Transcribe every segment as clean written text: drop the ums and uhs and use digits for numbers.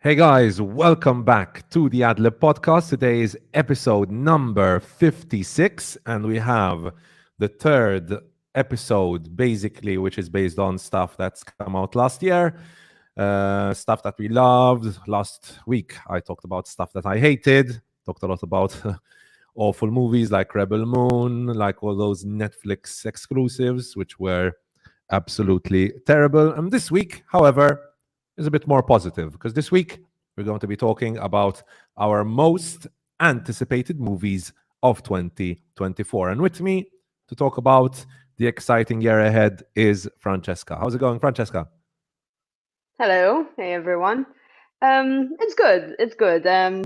Hey guys, welcome back to the AdLib podcast. Today is episode number 56, and we have the third episode, basically, which is based on stuff that's come out last year, stuff that we loved. Last week, I talked about stuff that I hated, talked a lot about awful movies like Rebel Moon, like all those Netflix exclusives, which were absolutely terrible. And this week, however, is a bit more positive because this week we're going to be talking about our most anticipated movies of 2024. And with me to talk about the exciting year ahead is Francesca. How's it going, Francesca? Hello, hey everyone. It's good. It's good.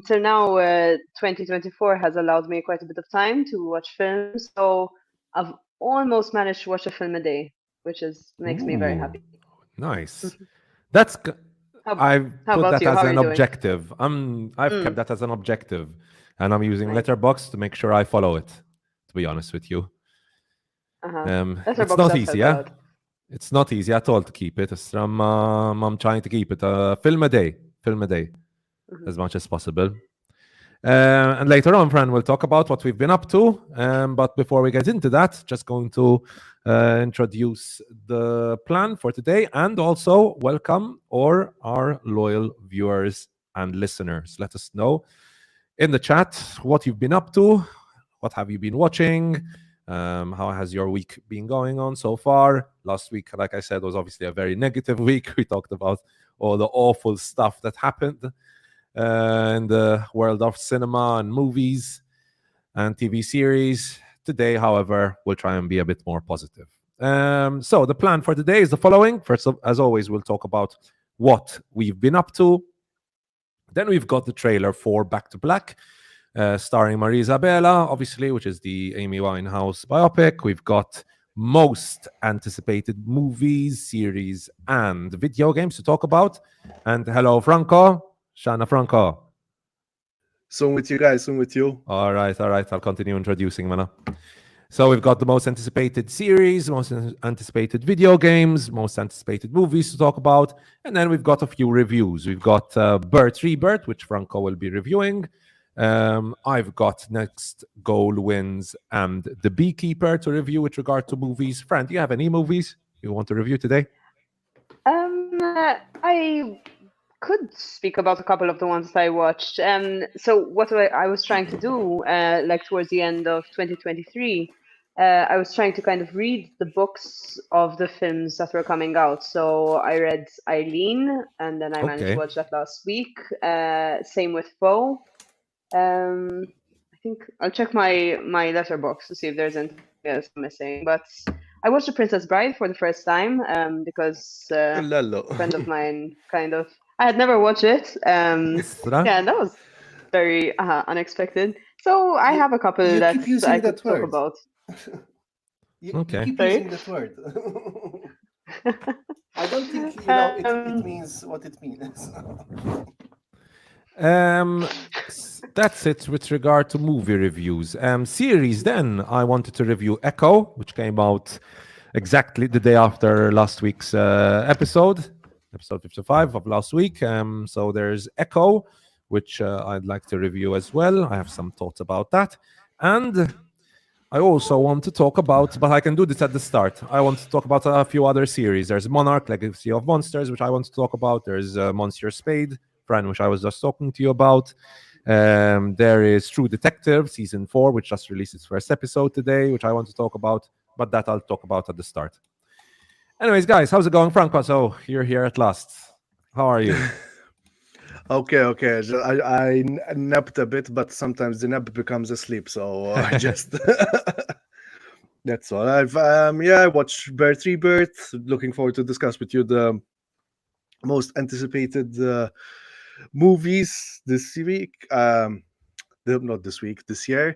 So now 2024 has allowed me quite a bit of time to watch films. So I've almost managed to watch a film a day, which is makes me very Ooh, happy. nice. That's How I've how put about that you? as How are an you doing? objective. I've kept Mm, that as an objective, and I'm using nice. Letterboxd to make sure I follow it. To be honest with you, Uh-huh. it's Letterboxd not does easy, help a yeah. lot. It's not easy at all to keep it. I'm trying to keep it a film a day, Hmm. as much as possible. And later on, Fran, we'll talk about what we've been up to. But before we get into that, just going to introduce the plan for today and also welcome all our loyal viewers and listeners. Let us know in the chat what you've been up to, what have you been watching, how has your week been going on so far. Last week, like I said, was obviously a very negative week. We talked about all the awful stuff that happened in the world of cinema and movies and TV series. Today, however, we'll try and be a bit more positive. So the plan for today is the following. First, as always, we'll talk about what we've been up to. Then we've got the trailer for Back to Black, starring Marisa Abela, obviously, which is the Amy Winehouse biopic. We've got most anticipated movies, series, and video games to talk about. And hello, Franco. Shana Franco. Soon with you guys, soon with you. All right, all right. I'll continue introducing, Mana. So we've got the most anticipated series, most anticipated video games, most anticipated movies to talk about, and then we've got a few reviews. We've got Bert Rebirth, which Franco will be reviewing. I've got Next Goal Wins and The Beekeeper to review with regard to movies. Fran, do you have any movies you want to review today? I could speak about a couple of the ones that I watched. So what I was trying to do, like towards the end of 2023, I was trying to kind of read the books of the films that were coming out. So I read Eileen, and then I managed to Okay. watch that last week. Same with Foe. I think I'll check my letterbox to see if there's anything else I'm missing. But I watched The Princess Bride for the first time because Lello. a friend of mine kind of I had never watched it. Isra? Yeah, that was very unexpected. So I have a couple You that keep using I could that talk word. about. You Okay. keep Sorry? using that word. I don't think it Um, means what it means. That's it with regard to movie reviews. Series, then I wanted to review Echo, which came out exactly the day after last week's episode 55 of last week. So there's Echo, which I'd like to review as well. I have some thoughts about that. And I also want to talk about, but I can do this at the start. I want to talk about a few other series. There's Monarch, Legacy of Monsters, which I want to talk about. There's Monsieur Spade, Fran, which I was just talking to you about. There is True Detective, Season 4, which just released its first episode today, which I want to talk about, but that I'll talk about at the start. Anyways, guys, how's it going, Franco? So you're here at last. How are you? Okay. I napped a bit, but sometimes the nap becomes a sleep, so I just that's all. I watched Bert Rebirth. Looking forward to discuss with you the most anticipated movies this week. Not this week, this year.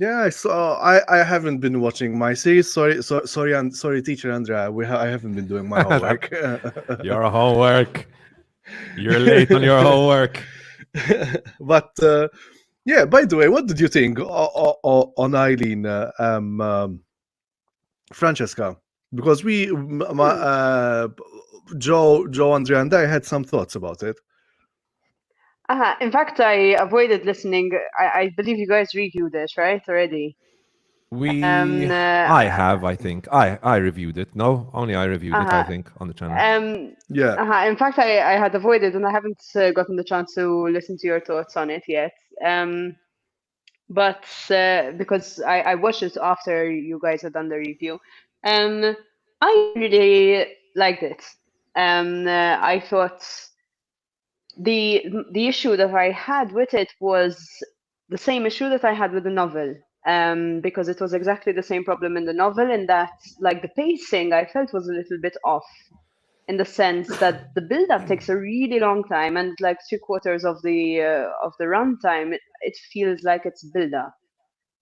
Yeah, I saw. I haven't been watching my series. Sorry, teacher Andrea. I haven't been doing my homework. Your homework. You're late on your homework. But yeah. By the way, what did you think on Eileen, Francesca? Because Joe, Andrea, and I had some thoughts about it. In fact, I avoided listening. I believe you guys reviewed it, right? Already. I have, I think. I reviewed it. No, only I reviewed it, I think, on the channel. Yeah. In fact, I had avoided, and I haven't gotten the chance to listen to your thoughts on it yet. But because I watched it after you guys had done the review, I really liked it. I thought the issue that I had with it was the same issue that I had with the novel. Because it was exactly the same problem in the novel, in that like the pacing I felt was a little bit off, in the sense that the build-up takes a really long time, and like 3/4 of the runtime, it feels like it's build-up,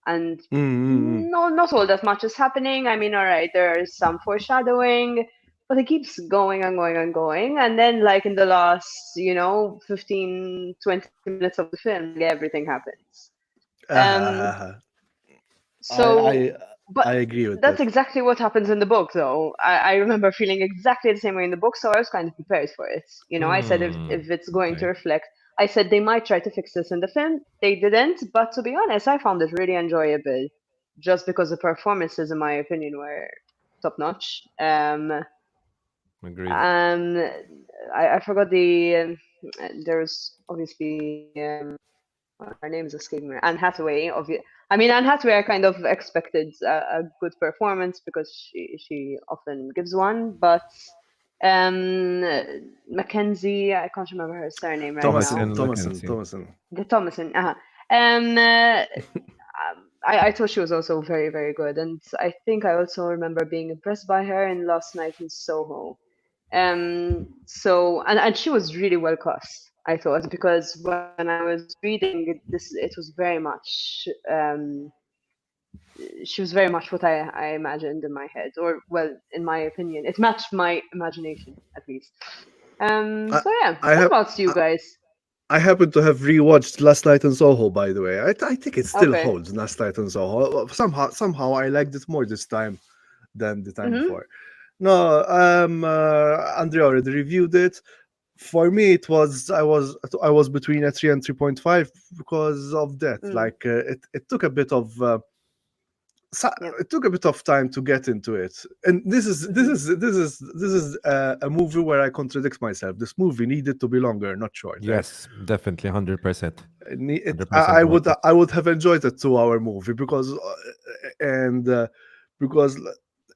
and no, not all that much is happening. I mean, all right, there's some foreshadowing, but it keeps going and going and going, and then like in the last 15-20 minutes of the film, everything happens. So, but I agree with that's that. exactly what happens in the book, though. I remember feeling exactly the same way in the book, so I was kind of prepared for it. I said if it's going to reflect, I said they might try to fix this in the film. They didn't, but to be honest, I found it really enjoyable, just because the performances, in my opinion, were top notch. Agreed. And I forgot there's obviously her name is escaping me. Anne Hathaway. I mean, Anne Hathaway, I kind of expected a good performance because she often gives one. But Mackenzie, I can't remember her surname right now. Thomason. The Thomason. I thought she was also very, very good, and I think I also remember being impressed by her in Last Night in Soho. So and she was really well cast, I thought, because when I was reading this, it was very much she was very much what I imagined in my head, or well, in my opinion, it matched my imagination at least. So yeah, what about you guys? I happen to have rewatched Last Night in Soho, by the way. I think it still Okay. holds, Last Night in Soho. Somehow I liked it more this time than the time before. No, Andrea already reviewed it. For me, it was I was between a 3 and 3.5 because of that. Like it took a bit of it took a bit of time to get into it, and this is a movie where I contradict myself. This movie needed to be longer, not shorter. Yes, definitely, 100%. I would have enjoyed a 2-hour movie because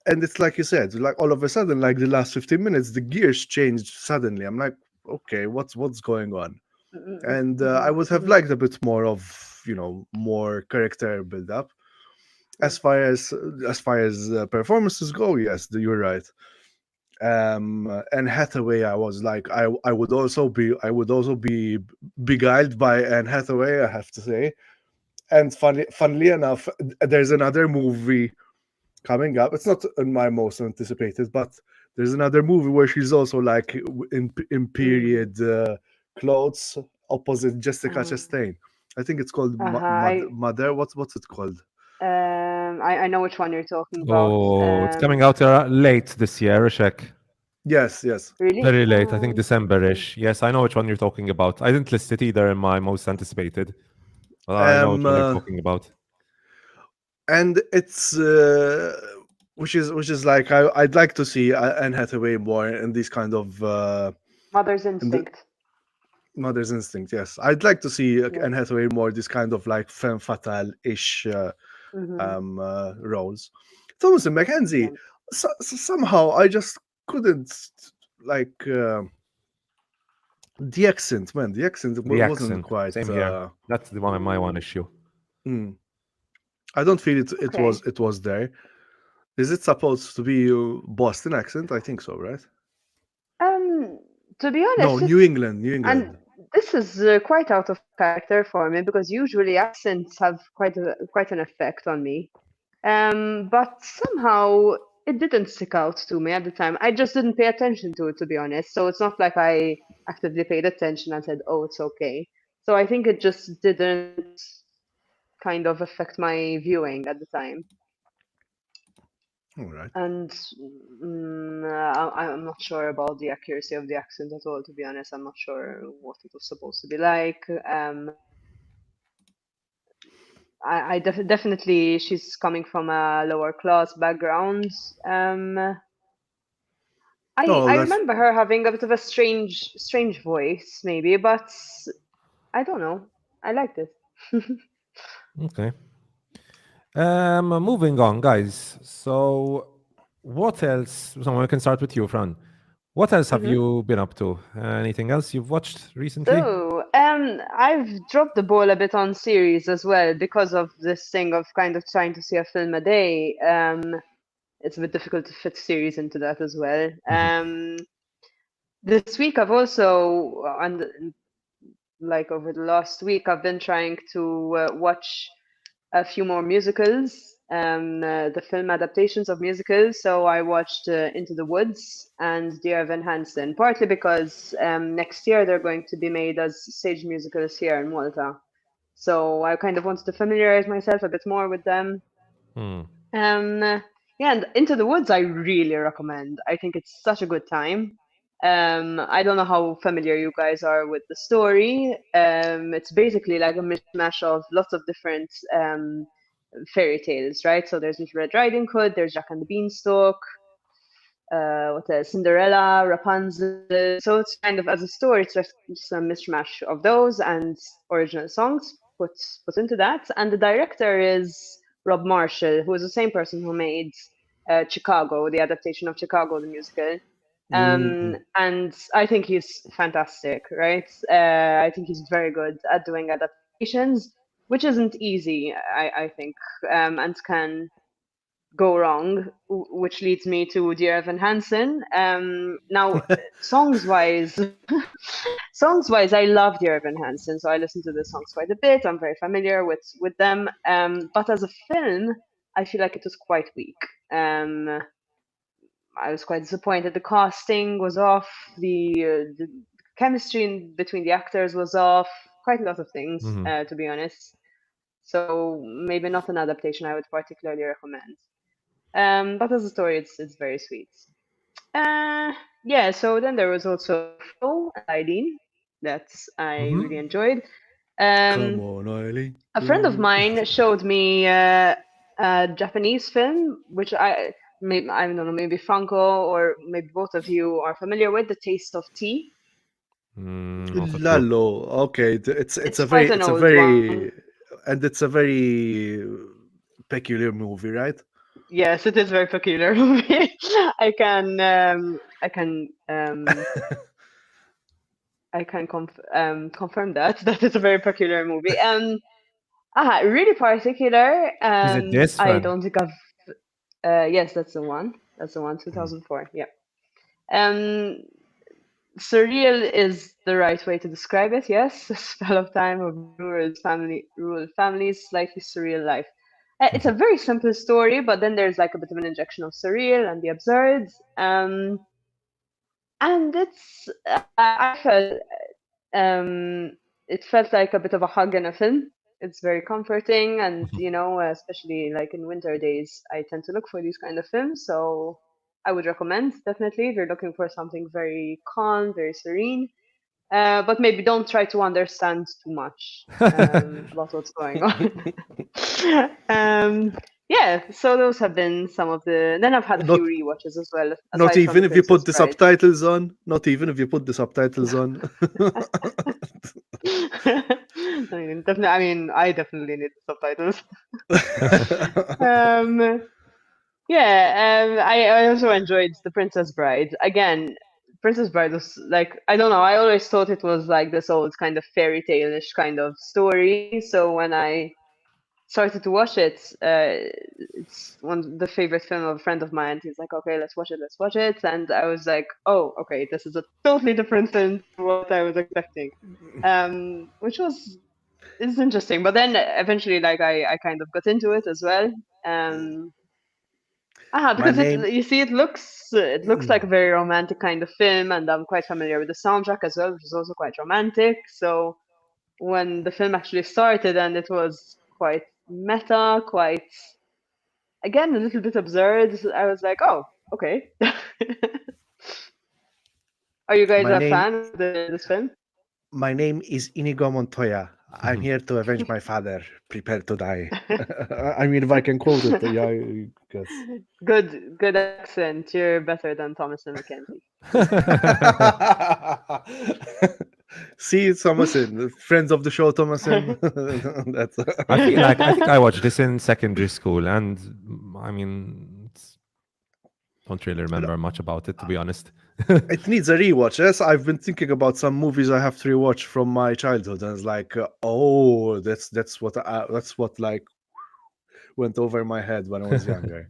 it's like you said, like all of a sudden, like the last 15 minutes, the gears changed suddenly. I'm like, okay, what's going on? And I would have liked a bit more of more character build up. As far as performances go, yes, you're right. Anne Hathaway, I was like, I would also be beguiled by Anne Hathaway, I have to say. And funnily enough, there's another movie coming up. It's not in my most anticipated, but there's another movie where she's also like in period clothes opposite Jessica Chastain. I think it's called Mother. What's it called? I know which one you're talking about. Oh, it's coming out late this year, Rishek. Yes. Really? Very late, I think December-ish. Yes, I know which one you're talking about. I didn't list it either in my most anticipated. But I know which one you're talking about. And it's which is like I'd like to see Anne Hathaway more in these kind of Mother's Instinct. Mother's Instinct, yes. I'd like to see Anne Hathaway more this kind of like femme fatale-ish roles. Thomas and Mackenzie, somehow I just couldn't like the accent, man. The accent wasn't quite. Same here. That's my one issue. I don't feel it was there. Is it supposed to be Boston accent? I think so, right? To be honest, no, New England. And this is quite out of character for me, because usually accents have quite an effect on me. But somehow it didn't stick out to me at the time. I just didn't pay attention to it, to be honest. So it's not like I actively paid attention and said, "Oh, it's okay." So I think it just didn't kind of affect my viewing at the time. All right. And I'm not sure about the accuracy of the accent at all, to be honest. I'm not sure what it was supposed to be like. Definitely she's coming from a lower class background. Oh, I that's remember her having a bit of a strange voice, maybe, but I don't know. I liked it. Okay. Moving on, guys. So, what else? So we can start with you, Fran. What else have hmm you been up to? Anything else you've watched recently? So, I've dropped the ball a bit on series as well because of this thing of kind of trying to see a film a day. It's a bit difficult to fit series into that as well. Mhm. This week I've also, and like over the last week, I've been trying to watch a few more musicals, the film adaptations of musicals. So I watched Into the Woods and Dear Evan Hansen, partly because next year they're going to be made as stage musicals here in Malta. So I kind of wanted to familiarize myself a bit more with them. Hmm. Yeah, and Into the Woods I really recommend. I think it's such a good time. I don't know how familiar you guys are with the story. It's basically like a mishmash of lots of different fairy tales, right? So there's Little Red Riding Hood, there's Jack and the Beanstalk, what else? Cinderella, Rapunzel. So it's kind of as a story, it's just a mishmash of those and original songs put into that. And the director is Rob Marshall, who is the same person who made Chicago, the adaptation of Chicago, the musical. mm, And I think he's fantastic, right? I think he's very good at doing adaptations, which isn't easy, I think, and can go wrong, which leads me to Dear Evan Hansen. Now, songs wise, songs wise, I love Dear Evan Hansen, so I listen to the songs quite a bit. I'm very familiar with them. But as a film, I feel like it was quite weak. Um, I was quite disappointed. The casting was off. The chemistry between the actors was off. Quite a lot of things, Mhm. to be honest. So maybe not an adaptation I would particularly recommend. But as a story, it's very sweet. Uh, yeah. So then there was also Flo and Eileen that I really Mhm. enjoyed. come Um, on, Eileen. a friend of mine showed me a Japanese film, which I don't know, maybe Franco or maybe both of you are familiar with, The Taste of Tea. Not a clue. Lalo. Okay, It's quite an it's a old one. very and it's a very peculiar movie, right? Yes, it is very peculiar movie. I can confirm that that it's a very peculiar movie. Really particular. Is it this, I Fran? don't think I've. Yes, that's the one. That's the one. Mm. 2004. Yeah. Um, surreal is the right way to describe it. Yes, a spell of time of rural families, slightly surreal life. It's a very simple story, but then there's like a bit of an injection of surreal and the absurd. And I felt it felt like a bit of a hug in a film. It's very comforting, and especially like in winter days, I tend to look for these kind of films. So I would recommend definitely if you're looking for something very calm, very serene. But maybe don't try to understand too much about what's going on. um, yeah, so those have been some of the. Then I've had a few Not rewatches as well, not aside from even The if you put Princess the Bride. subtitles on. Not even if you put the subtitles on. Definitely. I mean, I definitely need subtitles. Um, yeah. I also enjoyed The Princess Bride. Again, Princess Bride was like I don't know. I always thought it was like this old kind of fairy tale-ish kind of story. So when I started to watch it, it's the favorite film of a friend of mine. He's like, "Okay, let's watch it," and I was like, "Oh, okay, this is a totally different film to what I was expecting," which was it's interesting. But then eventually, like I kind of got into it as well. Um, My because name. it looks like a very romantic kind of film, and I'm quite familiar with the soundtrack as well, which is also quite romantic. So when the film actually started and it was quite meta, quite again, a little bit absurd. I was like, oh, okay. Are you guys My a name fan of this film? my name is Inigo Montoya. I'm here to avenge my father. Prepare to die. I mean, if I can quote it, yeah, I guess. Good accent. You're better than Thomas and Mackenzie. See, Thomason, friends of the show, Thomason. That's I think I watched this in secondary school, and I mean, don't really remember much about it, to be honest. it needs a rewatch. Yes, I've been thinking about some movies I have to rewatch from my childhood, and it's like, oh, that's what like went over my head when I was younger.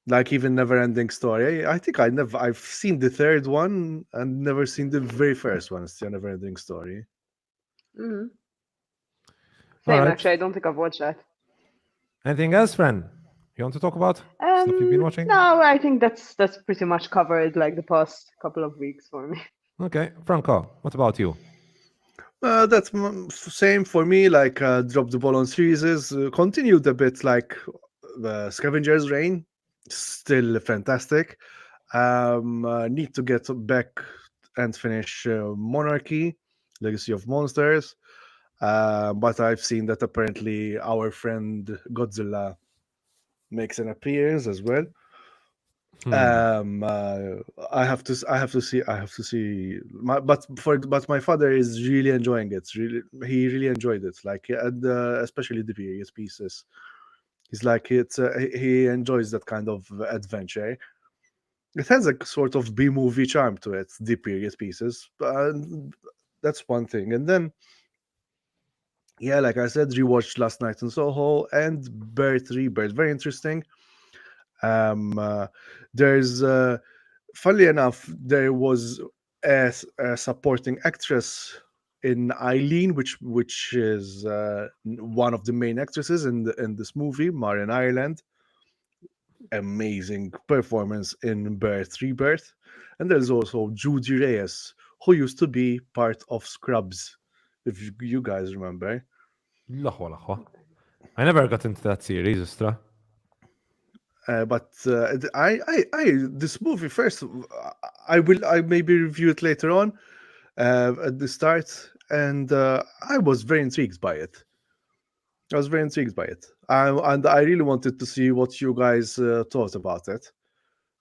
Like even Never Ending Story. I think I've seen the third one and never seen the very first one. It's the Never Ending Story. Hmm. All Same, right. actually. I don't think I've watched that. Anything else, friend? You want to talk about stuff you've been watching? No, I think that's pretty much covered like the past couple of weeks for me. Okay, Franco, what about you? That's same for me. Like drop the ball on series. Continued a bit like Scavenger's Reign. Still fantastic. Need to get back and finish Monarchy, Legacy of Monsters. But I've seen that apparently our friend Godzilla makes an appearance as well. I have to see but my father is really enjoying it. He really enjoyed it, like, and especially the period pieces. He's like, he enjoys that kind of adventure. It has a sort of B movie charm to it, the period pieces. That's one thing. And then, yeah, like I said, rewatched Last Night in Soho and Birth Rebirth. Very interesting. There's funnily enough, there was a supporting actress in Eileen, which is one of the main actresses in this movie, Marion Ireland. Amazing performance in Birth Rebirth. And there's also Judy Reyes, who used to be part of Scrubs, if you guys remember. Lahwa, lahwa. I never got into that series, Ustra. But this movie first, I maybe review it later on at the start, and I was very intrigued by it. And I really wanted to see what you guys thought about it.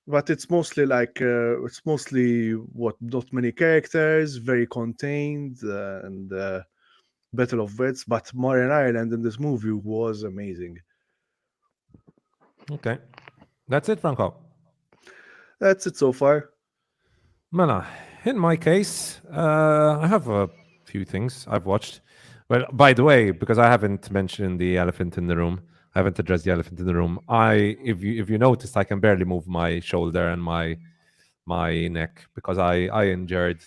But it's mostly like it's mostly what not many characters, very contained, and battle of wits. But Marian Ireland in this movie was amazing. Okay. That's it, Franco. That's it so far. Mela, in my case, I have a few things I've watched. Well, by the way, because I haven't mentioned the elephant in the room, I haven't addressed the elephant in the room. If you noticed, I can barely move my shoulder and my neck because I injured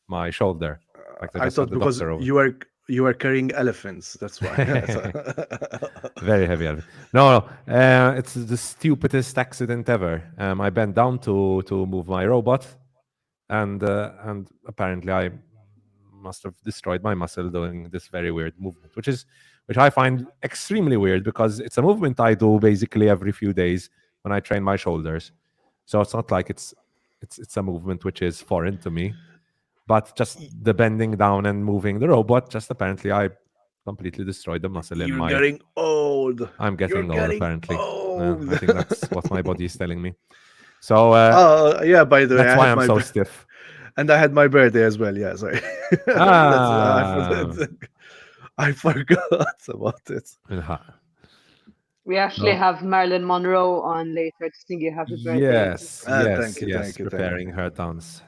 my shoulder. Like I thought because you were carrying elephants. That's why. Very heavy elephant. No, it's the stupidest accident ever. I bent down to move my robot, and apparently I must have destroyed my muscle doing this very weird movement, which I find extremely weird because it's a movement I do basically every few days when I train my shoulders. So it's not like it's a movement which is foreign to me, but just the bending down and moving the robot, just apparently I completely destroyed the muscle in my... You're getting old. I'm getting old, apparently. Old. I think that's what my body is telling me. So yeah, by the way, that's why I'm so stiff. And I had my birthday as well. Yeah, sorry. I forgot about it. We actually have Marilyn Monroe on later to sing you happy birthday. Yes, thank you, preparing her dance.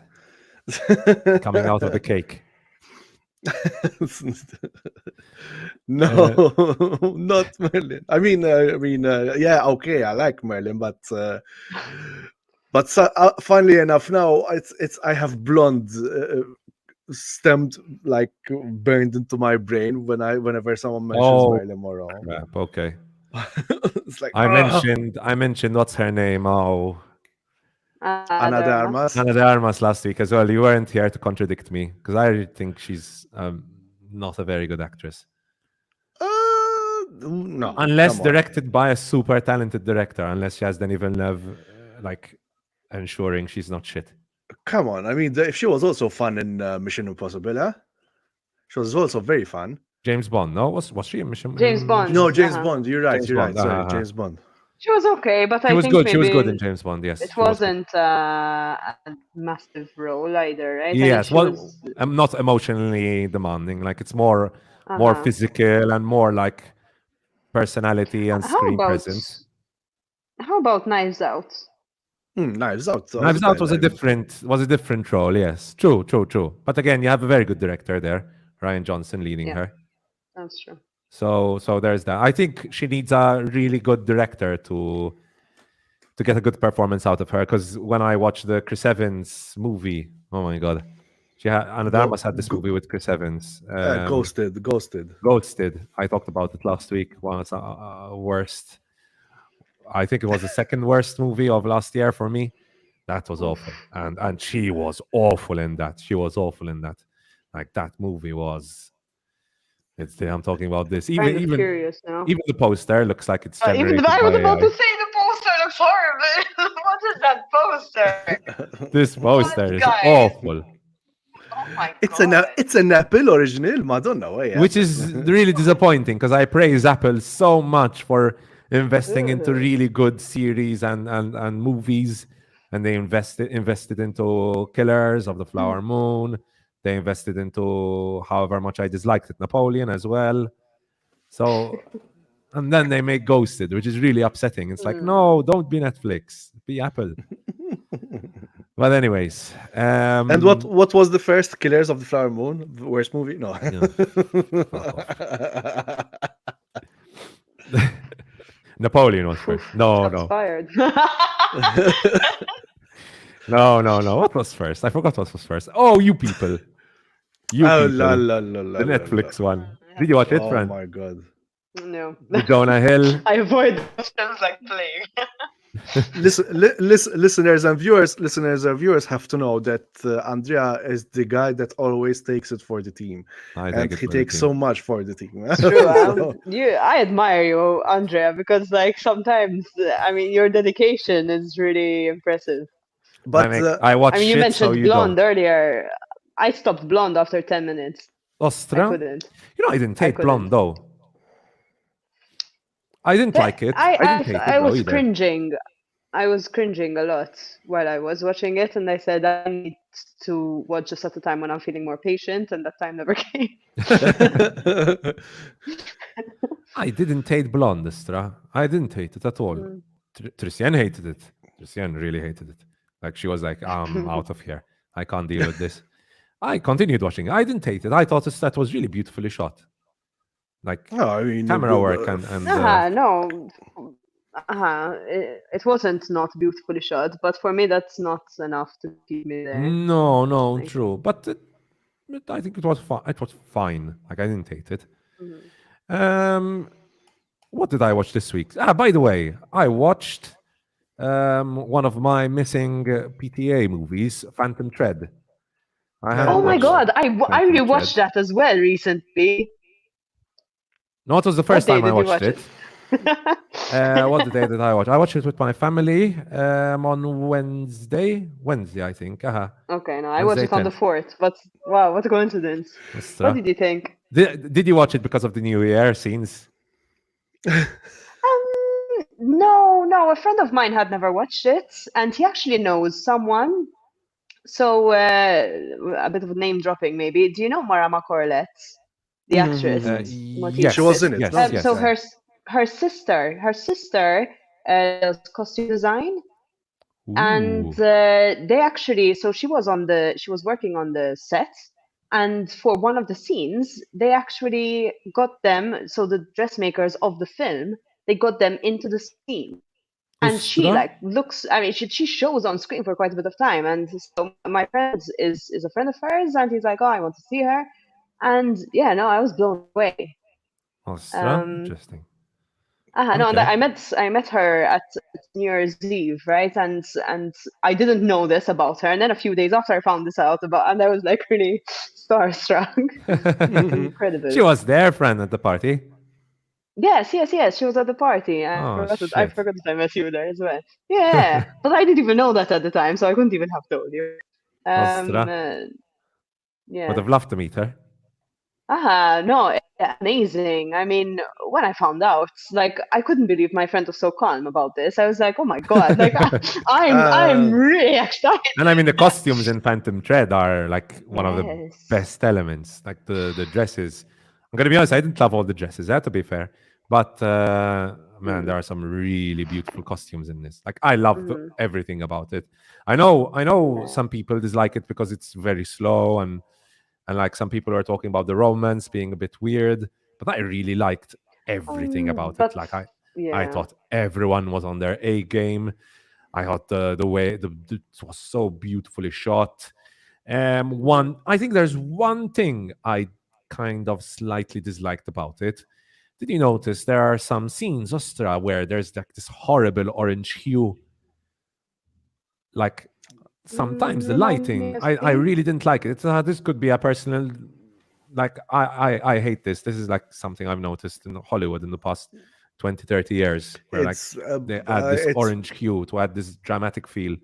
Coming out of the cake. No, not Merlin. I mean, yeah, okay, I like Merlin, but funnily enough, now it's I have blonde stemmed like burned into my brain whenever someone mentions Marilyn Monroe. Crap, okay. It's like I mentioned what's her name? Oh, Ana de Armas. Ana de Armas last week as well. You weren't here to contradict me because I think she's not a very good actress. No, Unless come on. directed by a super talented director, unless she has Denis Villeneuve, like, ensuring she's not shit. Come on. I mean, if she was also fun in Mission Impossible, huh? She was also very fun. James Bond, no? Was she in Mission? James Bond. No, James Uh-huh. Bond. You're right. James You're right. Bond, Sorry, uh-huh. James Bond. She was okay, but She I was think good. maybe She was good in James Bond. Yes, it she was good. wasn't a massive role either, right? Yes, I well, mean, she was, I'm not emotionally demanding. Like, it's more uh-huh. physical and more like personality and How screen about presence. Knives Out? Knives Out. Knives Out was a different role. Yes, true. But again, you have a very good director there, Ryan Johnson, leading Yeah. her. That's true. So there's that. I think she needs a really good director to get a good performance out of her. Because when I watched the Chris Evans movie, oh my god, Anna de Armas had this movie with Chris Evans. Ghosted. Ghosted. I talked about it last week. One of the worst. I think it was the second worst movie of last year for me. That was awful, and she was awful in that. Like, that movie was. I'm talking about this. Even curious now. Even the poster looks like it's I generated was by about AI. to say the poster looks horrible. What is that poster? This poster is guys? awful. Oh my god. It's an Apple original. Madonna, way. Which is really disappointing because I praise Apple so much for investing into really good series and movies, and they invested into Killers of the Flower Moon. They invested into, however much I disliked it, Napoleon as well. So, and then they make Ghosted, which is really upsetting. It's like, no, don't be Netflix, be Apple. But anyways, and what was the first Killers of the Flower Moon? The worst movie? No. Napoleon was first. No. Fired. No. What was first? I forgot what was first. Oh, You People. The Netflix one. Did you watch it, Fran? Oh my god. No. With Jonah Hill. I avoid those films like plague. Listeners and viewers have to know that Andrea is the guy that always takes it for the team, and he takes so much for the team. True. I admire you, Andrea, because like sometimes, I mean, your dedication is really impressive. But I watched. You mentioned Blonde earlier. I stopped Blonde after 10 minutes. Ostra? I couldn't. I didn't hate Blonde though. I didn't like it. I was cringing. I was cringing a lot while I was watching it, and I said I need to watch just at a time when I'm feeling more patient, and that time never came. I didn't hate Blonde, Ostra. I didn't hate it at all. Tristian hated it. Tristian really hated it. Like, she was like, I'm out of here. I can't deal with this. I continued watching it. I didn't hate it. I thought that was really beautifully shot. Like, camera work and it wasn't not beautifully shot, but for me that's not enough to keep me there. No, true. But I think it was fine. Like, I didn't hate it. What did I watch this week? By the way, I watched one of my missing PTA movies, Phantom Thread. Oh my god, I rewatched that as well recently. No, it was the first time I watched it. What day did I watch? I watched it with my family on Wednesday, I think. Okay, no, I watched it on the 4th, but wow, what a coincidence. What did you think? Did you watch it because of the New Year scenes? No, a friend of mine had never watched it, and he actually knows someone. So, a bit of name dropping maybe. Do you know Marama Corlett, the actress? Yes, she was in it. Yes, so her sister does costume design. Ooh. And they actually, so she was working on the set, and for one of the scenes, they actually got them. So the dressmakers of the film, they got them into the scene. And she looks, I mean, she shows on screen for quite a bit of time. And so my friend is a friend of hers, and he's like, oh, I want to see her. And yeah, no, I was blown away. Interesting. No, and I met her at New Year's Eve, right? And I didn't know this about her. And then a few days after I found this out and I was like really starstruck. Incredible. She was their friend at the party. Yes, yes, yes. She was at the party. Oh I shit! forgot that I met you there as well. Yeah, but I didn't even know that at the time, so I couldn't even have told you. Um, Ostra. uh, Would yeah. have loved to meet her. No, amazing. I mean, when I found out, like, I couldn't believe my friend was so calm about this. I was like, oh my God, like, I'm Uh, really excited. And I mean, the costumes in Phantom Thread are like one of the Yes. best elements. Like the dresses. I'm gonna be honest, I didn't love all the dresses. To be fair, but man, there Mm, are some really beautiful costumes in this. Like I love mm, everything about it. I know yeah. some people dislike it because it's very slow and like some people are talking about the romance being a bit weird, but I really liked everything about it. But Like I yeah. thought everyone was on their A game. I thought the way it was so beautifully shot. Mm, I think there's one thing I kind of slightly disliked about it. Did you notice there are some scenes, Ostra, where there's like this horrible orange hue? Like sometimes the remind me lighting, of I scene. really didn't like it. This could be a personal, like I hate this. This is like something I've noticed in Hollywood in the past 20, 30 years, where like it's they add this it's orange hue to add this dramatic feel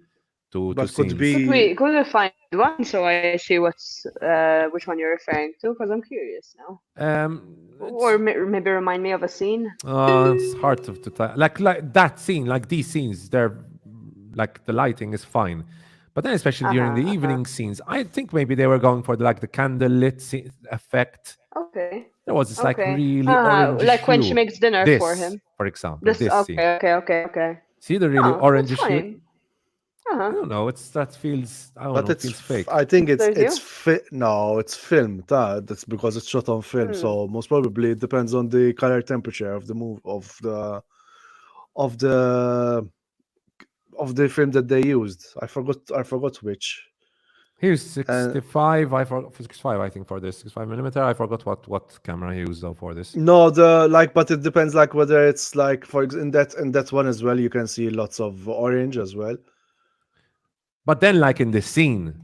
to but could scenes. be Could we find one so I see which one you're referring to? Because I'm curious now. It's Or maybe remind me of a scene. it's hard to tell. Like that scene, like these scenes, they're like the lighting is fine, but then especially during the Uh-huh, uh-huh. evening scenes, I think maybe they were going for like the candle lit effect. Okay. There was this like Okay. really orangish Like when she hue. makes dinner for This, him. for example, This this scene. okay. See the really Oh, that's orangish hue? fine. I Uh-huh. don't know. It's that feels I don't but know. Feels I fake. think There's you? no, it's filmed. That's because it's shot on film. Hmm. So most probably it depends on the color temperature of the move of the of the film that they used. I forgot which. Here's And 65. I forgot 65. I think for this 65 millimeter. I forgot what camera he used though for this. no, the like, but it depends like whether it's like in that one as well. You can see lots of orange as well. But then, like in the scene,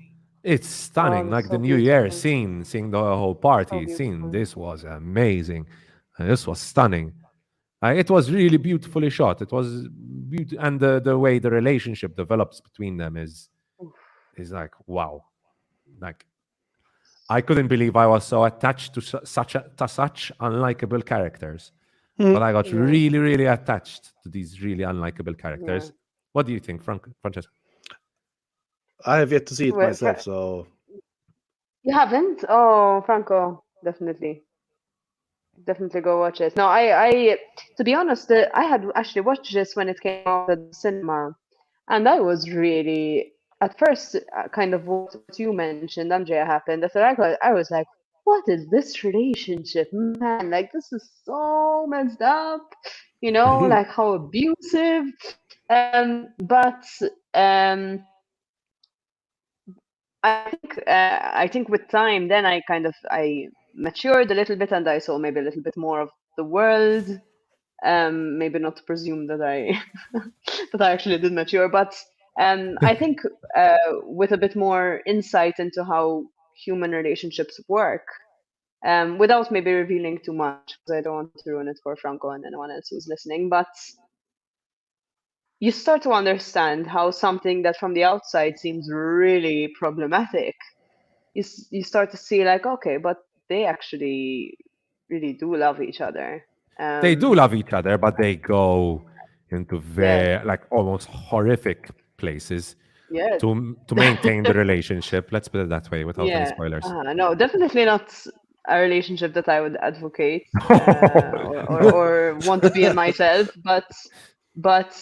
it's stunning. Oh, Like that's the so New Year beautiful. scene, seeing the whole So party scene. beautiful. This was amazing. This was stunning. It was really beautifully shot. It was and the way the relationship develops between them Oof. is like wow. Like I couldn't believe I was so attached to such unlikable characters, but I got Yeah, really really attached to these really unlikable yeah. characters. What do you think, Francesca? I have yet to see it Wait, myself, so you haven't? Oh, Franco, definitely. Definitely go watch it. No, to be honest, I had actually watched this when it came out at the cinema, and I was really, at first, kind of what you mentioned, Andrea happened. After I was like, what is this relationship, man? Like, this is so messed up, like how abusive. But um, I think with time, then I matured a little bit, and I saw maybe a little bit more of the world. Maybe not to presume that I that I actually did mature, but I think with a bit more insight into how human relationships work, without maybe revealing too much, because I don't want to ruin it for Franco and anyone else who's listening, but you start to understand how something that from the outside seems really problematic, you start to see like, okay, but they actually really do love each other. They do Um, love each other, but they go into yeah, very like almost horrific places yeah. to maintain the relationship. Let's put it that way, without any Yeah, spoilers. no, definitely not a relationship that I would advocate or want to be in myself, but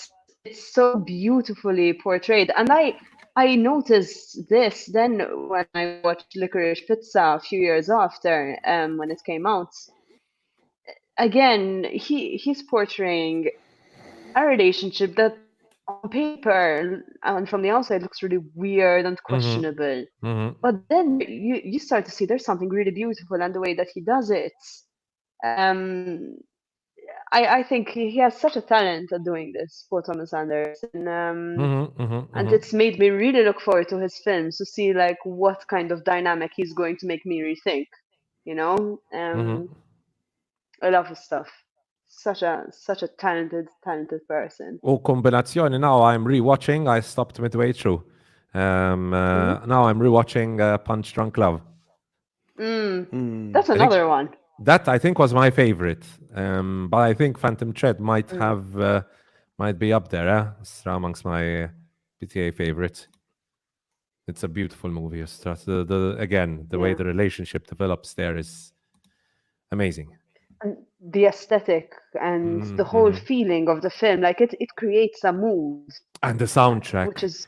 it's so beautifully portrayed. And I noticed this then when I watched Licorice Pizza a few years after, when it came out. Again, he's portraying a relationship that on paper and from the outside looks really weird and Hmm. questionable. Hmm. But then you start to see there's something really beautiful and the way that he does it. Um, I think he has such a talent at doing this, Paul Thomas Anderson. Hmm. Hmm. And Hmm. it's made me really look forward to his films to see like what kind of dynamic he's going to make me rethink. You know, Hmm. I love his stuff. such a talented person. Oh, kombinazzjoni. Now I'm rewatching. I stopped midway through. Now I'm rewatching Punch Drunk Love. That's I think another one. that I think was my favorite. But I think Phantom Thread might be up there. It's amongst my PTA favorites. It's a beautiful movie. It's just the way the relationship develops there is amazing. And the aesthetic and the whole feeling of the film, like it creates a mood. And the soundtrack, which is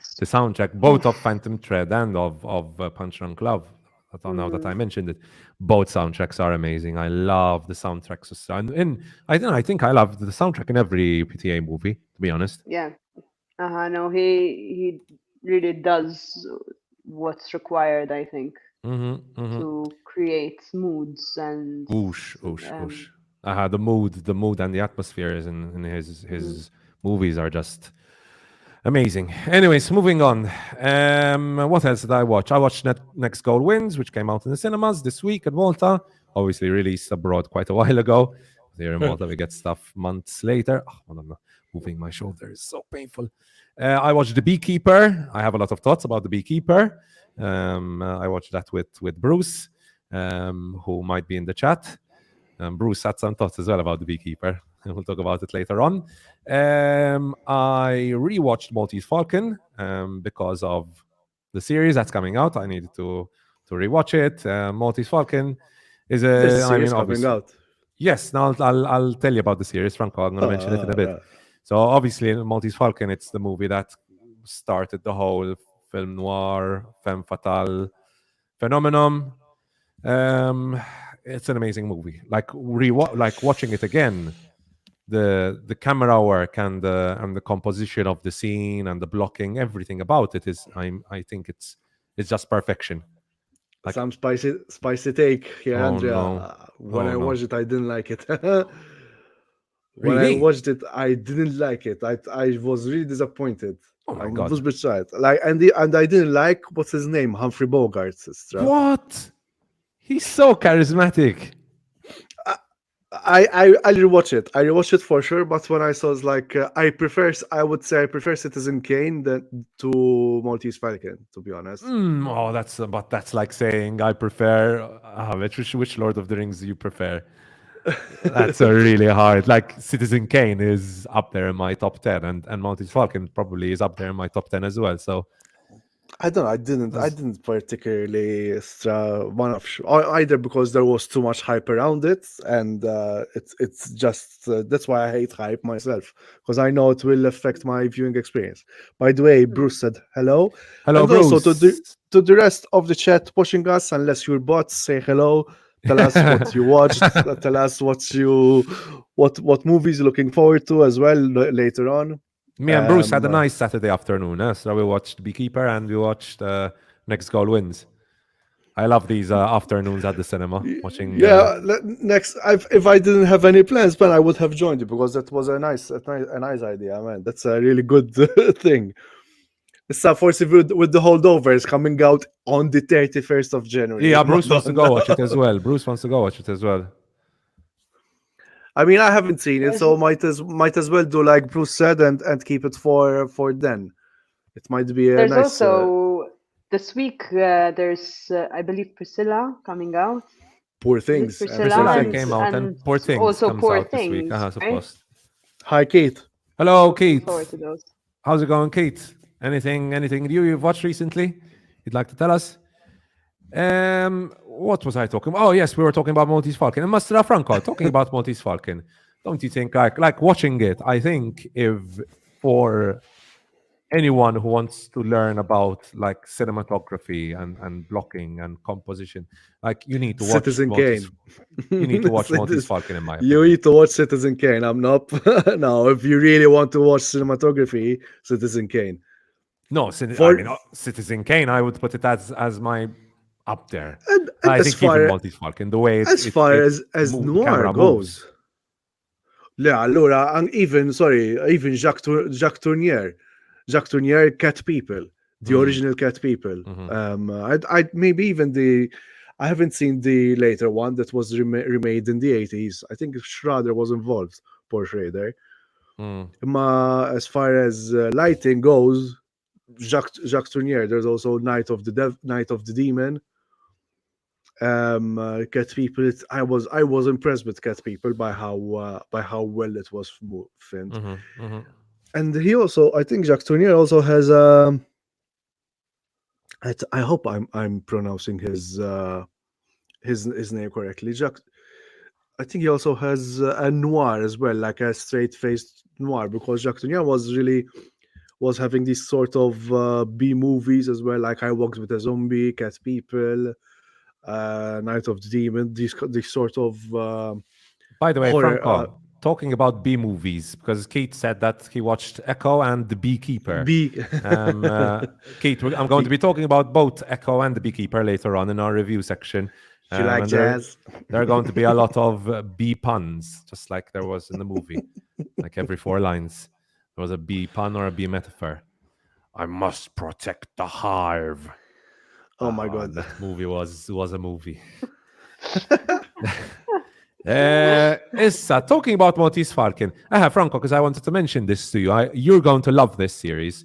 both of Phantom Thread and of Punch Drunk Love. I don't know that I mentioned it. Both soundtracks are amazing. I love the soundtracks. And I think I love the soundtrack in every PTA movie, to be honest. Yeah. No, he really does what's required, I think, to create moods and Oosh. The mood and the atmosphere is in his movies are just amazing. Anyways, moving on. What else did I watch? I watched Next Goal Wins, which came out in the cinemas this week at Malta. Obviously released abroad quite a while ago. Here in Malta, we get stuff months later. Oh, I'm moving my shoulder. It's so painful. I watched The Beekeeper. I have a lot of thoughts about The Beekeeper. I watched that with Bruce, who might be in the chat. Bruce had some thoughts as well about The Beekeeper. We'll talk about it later on. I rewatched Maltese Falcon because of the series that's coming out. I needed to rewatch it. Maltese Falcon is a series coming out. Yes, now I'll tell you about the series, Franco. I'm going to mention it in a bit. So obviously, Maltese Falcon, it's the movie that started the whole film noir, femme fatale phenomenon. It's an amazing movie. Like watching it again, the camera work and the composition of the scene and the blocking, everything about it is. I think it's just perfection. Like, some spicy take here, Andrea. No. When I watched it, I didn't like it. When Really? I watched it, I didn't like it. I was really disappointed. Oh my God. It was beside. Like and I didn't like what's his name, Humphrey Bogart. What? He's so charismatic. I rewatch it. I rewatch it for sure. But when I saw it, like I would say I prefer Citizen Kane than to Maltese Falcon. To be honest. That's like saying I prefer. Which Lord of the Rings do you prefer? That's a really hard. Like Citizen Kane is up there in my top 10, and Maltese Falcon probably is up there in my top 10 as well. So I don't know. I didn't particularly either because there was too much hype around it, and it's just that's why I hate hype myself, because I know it will affect my viewing experience. By the way, Bruce said hello. Hello, and Bruce. Also to the rest of the chat watching us, unless you're bots, say hello. Tell us what you watched. Tell us what movies you're looking forward to as well later on. Me and Bruce had a nice Saturday afternoon. So we watched Beekeeper and we watched Next Goal Wins. I love these afternoons at the cinema watching. Next, if I didn't have any plans, then I would have joined you, because that was a nice idea, man. That's a really good thing. It's unfortunate with the holdovers coming out on the 31st of January. Yeah, Bruce wants to go watch it as well. I mean, I haven't seen it, so might as well do like Bruce said and keep it for then. It might be There's nice. Also this week there's I believe Priscilla coming out. Poor Things. Priscilla came out, and Poor Things also comes Poor out this week. Things, right? Hi, Kate. Hello, Kate. Forward to those. How's it going, Kate? Anything new you've watched recently you'd like to tell us? What was I talking about? Oh, yes, we were talking about Maltese Falcon. And Master Franco, talking about Maltese Falcon, don't you think, like watching it, I think if for anyone who wants to learn about like cinematography and blocking and composition, like you need to watch Citizen Kane. You need to watch Maltese Falcon, in my opinion. You need to watch Citizen Kane. I'm not. No, if you really want to watch cinematography, Citizen Kane. No, Citizen Kane, I would put it as my up there. And I think even Maltese Falcon, the way as noir goes. Yeah, allora, and even Jacques Tournier, Cat People, the original Cat People. Mm-hmm. I maybe even I haven't seen the later one that was remade in the 80s. I think Schrader was involved, Paul Schrader. As far as lighting goes, Jacques Tournier. There's also Night of the Demon. Cat People. I was impressed with Cat People by how well it was filmed. And he also, I think Jacques Tournier also has I hope I'm pronouncing his name correctly. Jacques. I think he also has a noir as well, like a straight-faced noir, because Jacques Tournier was having these sort of B movies as well, like I Walked with a Zombie, Cat People, Night of the Demon. These sort of By the way, horror. Franco, talking about B movies, because Keith said that he watched Echo and The Beekeeper. Keith, I'm going to be talking about both Echo and The Beekeeper later on in our review section. You like jazz? There are going to be a lot of bee puns, just like there was in the movie. Like every 4 lines, there was a bee pun or a bee metaphor. I must protect the hive. Oh my God. That movie was a movie. Issa, talking about Maltese Falcon. Franco, because I wanted to mention this to you. You're going to love this series.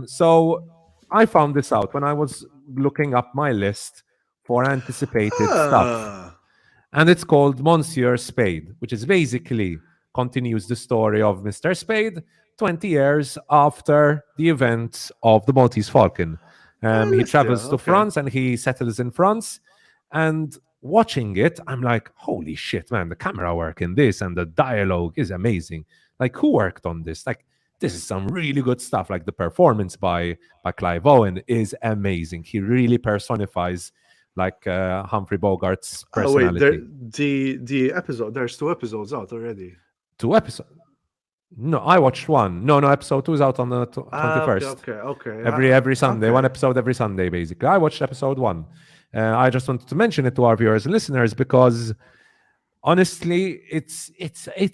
So I found this out when I was looking up my list for anticipated stuff. And it's called Monsieur Spade, which is basically continues the story of Mr. Spade 20 years after the events of the Maltese Falcon. He travels to France and he settles in France. And watching it, I'm like, holy shit, man, the camera work in this and the dialogue is amazing. Like, who worked on this? Like, this is some really good stuff. Like, the performance by Clive Owen is amazing. He really personifies like Humphrey Bogart's personality. The episode, there's 2 episodes out already. 2 episodes? No, I watched 1. No, episode 2 is out on the 21st. Okay. Every Sunday, 1 episode every Sunday, basically. I watched episode 1. I just wanted to mention it to our viewers and listeners because honestly, it's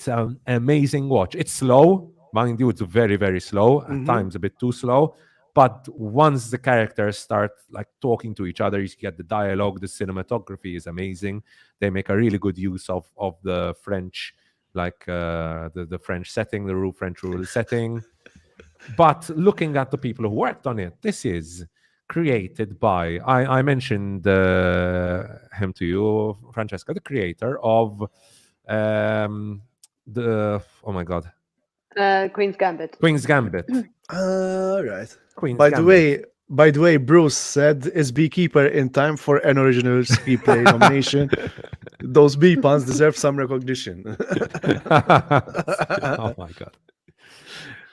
an amazing watch. It's slow, mind you, it's very, very slow, at times a bit too slow. But once the characters start like talking to each other, you get the dialogue, the cinematography is amazing. They make a really good use of the French, like the French setting, the French rural setting. But looking at the people who worked on it, this is created by, I mentioned him to you, Francesca, the creator of Queen's Gambit. Queen's Gambit. Right. Queen's By Gambit. the way, Bruce said, "Is Beekeeper in time for an original screenplay nomination?" Those bee puns deserve some recognition. Oh my God.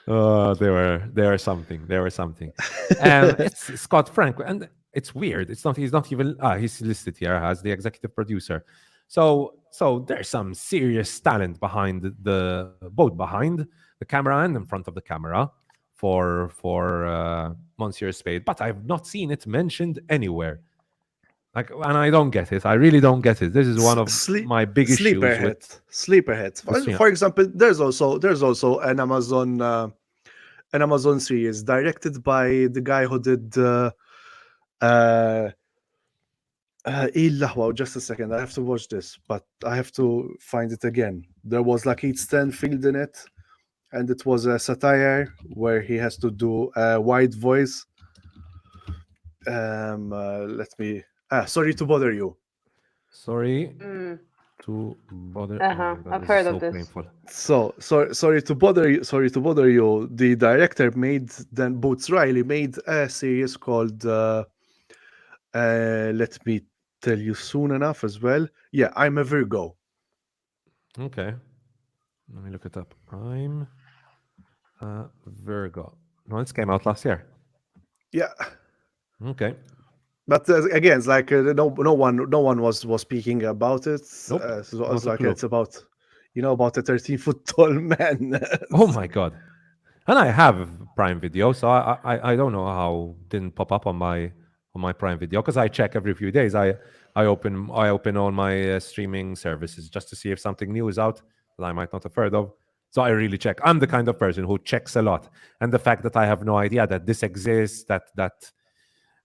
They were something. It's Scott Frank, and it's weird. He's not even. He's listed here as the executive producer. So there's some serious talent behind both behind the camera and in front of the camera for Monsieur Spade. But I've not seen it mentioned anywhere. Like, and I don't get it. I really don't get it. This is one of my big issues with sleeper hits. For example, there's also an Amazon series directed by the guy who did wow, just a second. I have to watch this, but I have to find it again. There was Lakeith Stanfield in it, and it was a satire where he has to do a white voice. Let me. Sorry to bother you. Sorry to bother. I've heard of this. Painful. So sorry to bother you. Sorry to bother you. The director Boots Riley made a series called. Let me tell you soon enough as well. Yeah, I'm a Virgo. Okay, let me look it up. I'm a Virgo. No, this came out last year. Yeah. Okay. But again, it's like no one was speaking about it. Nope. So it's like it's about about a 13-foot tall man. Oh my God! And I have Prime Video, so I don't know how it didn't pop up on my Prime Video because I check every few days. I open all my streaming services just to see if something new is out that I might not have heard of. So I really check. I'm the kind of person who checks a lot, and the fact that I have no idea that this exists, that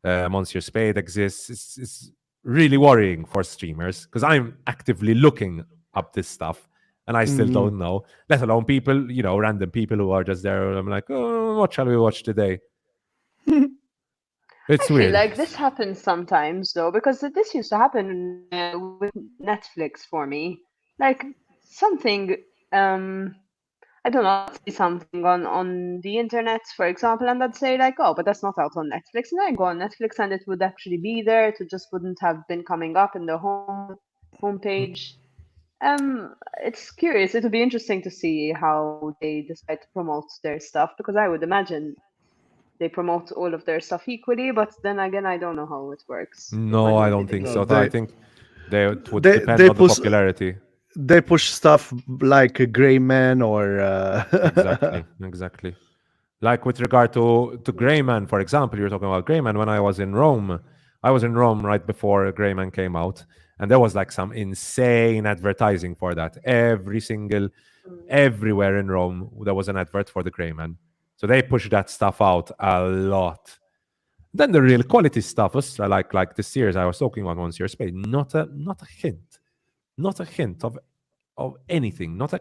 Monsieur Spade exists, really worrying for streamers because I'm actively looking up this stuff and I still Mm. don't know, let alone people, random people who are just there. I'm like, oh, what shall we watch today? It's I feel weird. like this happens sometimes though, because this used to happen with Netflix for me. Like something, I don't know, I'd see something on the internet, for example, and I'd say like, oh, but that's not out on Netflix. And I go on Netflix, and it would actually be there. It just wouldn't have been coming up in the homepage. It's curious. It would be interesting to see how they decide to promote their stuff, because I would imagine they promote all of their stuff equally, but then again, I don't know how it works. No, I don't think No, so. I think it would they depend they on the push popularity. they push stuff like a Gray Man or Exactly, exactly. Like with regard to Greyman, for example, you were talking about Greyman. When I was in Rome right before Greyman came out, and there was like some insane advertising for that. Everywhere in Rome, there was an advert for the Greyman. So they pushed that stuff out a lot. Then the real quality stuff was like the series I was talking about, Once Your Spade. Not a hint of anything, not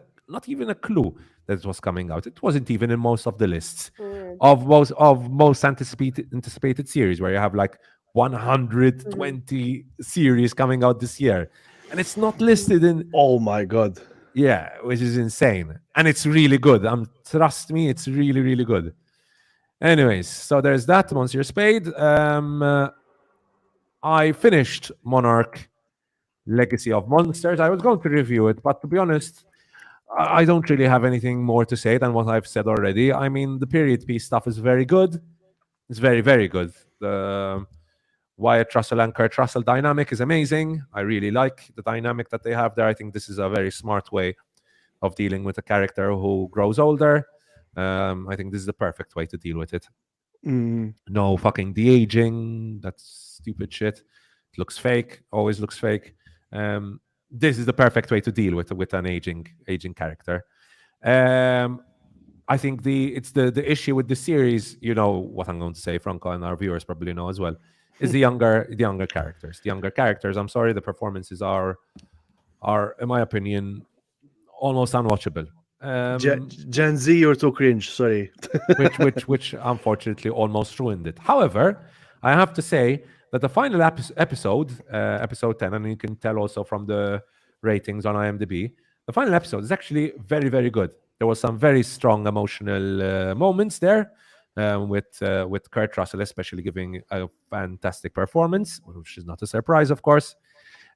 even a clue that it was coming out. It wasn't even in most of the lists Weird. of most anticipated series, where you have like Mhm. 120 series coming out this year, and it's not listed in. oh my god. Yeah, which is insane, and it's really good. Trust me, it's really really good. Anyways, so there's that. Monsieur Spade. I finished Monarch Legacy of Monsters. I was going to review it, but to be honest, I don't really have anything more to say than what I've said already. I mean, the period piece stuff is very good. It's very, very good. The Wyatt Russell and Kurt Russell dynamic is amazing. I really like the dynamic that they have there. I think this is a very smart way of dealing with a character who grows older. I think this is the perfect way to deal with it. Mm. No fucking de-aging. That's stupid shit. It looks fake. Always looks fake. This is the perfect way to deal with an aging character. Um, I think it's the issue with the series. You know what I'm going to say, Franco, and our viewers probably know as well. Is the younger characters. The younger characters. I'm sorry, the performances are in my opinion almost unwatchable. Gen Z, you're too cringe. Sorry. which unfortunately almost ruined it. However, I have to say that the final episode, episode 10, and you can tell also from the ratings on IMDb, the final episode is actually very, very good. There was some very strong emotional moments there, with Kurt Russell especially giving a fantastic performance, which is not a surprise, of course.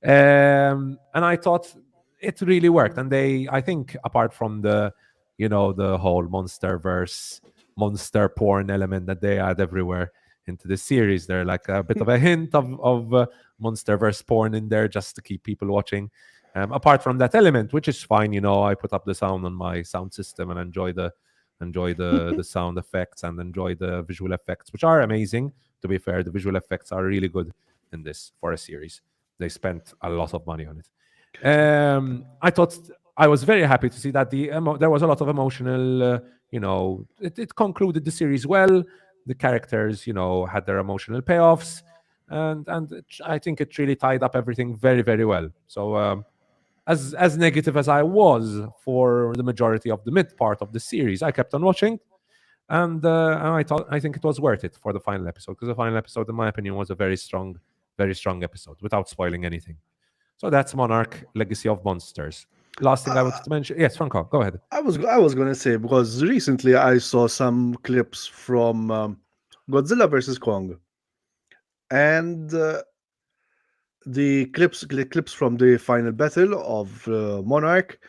And I thought it really worked. And I think, apart from the whole Monsterverse, monster porn element that they add everywhere into the series, they're like a bit of a hint of Monsterverse porn in there just to keep people watching. Apart from that element, which is fine, I put up the sound on my sound system and enjoy the sound effects and enjoy the visual effects, which are amazing. To be fair, the visual effects are really good in this for a series. They spent a lot of money on it. I thought I was very happy to see that there was a lot of emotional. It concluded the series well. The characters, had their emotional payoffs, and I think it really tied up everything very, very well. So, as negative as I was for the majority of the mid part of the series, I kept on watching, and I think it was worth it for the final episode, because the final episode, in my opinion, was a very strong episode without spoiling anything. So that's Monarch Legacy of Monsters. Last thing I wanted to mention. Yes, Franco, go ahead. I was gonna say, because recently I saw some clips from Godzilla versus Kong, and the clips from the final battle of Monarch,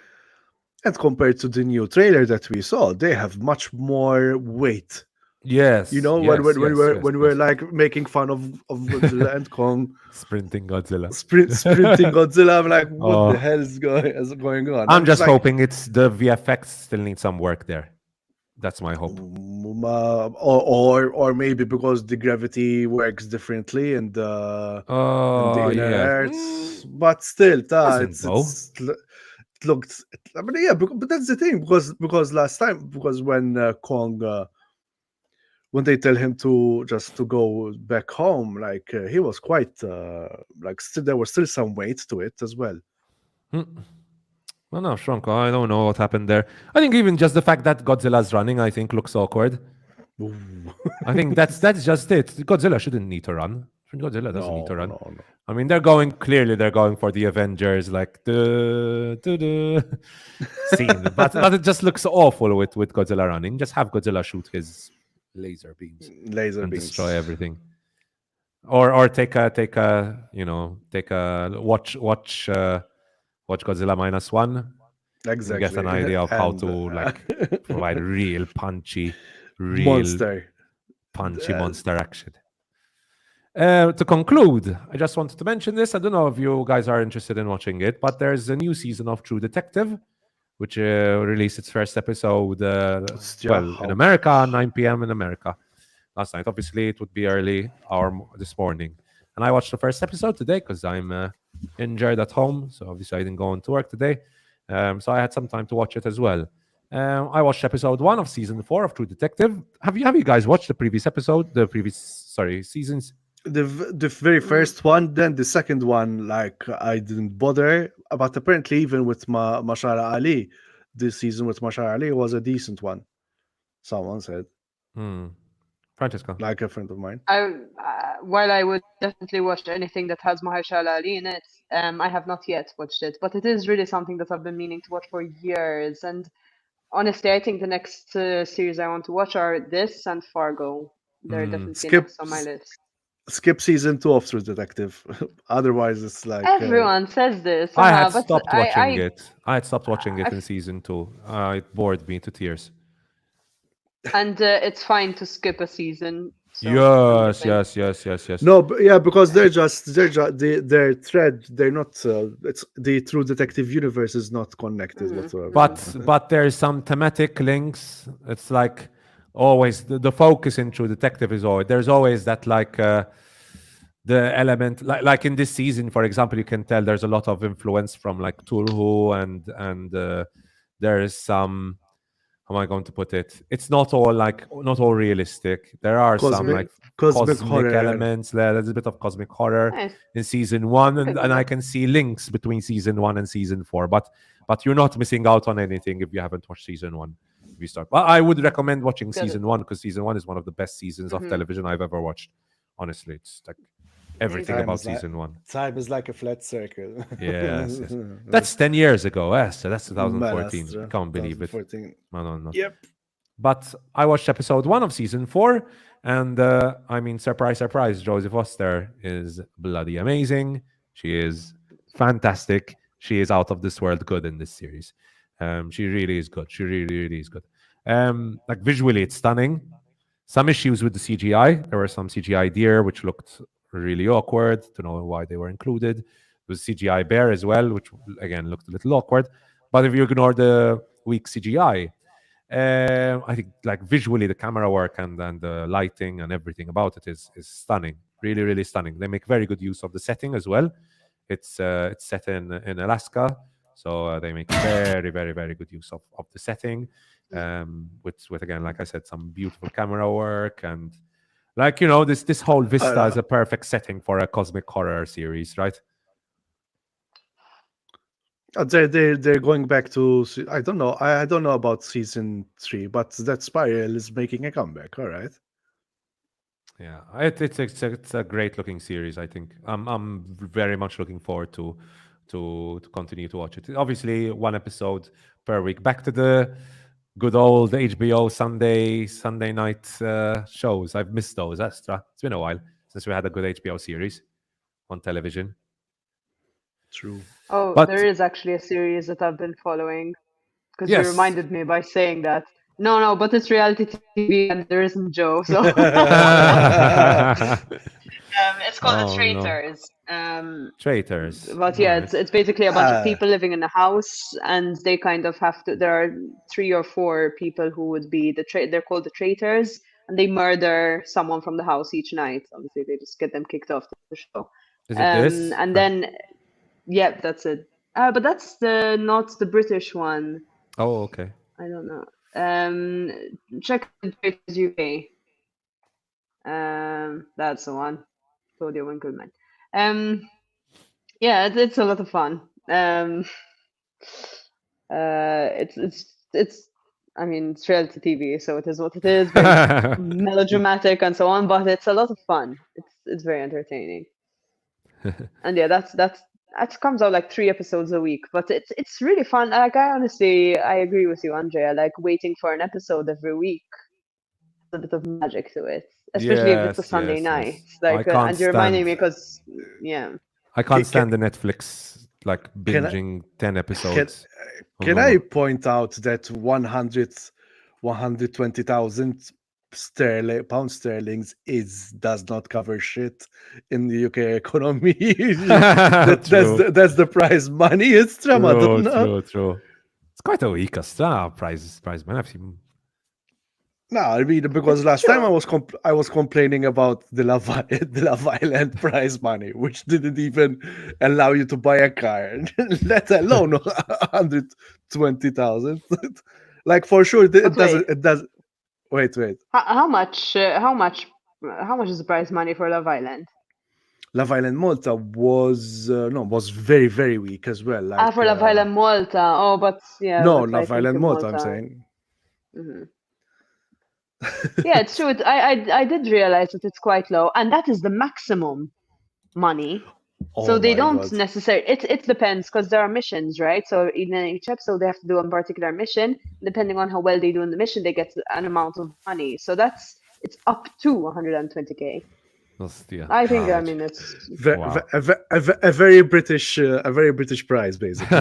and compared to the new trailer that we saw, they have much more weight. Yes, When yes, when when yes, we're yes, when we're yes. like making fun of Godzilla and Kong, Sprinting Godzilla. sprinting Godzilla, I'm like, what the Oh, hell is going on? I'm And it's just like, hoping it's the VFX still need some work there. That's my hope. or maybe because the gravity works differently in the Oh, inner yeah. earths, but still, Doesn't though. it looked. I mean, yeah, but that's the thing, because last time, because when Kong when they tell him to just to go back home, like he was quite like still there was still some weight to it as well. Well, no, Shrunk. I don't know what happened there. I think even just the fact that Godzilla's running, I think, looks awkward. Ooh. I think that's just it. Godzilla shouldn't need to run. Godzilla doesn't need to run. No. I mean, they're going for the Avengers, like the scene, but it just looks awful with Godzilla running. Just have Godzilla shoot his laser beams Laser and beams. destroy everything, or take a watch Godzilla -1. Exactly. Get an idea of how And, to like provide real punchy monster. monster action. To conclude, I just wanted to mention this. I don't know if you guys are interested in watching it, but there's a new season of True Detective, which released its first episode, in America, 9 p.m. in America last night. Obviously, it would be early this morning. And I watched the first episode today because I'm injured at home. So obviously, I didn't go on to work today. So I had some time to watch it as well. I watched episode 1 of season 4 of True Detective. Have you guys watched the previous seasons? The very first one, then the second one, like I didn't bother. But apparently, even with Mashara Ali, this season with Mashara Ali was a decent one. Someone said, Francesca. like a friend of mine. While I would definitely watch anything that has Mahershala Ali in it, I have not yet watched it, but it is really something that I've been meaning to watch for years. And honestly, I think the next series I want to watch are this and Fargo. They're definitely next on my list. Skip season 2 of True Detective. Otherwise, it's like Everyone says this. I had but stopped watching it. I had stopped watching it in season 2. It bored me to tears. And it's fine to skip a season. So yes. No, because their thread. They're not. It's the True Detective universe is not connected whatsoever. But there's some thematic links. It's like always the focus in True Detective is always there's always that like the element like in this season, for example, you can tell there's a lot of influence from like Turhu and there is some. How am I going to put it? It's not all realistic. There are some like cosmic horror elements. There's a bit of cosmic horror in season 1, and I can see links between season 1 and season 4. But you're not missing out on anything if you haven't watched season 1. If you start, well, I would recommend watching season 1 because season 1 is one of the best seasons of television I've ever watched. Honestly, it's like everything about season 1. Time is like a flat circle. Yes. That's 10 years ago. Yes, so that's 2014. I can't believe it. No. Yep. But I watched episode 1 of season 4, and I mean, surprise, Jodie Foster is bloody amazing. She is fantastic. She is out of this world good in this series. She really is good. She really is good. Like visually, it's stunning. Some issues with the CGI. There were some CGI deer which looked really awkward. Don't know why they were included. There was CGI bear as well, which again looked a little awkward. But if you ignore the weak CGI, I think like visually the camera work and the lighting and everything about it is stunning. Really stunning. They make very good use of the setting as well. It's set in Alaska, so they make very good use of the setting. With again, like I said, some beautiful camera work and like this whole vista is a perfect setting for a cosmic horror series, right? They're going back to. I don't know. I don't know about season 3, but that Spiral is making a comeback. All right. Yeah, it's a great looking series. I think I'm very much looking forward to continue to watch it. Obviously, 1 episode per week. Back to the good old HBO Sunday night shows. I've missed those. Astra. It's been a while since we had a good HBO series on television. True. But there is actually a series that I've been following because you reminded me by saying that. No, but it's reality TV and there isn't Joe, so it's called The Traitors. Traitors. But yeah, it's basically a bunch of people living in a house, and they kind of have to. There are 3 or 4 people who would be they're called the traitors, and they murder someone from the house each night. Obviously, they just get them kicked off the show. Is it this? And then, yeah, that's it. But that's not the British one. Oh, okay. I don't know. Check the Traitors UK. That's the one. Claudia Winkleman. Yeah, it's a lot of fun. It's. I mean, it's reality TV, so it is what it is. Very melodramatic and so on, but it's a lot of fun. It's very entertaining. And yeah, that comes out like 3 episodes a week, but it's really fun. Like I agree with you, Andrea. Like waiting for an episode every week, a bit of magic to it, especially if it's a Yes, Sunday yes, night. yes. I Like, can't and you're reminding stand. me because, yeah. I can't Ca- stand the Netflix like Can I, binging 10 can, episodes. can I point out that 120,000 pound sterlings does not cover shit in the UK economy. True, That's the prize money. It's true, Madonna. true. It's quite a weak prize man. I've seen. No, I mean because It's last time true. I was complaining about the the Love Island prize money, which didn't even allow you to buy a car, let alone 120,000. Like for sure, But wait, it does. Wait. how much? How much is the prize money for Love Island? Love Island Malta was was very very weak as well. Ah, Like for Love Island Malta. Oh, but yeah, no, but I Love think Island in Malta. I'm Malta. saying. Mhm. Yeah, it's true. I did realize that it's quite low, and that is the maximum money. So Oh they my don't god. necessarily. It depends because there are missions, right? So in each episode, they have to do a particular mission. Depending on how well they do in the mission, they get an amount of money. So it's up to 120K. That's the I think. I average. mean, it's Wow. A very British prize, basically.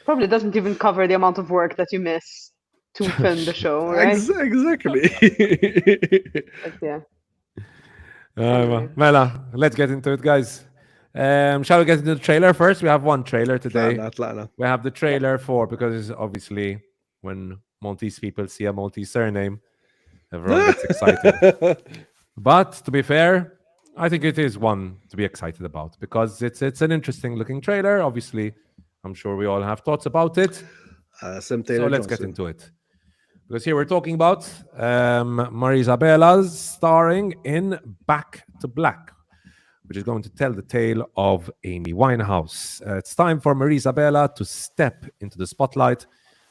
probably doesn't even cover the amount of work that you miss to film the show, right? Exactly. But yeah. Anyway. Mela, let's get into it, guys. Shall we get into the trailer first? We have one trailer today. Atlanta. We have the Yeah. trailer for, because obviously when Maltese people see a Maltese surname, everyone gets excited. But to be fair, I think it is one to be excited about because it's an interesting looking trailer. Obviously, I'm sure we all have thoughts about it. Sam So Taylor let's get Johnson. into it. Because here we're talking about Marisa Abela's starring in Back to Black, which is going to tell the tale of Amy Winehouse. It's time for Marisa Abela to step into the spotlight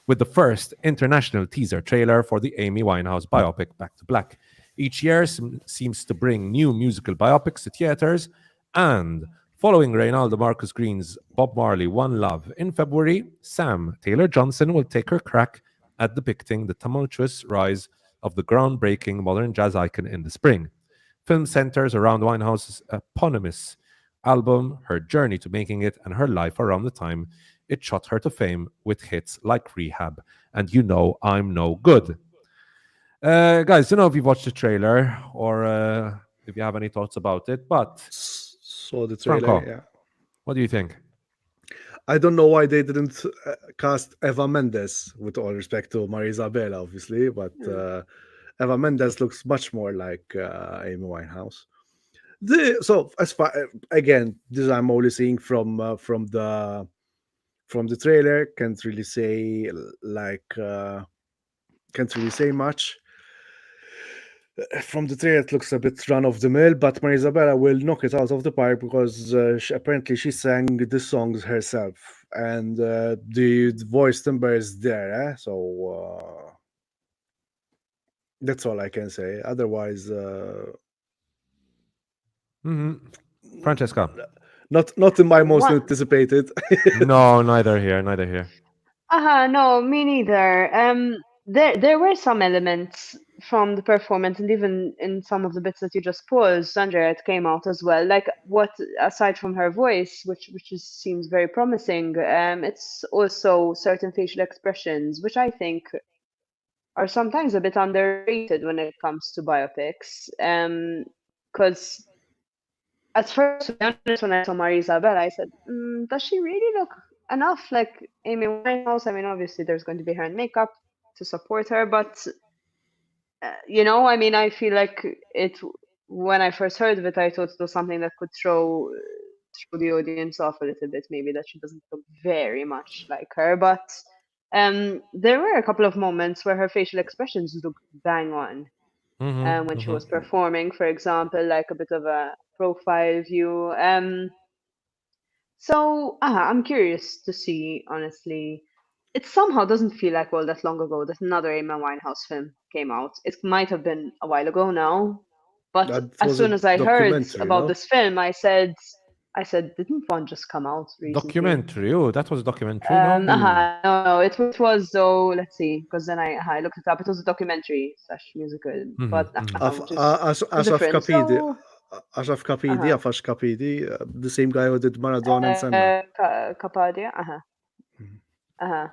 with the first international teaser trailer for the Amy Winehouse biopic Back to Black. Each year seems to bring new musical biopics to theaters, and following Reynaldo Marcus Green's Bob Marley One Love in February, Sam Taylor Johnson will take her crack at depicting the tumultuous rise of the groundbreaking modern jazz icon in the spring. Film centers around Winehouse's eponymous album, her journey to making it, and her life around the time it shot her to fame with hits like Rehab and You Know I'm No Good. Guys, don't know if you've watched the trailer or if you have any thoughts about it, but Saw the Franco, trailer. Yeah. what do you think? I don't know why they didn't cast Eva Mendes, with all respect to Marisa Abela, obviously, but Eva Mendes looks much more like Amy Winehouse. So as far again, this I'm only seeing from the trailer. Can't really say can't really say much. From the trailer, it looks a bit run of the mill, but Marisa Abela will knock it out of the park because apparently she sang the songs herself, and the voice timbre is there. So that's all I can say. Otherwise, Francesca? not in my most One. anticipated. No, neither here, neither here. No, me neither. There were some elements from the performance, and even in some of the bits that you just paused, Andrea, it came out as well. Like what, aside from her voice, seems very promising. It's also certain facial expressions, which I think are sometimes a bit underrated when it comes to biopics. Because at first, to be honest, when I saw Marisa Abela, I said, does she really look enough like Amy Winehouse? I mean, obviously, there's going to be hair and makeup to support her, but I mean, I feel like it. When I first heard of it, I thought it was something that could throw the audience off a little bit. Maybe that she doesn't look very much like her, but there were a couple of moments where her facial expressions looked bang on. when she was performing, for example, like a bit of a profile view. So I'm curious to see, honestly. It somehow doesn't feel like all that long ago that another Amy Winehouse film came out. It might have been a while ago now, but That as was a soon as I heard documentary, about no? this film, I said, didn't one just come out recently? Documentary. Oh, that was a documentary, no? No, it was though. Let's see, because then I looked it up. It was a documentary slash musical, but Af, which is Ashraf different. Kapidi, So, Ashraf Kapidi, uh-huh. Afash Kapidi, the same guy who did Maradona and Senna. Capadia, Mhm. uh-huh.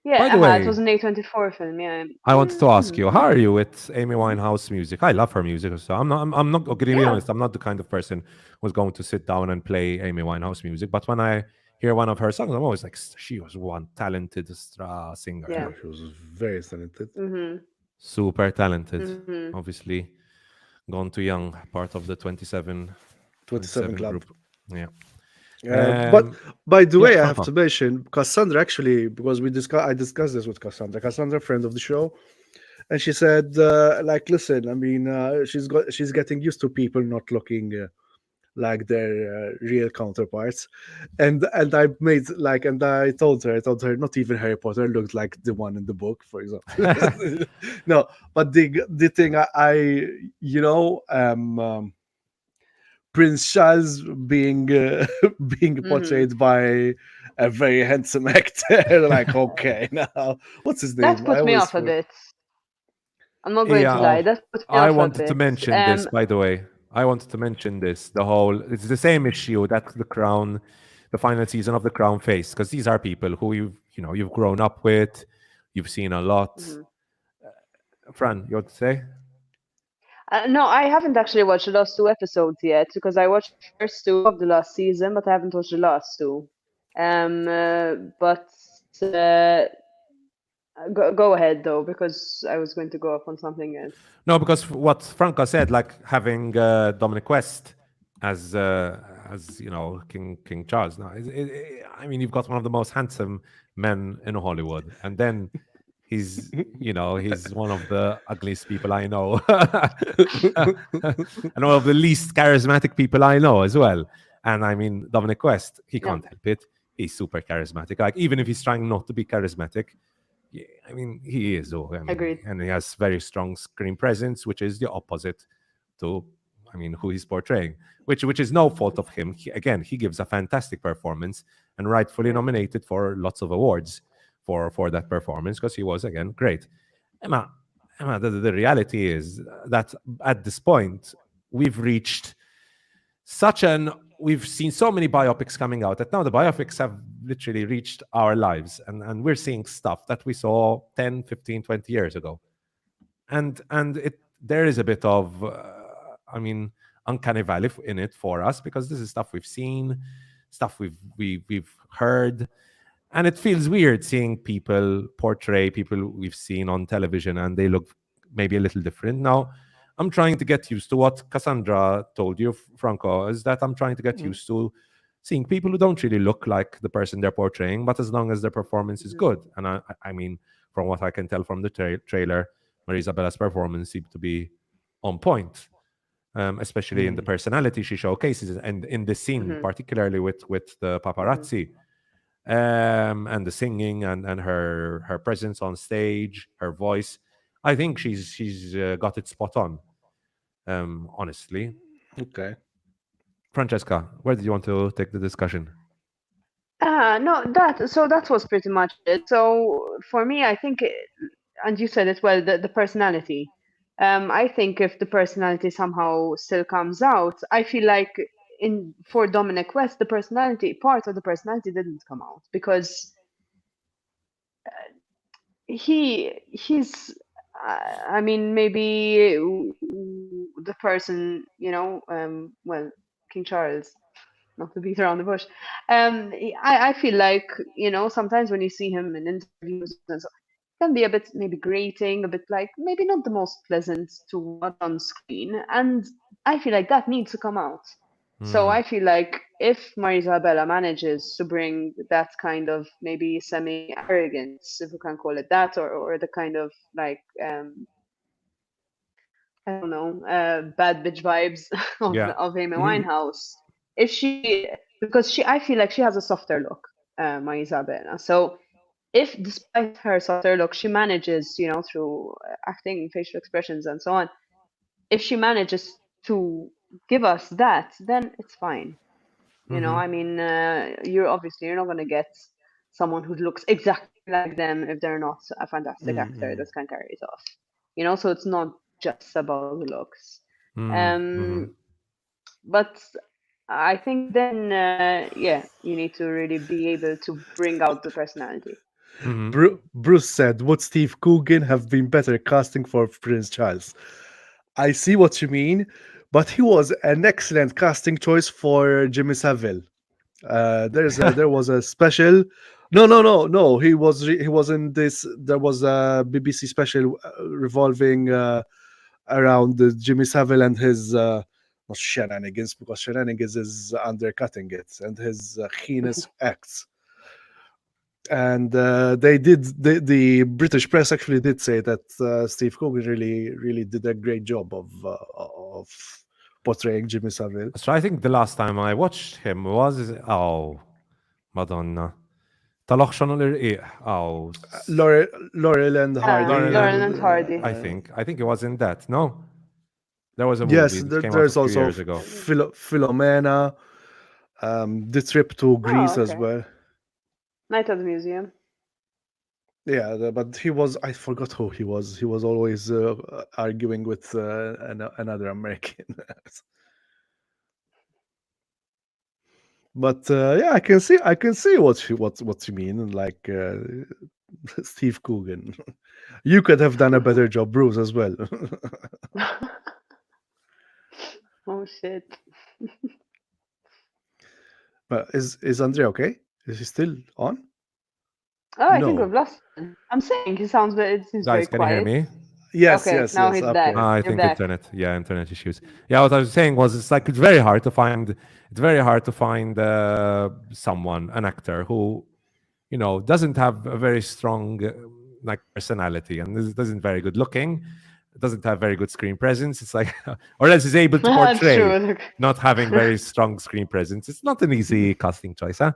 By the Yeah, it way, was an A24 film. Yeah. I wanted to ask you, how Yeah. are you with Amy Winehouse music? I love her music, so I'm not going to be Yeah. honest. I'm not the kind of person who's going to sit down and play Amy Winehouse music. But when I hear one of her songs, I'm always like, she was one talented singer, Yeah. She was very talented. Mhm. super talented. Mhm. Obviously, gone too young, part of the 27 27 Club. group. Yeah. But by the Yeah, way, I have Franco. to mention Cassandra actually, because I discussed this with Cassandra. Cassandra, friend of the show, and she said, like, listen, I mean, she's getting used to people not looking like their real counterparts, and I told her, not even Harry Potter looked like the one in the book, for example. No, but the thing you know, Prince Charles being being Mhm. portrayed by a very handsome actor. Like, okay, now what's his That name? I put me always off a forget. bit. I'm not going to Yeah, lie. Oh, That put me I off a wanted to bit. mention this, by the way. I wanted to mention this. It's the same issue that the Crown, the final season of the Crown faced, because these are people who you've grown up with, you've seen a lot. Mhm. Fran, you want to say? No, I haven't actually watched the last two episodes yet because I watched the first two of the last season, but I haven't watched the last two. But uh, go ahead though, because I was going to go off on something else. No, because what Franco said, like having Dominic West as King Charles. No, I mean, you've got one of the most handsome men in Hollywood, and then he's one of the ugliest people I know, and one of the least charismatic people I know as well. And I mean, Dominic West, he Yeah. can't help it. He's super charismatic. Like even if he's trying not to be charismatic, yeah, I mean, he is. Oh, I mean, Agreed. and he has very strong screen presence, which is the opposite to, I mean, who he's portraying. Which is no fault of him. Again, he gives a fantastic performance and rightfully Yeah. nominated for lots of awards for that performance because he was again great. Emma, the reality is that at this point we've reached such an we've seen so many biopics coming out that now the biopics have literally reached our lives and we're seeing stuff that we saw 10, 15, 20 years ago. And it there is a bit of I mean uncanny valley in it for us because this is stuff we've seen, stuff we've heard, and it feels weird seeing people portray people we've seen on television and they look maybe a little different. Now, I'm trying to get used to what Cassandra told you, Franco, is that I'm trying to get Mhm. used to seeing people who don't really look like the person they're portraying, but as long as their performance is Mhm. good. And I mean, from what I can tell from the trailer, Marisa Bella's performance seemed to be on point, especially in the Mhm. personality she showcases and in the scene, Mhm. particularly with the Mhm. paparazzi and the singing and her presence on stage, her voice. I think she's got it spot on. Honestly, Okay. Francesca, where did you want to take the discussion? No, that was pretty much it. So for me, I think, and you said it well, the personality. I think if the personality somehow still comes out, I feel like in for Dominic West, the personality part of the personality didn't come out because he's I mean maybe the person well, King Charles, not to beat around the bush. I feel like sometimes when you see him in interviews and so, it can be a bit maybe grating, a bit like maybe not the most pleasant to watch on screen, and I feel like that needs to come out. So Hmm. I feel like if Marisa Abela manages to bring that kind of maybe semi arrogance, if we can call it that, or the kind of like I don't know, bad bitch vibes Yeah. of Amy Mhm. Winehouse. If she, because I feel like she has a softer look, Marisa Abela. So if, despite her softer look, she manages, through acting, facial expressions, and so on, if she manages to give us that, then it's fine. Hmm. I mean, you're not gonna get someone who looks exactly like them if they're not a fantastic actor Mm-mm. that can carry it off. So it's not just about the looks. Mm-hmm. Um, but I think then, yeah, you need to really be able to bring out the personality. Hmm. Bruce said, "Would Steve Coogan have been better casting for Prince Charles?" I see what you mean, but he was an excellent casting choice for Jimmy Savile. There was a special. No, no, no, no. He was in this. There was a BBC special revolving around Jimmy Savile and his not shenanigans, because shenanigans is undercutting it, and his heinous acts. And the British press actually did say that Steve Coogan really did a great job of portraying Jimmy Savile. So I think the last time I watched him was, oh, Madonna. Taloch xonu l-irqiq. Oh, Laurel and Hardy Laurel Laurel and and and Hardy. I think it was in that. No, there was a yes, movie that came out a there's few also years ago. Philomena, the trip to Oh, Greece as okay. well. Night at the Museum. Yeah, but he was, I forgot who he was. He was always arguing with another American. But yeah, I can see what you mean. Like Steve Coogan, you could have done a better job, Bruce, as well. Oh shit. But is Andrea okay? Is he still on? Oh, I think we've No. lost him. I'm saying it seems very Guys, can you hear quiet. me? Yes, Okay, yes, now yes. he's back. Okay. I You're think back. internet. Yeah, internet issues. Yeah, what I was saying was it's like it's very hard to find. It's very hard to find someone, an actor who doesn't have a very strong like personality and isn't very good looking, doesn't have very good screen presence. It's like, or else is able to That's portray true. Look. not having very strong screen presence. It's not an easy casting choice, huh?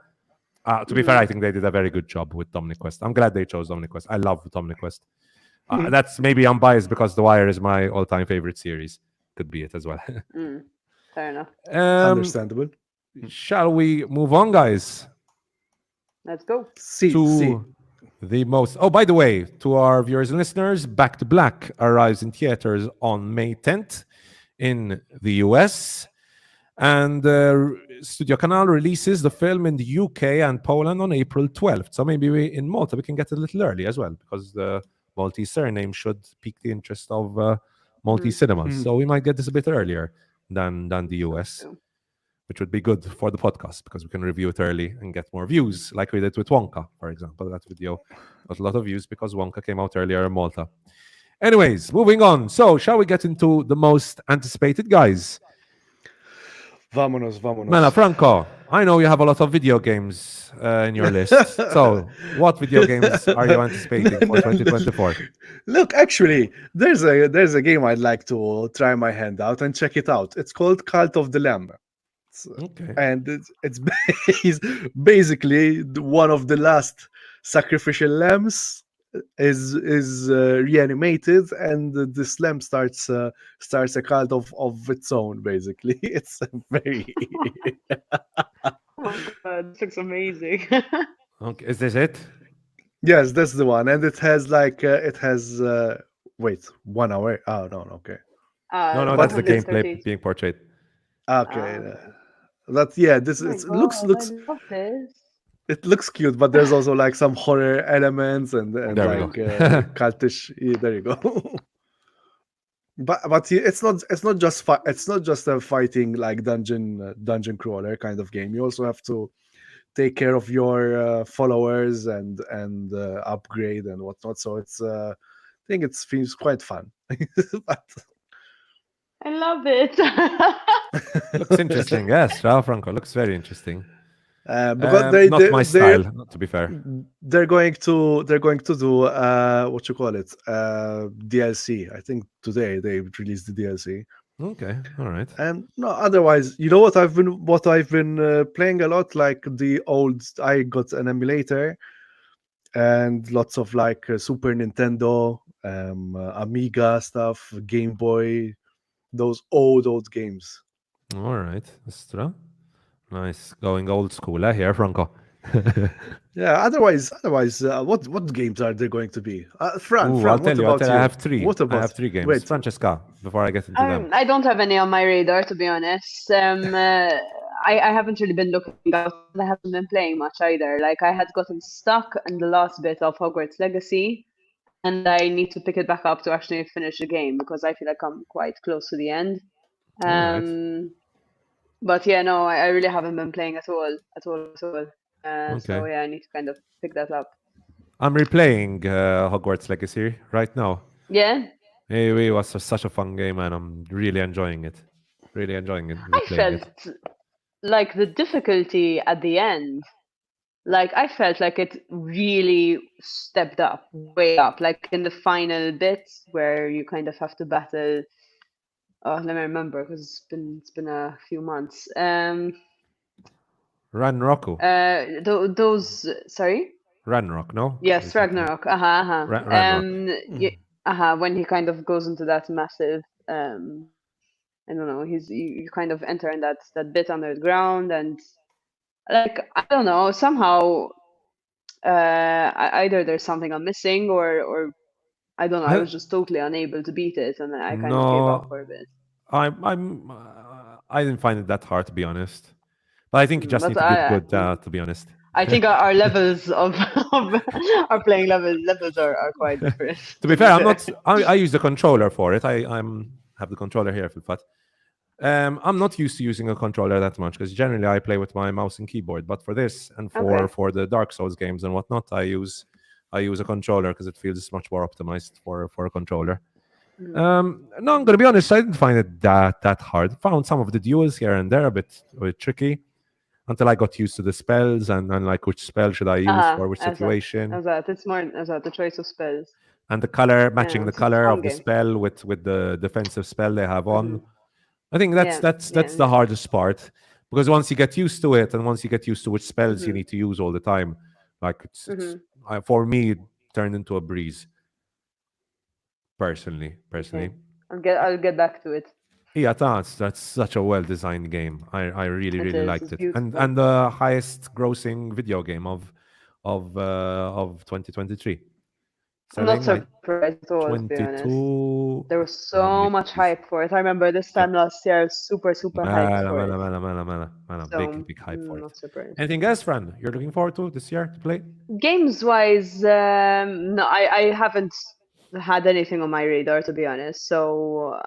To be fair, I think they did a very good job with Dominic West. I'm glad they chose Dominic West. I love Dominic West. That's maybe I'm biased because The Wire is my all-time favorite series. Could be it as well. Mm, fair enough. um, Understandable. shall we move on, guys? Let's go. See. To the most. Oh, by the way, to our viewers and listeners, Back to Black arrives in theaters on May 10th in the US. And Studio Canal releases the film in the UK and Poland on April 12th. So maybe in Malta we can get it a little early as well, because the Maltese surname should pique the interest of Maltese cinemas. So we might get this a bit earlier than the US, True. which would be good for the podcast because we can review it early and get more views, like we did with Wonka, for example. That video got a lot of views because Wonka came out earlier in Malta. Anyways, moving on. So, shall we get into the most anticipated, guys? Vámonos, Mela vámonos. Franco, I know you have a lot of video games in your list. So, what video games are you anticipating for 2024? Look, actually, there's a game I'd like to try my hand out and check it out. It's called Cult of the Lamb. Okay. And it's basically one of the last sacrificial lambs is reanimated, and this lamb starts a cult of its own. Basically, it's a very Oh my god, this looks amazing. Okay. Is this it? yes, that's the one, and it has wait, 1 hour. Oh no, okay, No, that's the gameplay 130. being portrayed. okay. Oh That yeah, this oh my it looks god, I looks love this. it looks cute, but there's also like some horror elements and There we go. like cultish. Yeah, there you go. But it's not just a fighting like dungeon crawler kind of game. You also have to take care of your followers and upgrade and whatnot. So it's I think it seems quite fun. But I love it. Looks interesting. Yes, Rao Franco looks very interesting. Because Not my style, to be fair. they're going to do what you call it, DLC. I think today they released the DLC. Okay, all right. And no, otherwise, you know what I've been playing a lot, like the old. I got an emulator and lots of like Super Nintendo, Amiga stuff, Game Boy, those old games. All right, Astra. Nice, going old school, here, Franco. Yeah. Otherwise, what games are there going to be? I'll Fran, tell what you. about I you? have three. What I about? have three games. Wait. Francesca, before I get into them. I don't have any on my radar, to be honest. I haven't really been looking out. I haven't been playing much either. Like I had gotten stuck in the last bit of Hogwarts Legacy, and I need to pick it back up to actually finish the game because I feel like I'm quite close to the end. All right. But yeah, no, I really haven't been playing at all, at all, at all. So Okay. yeah, I need to kind of pick that up. I'm replaying Hogwarts Legacy right now. Yeah, It was such a fun game, and I'm really enjoying it. Really enjoying it. I Replaying it. felt like the difficulty at the end, like I felt like it really stepped up, way up, like in the final bits where you kind of have to battle. Oh, let me remember because it's been a few months. Ranroku. Those sorry. Ranrock, no? Yes, Ragnarok. Ranrock. When he kind of goes into that massive, I don't know, you kind of enter in that bit underground, and like I don't know, somehow, either there's something I'm missing, or I don't know, I was just totally unable to beat it, and I kind of gave up No, for a bit. I didn't find it that hard, to be honest. But I think you just But need to get good, to be honest. I think our levels of our playing levels are quite different. To be fair, I'm not. I use the controller for it. I have the controller here, but I'm not used to using a controller that much because generally I play with my mouse and keyboard. But for this and for the Dark Souls games and whatnot, I use a controller because it feels much more optimized for a controller. No, I'm gonna be honest. I didn't find it that hard. Found some of the duels here and there a bit tricky until I got used to the spells and like which spell should I use for which situation. It's more the choice of spells. And the color, matching the color of the game. spell with the defensive spell they have on. I think that's the hardest part, because once you get used to it and once you get used to which spells you need to use all the time, like for me, it turned into a breeze. Personally. Okay. I'll get back to it. Yeah, that's such a well-designed game. I really liked it, beautiful. and the highest-grossing video game of 2023. I'm not surprised at all, to be honest. There was so much hype for it. I remember this time last year, I was super hyped for it. Big hype for it. Not surprised. Anything else, Fran, you're looking forward to this year to play? Games-wise, no, I haven't had anything on my radar, to be honest. So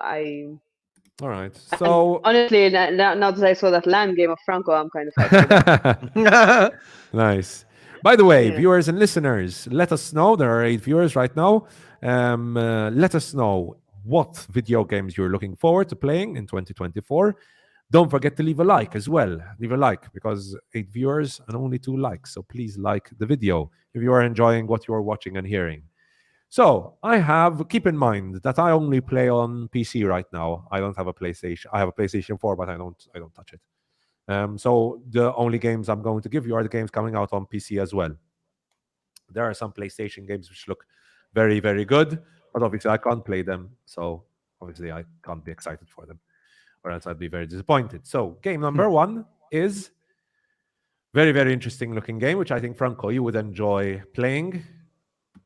All right. So honestly, now that I saw that land game of Franco, I'm kind of hyped. Nice. By the way, viewers and listeners, let us know. There are 8 viewers right now. Let us know what video games you're looking forward to playing in 2024. Don't forget to leave a like as well. Leave a like because 8 viewers and only 2 likes. So please like the video if you are enjoying what you are watching and hearing. So keep in mind that I only play on PC right now. I don't have a PlayStation. I have a PlayStation 4, but I don't touch it. So the only games I'm going to give you are the games coming out on PC as well. There are some PlayStation games which look very, very good, but obviously I can't play them. So obviously I can't be excited for them, or else I'd be very disappointed. So game number 1 is very, very interesting looking game, which I think, Franco, you would enjoy playing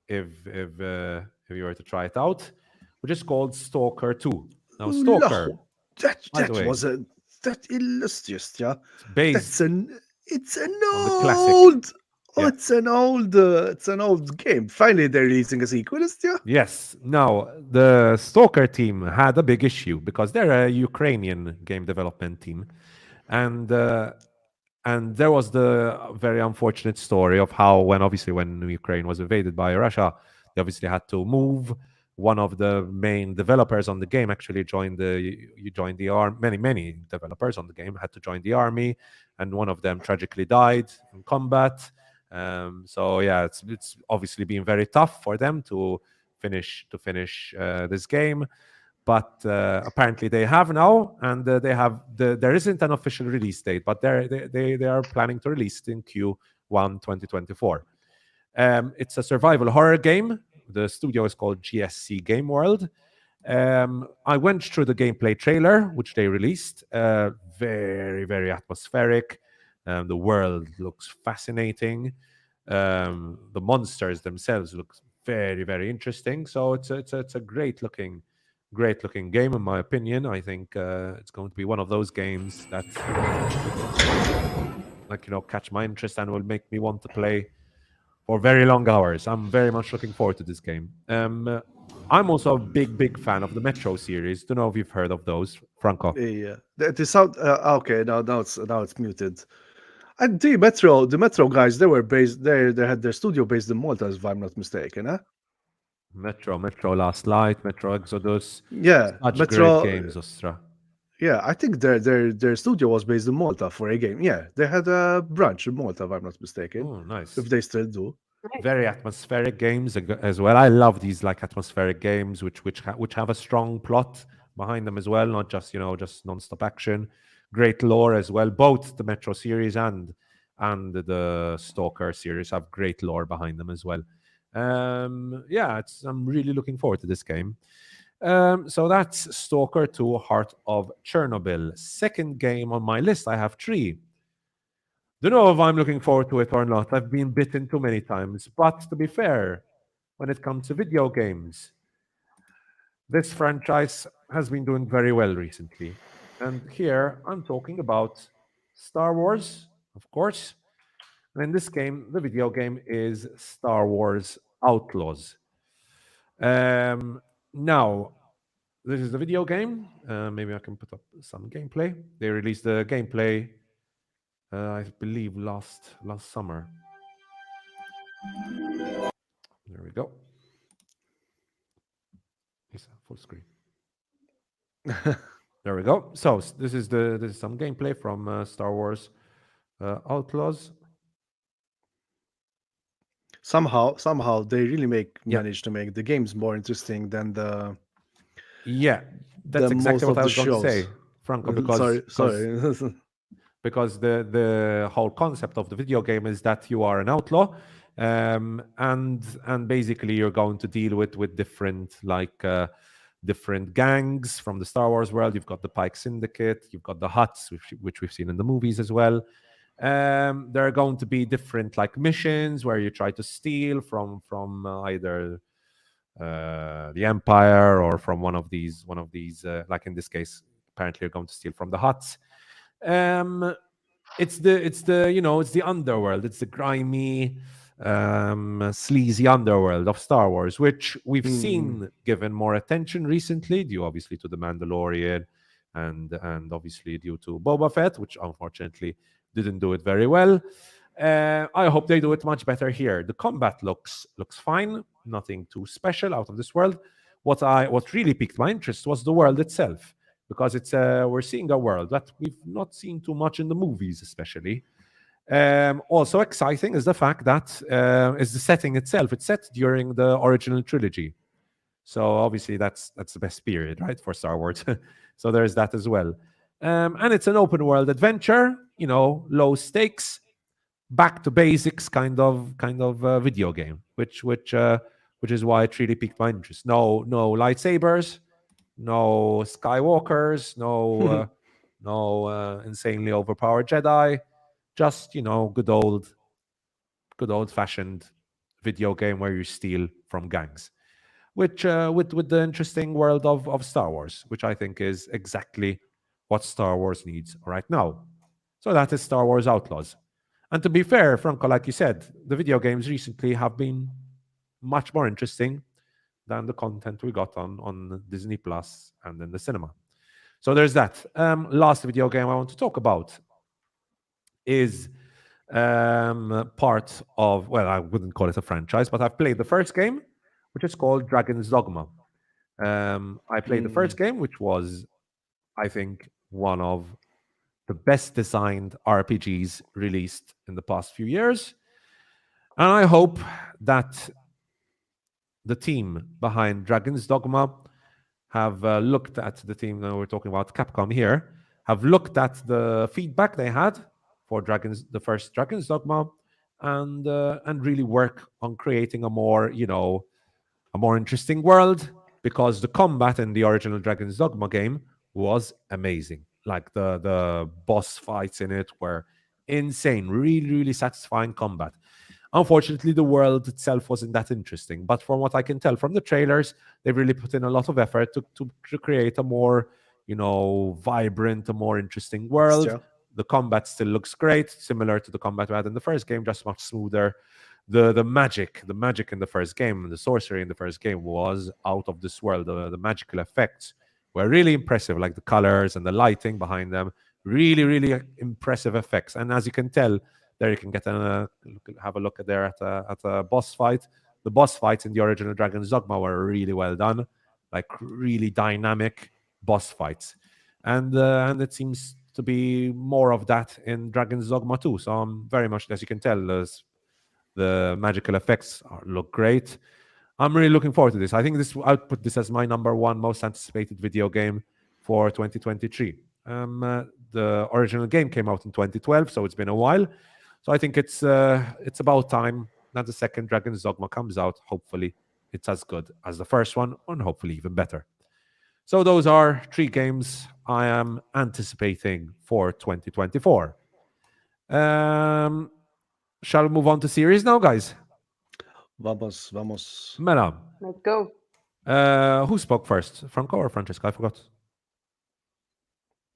if you were to try it out, which is called Stalker 2. Now, Stalker. That illustrious, yeah. Based it's an old game. Finally, they're releasing a sequel, yeah. Yes. Now, the Stalker team had a big issue because they're a Ukrainian game development team, and there was the very unfortunate story of how when Ukraine was invaded by Russia, they obviously had to move one of the main developers on the game actually joined the army. Many developers on the game had to join the army, and one of them tragically died in combat. So yeah, it's obviously been very tough for them to finish this game, but apparently they have now, and there isn't an official release date, but they are planning to release it in Q1 2024. It's a survival horror game. The studio is called GSC Game World. I went through the gameplay trailer, which they released. Very, very atmospheric. The world looks fascinating. The monsters themselves look very, very interesting. So it's a great looking game in my opinion. I think it's going to be one of those games that catch my interest and will make me want to play for very long hours. I'm very much looking forward to this game. I'm also a big fan of the Metro series. Don't know if you've heard of those, Franco. Yeah, the sound. Okay, now it's muted. And the Metro guys, they were based. They had their studio based in Malta, if I'm not mistaken. Huh? Metro Last Light, Metro Exodus. Yeah, Such great Metro. games, Ostra. Yeah, I think their studio was based in Malta for a game. Yeah, they had a branch in Malta, if I'm not mistaken. Oh, nice. If they still do. Very atmospheric games as well. I love these like atmospheric games which have a strong plot behind them as well, not just non-stop action. Great lore as well. Both the Metro series and the Stalker series have great lore behind them as well. Yeah, I'm really looking forward to this game. So that's Stalker 2: Heart of Chernobyl. Second game on my list, I have 3. Don't know if I'm looking forward to it or not. I've been bitten too many times. But to be fair, when it comes to video games, this franchise has been doing very well recently. And here I'm talking about Star Wars, of course. And in this game, the video game is Star Wars Outlaws. Now, this is the video game. Maybe I can put up some gameplay. They released the gameplay I believe last summer. There we go. It's full screen. There we go. So this is some gameplay from Star Wars Outlaws. Somehow they really manage to make the games more interesting than the. Yeah, that's exactly what I was going to say, Franco. Because sorry. Because the whole concept of the video game is that you are an outlaw, and basically you're going to deal with different different gangs from the Star Wars world. You've got the Pike Syndicate, you've got the Hutts, which we've seen in the movies as well. There are going to be different missions where you try to steal from either the Empire or from one of these like in this case, apparently you're going to steal from the Hutts. It's the underworld. It's the grimy, sleazy underworld of Star Wars, which we've seen given more attention recently, due obviously to the Mandalorian, and obviously due to Boba Fett, which unfortunately didn't do it very well. I hope they do it much better here. The combat looks fine, nothing too special, out of this world. What really piqued my interest was the world itself, because we're seeing a world that we've not seen too much in the movies, especially. Also exciting is the fact that is the setting itself. It's set during the original trilogy, so obviously that's the best period, right, for Star Wars. So there's that as well. And it's an open world adventure, low stakes, back to basics kind of video game, which is why it really piqued my interest. No lightsabers, no Skywalkers, no insanely overpowered Jedi, just good old fashioned video game where you steal from gangs, which with the interesting world of Star Wars, which I think is exactly what Star Wars needs right now. So that is Star Wars Outlaws. And to be fair, Franco, like you said, the video games recently have been much more interesting than the content we got on Disney Plus and in the cinema. So there's that. Last video game I want to talk about is part of, well, I wouldn't call it a franchise, but I've played the first game, which is called Dragon's Dogma. I played the first game, which was, I think, one of the best designed RPGs released in the past few years. And I hope that the team behind Dragon's Dogma have looked at the team, now we're talking about Capcom here, have looked at the feedback they had for the first Dragon's Dogma, and really work on creating a more, a more interesting world, because the combat in the original Dragon's Dogma game was amazing. Like the boss fights in it were insane, really, really satisfying combat. Unfortunately, the world itself wasn't that interesting. But from what I can tell from the trailers, they've really put in a lot of effort to create a more, vibrant, a more interesting world. Extra. The combat still looks great, similar to the combat we had in the first game, just much smoother. The magic in the first game, the sorcery in the first game was out of this world. The magical effects were really impressive, like the colors and the lighting behind them. Really, really impressive effects. And as you can tell, there you can get have a look at there at a boss fight. The boss fights in the original Dragon's Dogma were really well done, like really dynamic boss fights, and it seems to be more of that in Dragon's Dogma 2. So I'm very much, as you can tell, the magical effects look great. I'm really looking forward to this. I think I'll put this as my number one most anticipated video game for 2023. The original game came out in 2012, so it's been a while. So I think it's about time that the second Dragon's Dogma comes out. Hopefully, it's as good as the first one, and hopefully even better. So those are 3 games I am anticipating for 2024. Shall we move on to series now, guys? Vamos. Mela, Let's go. who spoke first, Franco or Francesca? I forgot.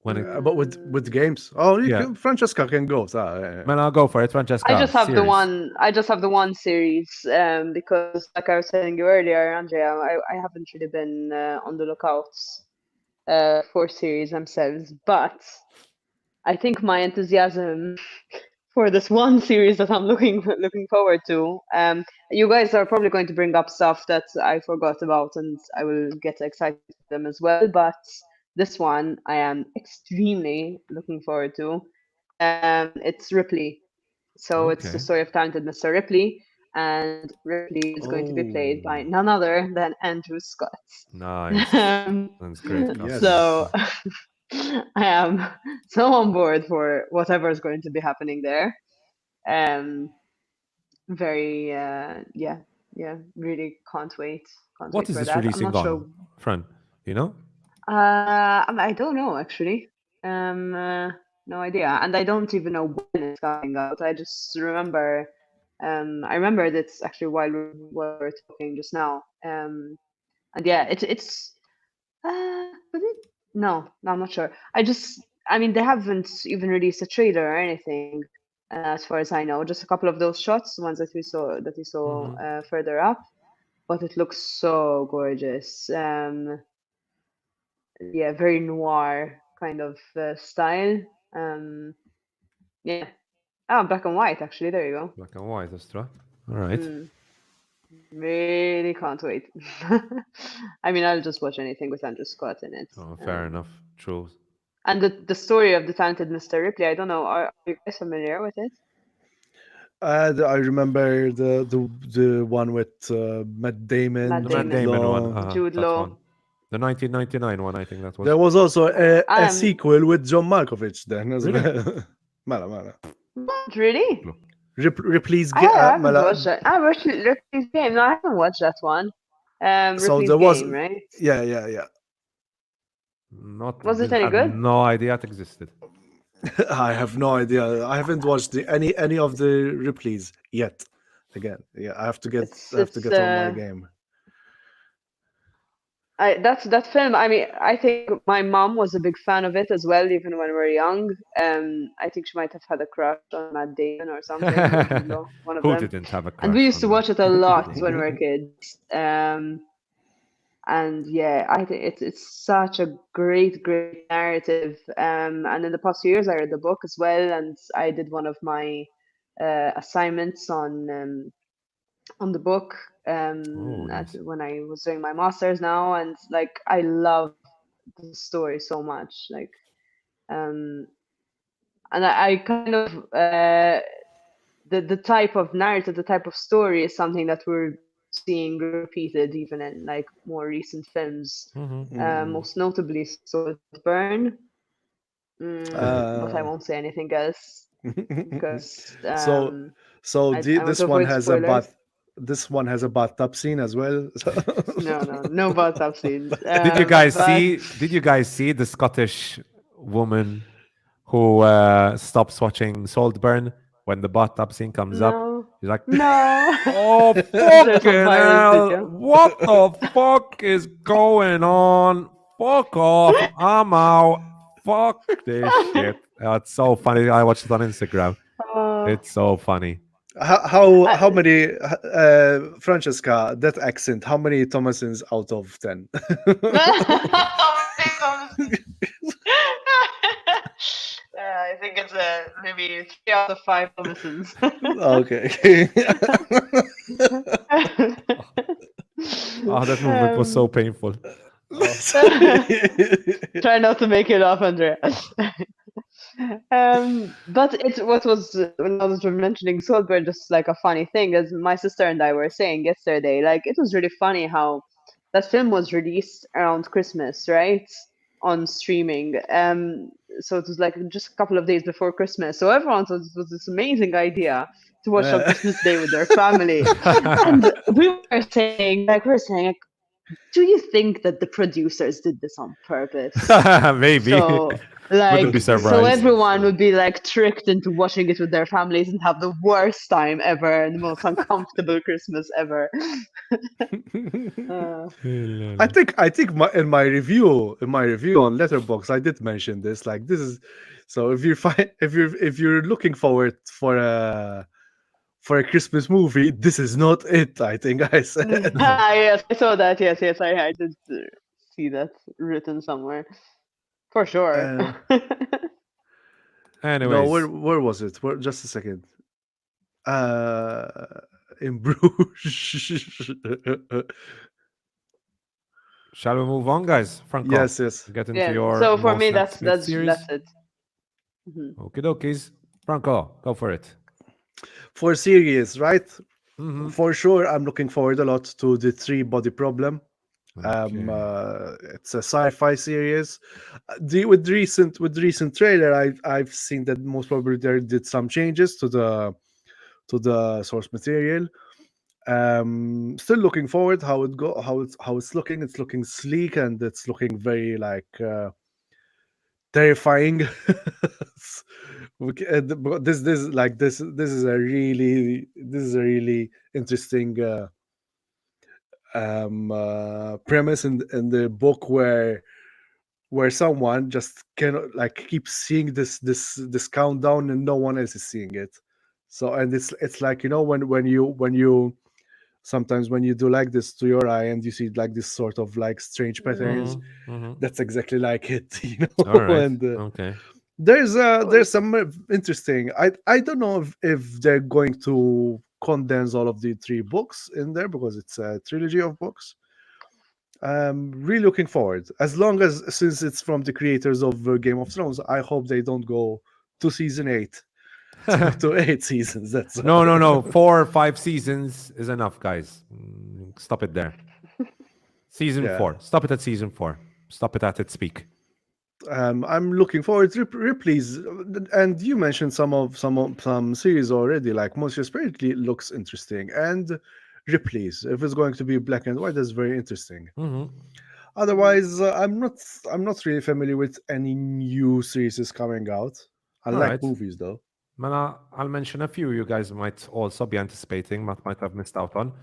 But with games, Yeah. Francesca can go. So, Mela, go for it, Francesca. I just have the series. one. I just have the one series because, like I was telling you earlier, Andrea, I haven't really been on the lookouts for series themselves. But I think my enthusiasm for this one series that I'm looking forward to. You guys are probably going to bring up stuff that I forgot about, and I will get excited for them as well. But this one I am extremely looking forward to. It's Ripley. So it's the Okay. story of talented Mr. Ripley, and Ripley is going to be played by none other than Andrew Scott. Nice. That's great. Yes. So I am so on board for whatever is going to be happening there. Very really can't wait. Can't What wait is for this that. I'm releasing not on, sure. Fran? You know? I don't know actually. No idea, and I don't even know when it's coming out. I just remember. I remember that's actually while we were talking just now. And yeah, it's. Was it? No, I'm not sure. I mean, they haven't even released a trailer or anything, as far as I know. Just a couple of those shots, the ones that we saw further up. But it looks so gorgeous. Yeah, very noir kind of style. Yeah. Oh, black and white, actually. There you go. Black and white, that's true. All right. Really can't wait. I mean, I'll just watch anything with Andrew Scott in it. Oh, fair enough. True. And the story of the talented Mr. Ripley, I don't know. Are you guys familiar with it? I remember the one with Matt Damon. Matt The Matt Damon. Damon one. Jude That's Law. one. The 1999 one, I think that was. There was also a I'm- sequel with John Malkovich then as Really? well. Mala. Not really. Ripley's I haven't watched that. I watched Ripley's Game. No, I haven't watched that one. So Ripley's there was Game, right? yeah. Not. Was it didn't any have good? No idea it existed. I have no idea. I haven't watched any of the Ripleys yet. Again, yeah, I have to get on my game. That film. I mean, I think my mom was a big fan of it as well, even when we were young. I think she might have had a crush on Matt Damon or something. Or Jude Law, one of Who them. didn't have a crush? And we used to on watch it a lot when we were kids. And yeah, I think it's such a great narrative. And in the past few years, I read the book as well, and I did one of my assignments on on the book Oh, nice. when I was doing my master's now, and like I love the story so much. Like, um, and I kind of the type of narrative, the type of story is something that we're seeing repeated even in like more recent films. Most notably Saltburn, but I Uh, won't say anything else because so so I want to this one avoid has a spoilers. bathtub scene as well. No bathtub scenes. But Did you guys see the Scottish woman who stops watching Saltburn when the bathtub scene comes up? no, She's like, no. "Oh There's some fucking viral hell! video. What the fuck is going on? Fuck off! I'm out. Fuck this shit." It's so funny. I watched it on Instagram. Uh, It's so funny. How I, many Francesca, that accent, how many Thomasons out of 10? I think it's maybe 3 out of 5 Thomasons. Okay. Oh, that movement was so painful. Try not to make it laugh, Andrea. But it's what was when I was mentioning Saltburn, just like a funny thing, as my sister and I were saying yesterday. Like it was really funny how that film was released around Christmas, right? On streaming. So it was like just a couple of days before Christmas. So everyone thought it was this amazing idea to watch on Christmas Day with their family. And we were saying, do you think that the producers did this on purpose? Maybe. So, Wouldn't be so surprised. everyone would be like tricked into watching it with their families and have the worst time ever and the most uncomfortable Christmas ever. I think in my review on Letterboxd I did mention this. Like this is so if you're looking forward for a Christmas movie, this is not it. I think I said. Yes, I saw that. Yes, I did see that written somewhere for sure. No, Anyways, where was it? Where, just a second. In Bruges. shall we move on, guys? Franco, Yes. get into Yeah. your So for me, most that's anticipated that's series. that's it. Mhm. Okie dokies. Franco, go for it. For series, right? Mhm. For sure, I'm looking forward a lot to the Three Body Problem. Okay. It's a sci-fi series. With recent trailer, I've seen that most probably they did some changes to the source material. Still looking forward how it's looking. It's looking sleek and it's looking very like terrifying. But this is a really interesting premise in the book where someone just cannot like keep seeing this countdown and no one else is seeing it. So and it's like when you sometimes when you do like this to your eye and you see like this sort of like strange patterns, that's exactly like it. All right. And Okay. there's some interesting. I don't know if they're going to condense all of the three books in there because it's a trilogy of books. Really looking forward. As long as since it's from the creators of Game of Thrones, I hope they don't go to season 8 to 8 seasons. That's all. No. 4 or 5 seasons is enough, guys. Stop it there. Season Yeah. 4. Stop it at season 4. Stop it at its peak. I'm looking forward to Ripley's, and you mentioned some series already. Like Monster Spirit looks interesting, and Ripley's, if it's going to be black and white, that's very interesting. Otherwise, I'm not really familiar with any new series coming out. I like right. movies though. Man, I'll mention a few you guys might also be anticipating, but might have missed out on.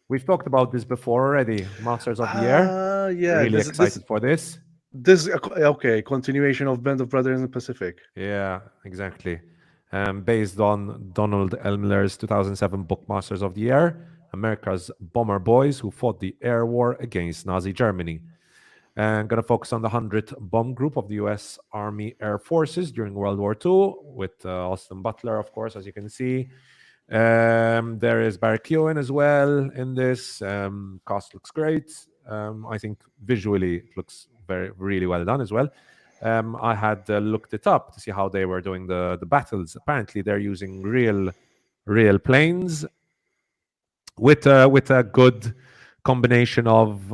We've talked about this before already. Masters of the Air. Yeah, Really excited for this. This okay, continuation of Band of Brothers in the Pacific. Yeah, exactly. Based on Donald Elmler's 2007 book Masters of the Air, America's bomber boys who fought the air war against Nazi Germany. And going to focus on the 100th Bomb Group of the U.S. Army Air Forces during World War II with Austin Butler, of course, as you can see. There is Barry Keoghan as well in this. Cast looks great. I think visually it looks really well done as well. I had looked it up to see how they were doing the battles. Apparently, they're using real planes with a good combination of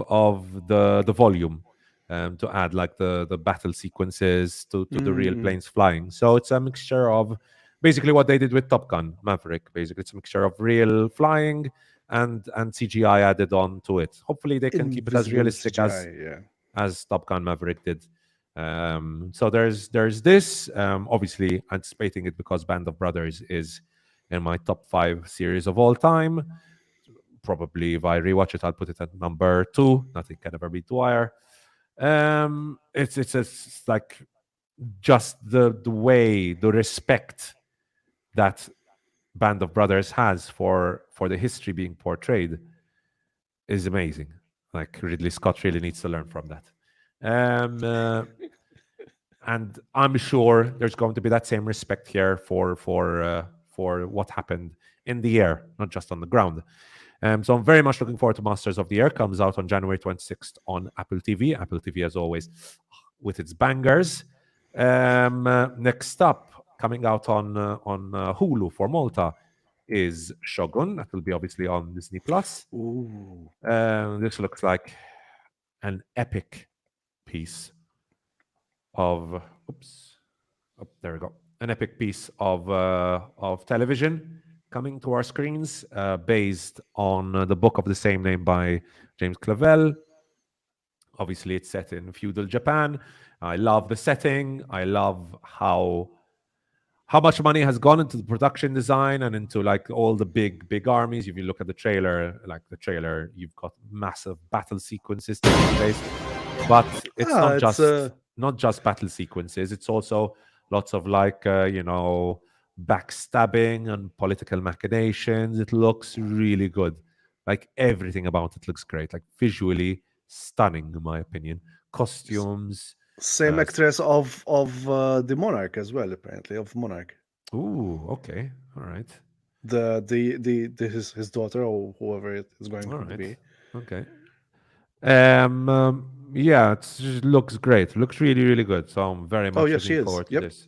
the volume to add like the battle sequences to the real planes flying. So it's a mixture of basically what they did with Top Gun Maverick. Basically, it's a mixture of real flying and CGI added on to it. Hopefully, they can keep it as Invisible realistic CGI, as Top Gun Maverick did. So there's this. Obviously, anticipating it because Band of Brothers is in my top 5 series of all time. Probably if I rewatch it, I'll put it at number 2. Nothing can ever beat Dwyer. It's like just the way, the respect that Band of Brothers has for the history being portrayed is amazing. Like Ridley Scott really needs to learn from that. And I'm sure there's going to be that same respect here for what happened in the air, not just on the ground. So I'm very much looking forward to Masters of the Air. Comes out on January 26th on Apple TV. Apple TV, as always, with its bangers. Next up, coming out on Hulu for Malta, is Shogun. That will be obviously on Disney Plus. Ooh. This looks like an epic piece of there we go. An epic piece of television coming to our screens, based on the book of the same name by James Clavell. Obviously, it's set in feudal Japan. I love the setting. I love how much money has gone into the production design and into like all the big armies. If you look at the trailer, you've got massive battle sequences taking place. But it's not just battle sequences. It's also lots of like backstabbing and political machinations. It looks really good. Like everything about it looks great. Like visually stunning, in my opinion. Costumes. Same actress of the Monarch as well, apparently, of Monarch. Ooh, okay, all right. His daughter or whoever it is going to be. Okay. Yeah, it just looks great. It looks really, really good. So I'm very much looking forward to this.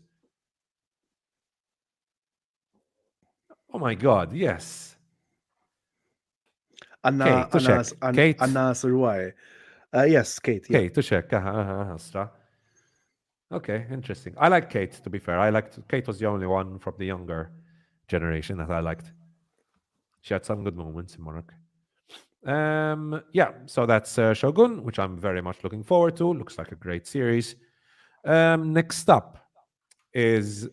Oh my God, yes. Anna Saruai. Yes, Kate. Yeah. Kate, to check. Okay, interesting. I like Kate, to be fair. Kate was the only one from the younger generation that I liked. She had some good moments in Monarch. Yeah, so that's Shogun, which I'm very much looking forward to. Looks like a great series. Next up is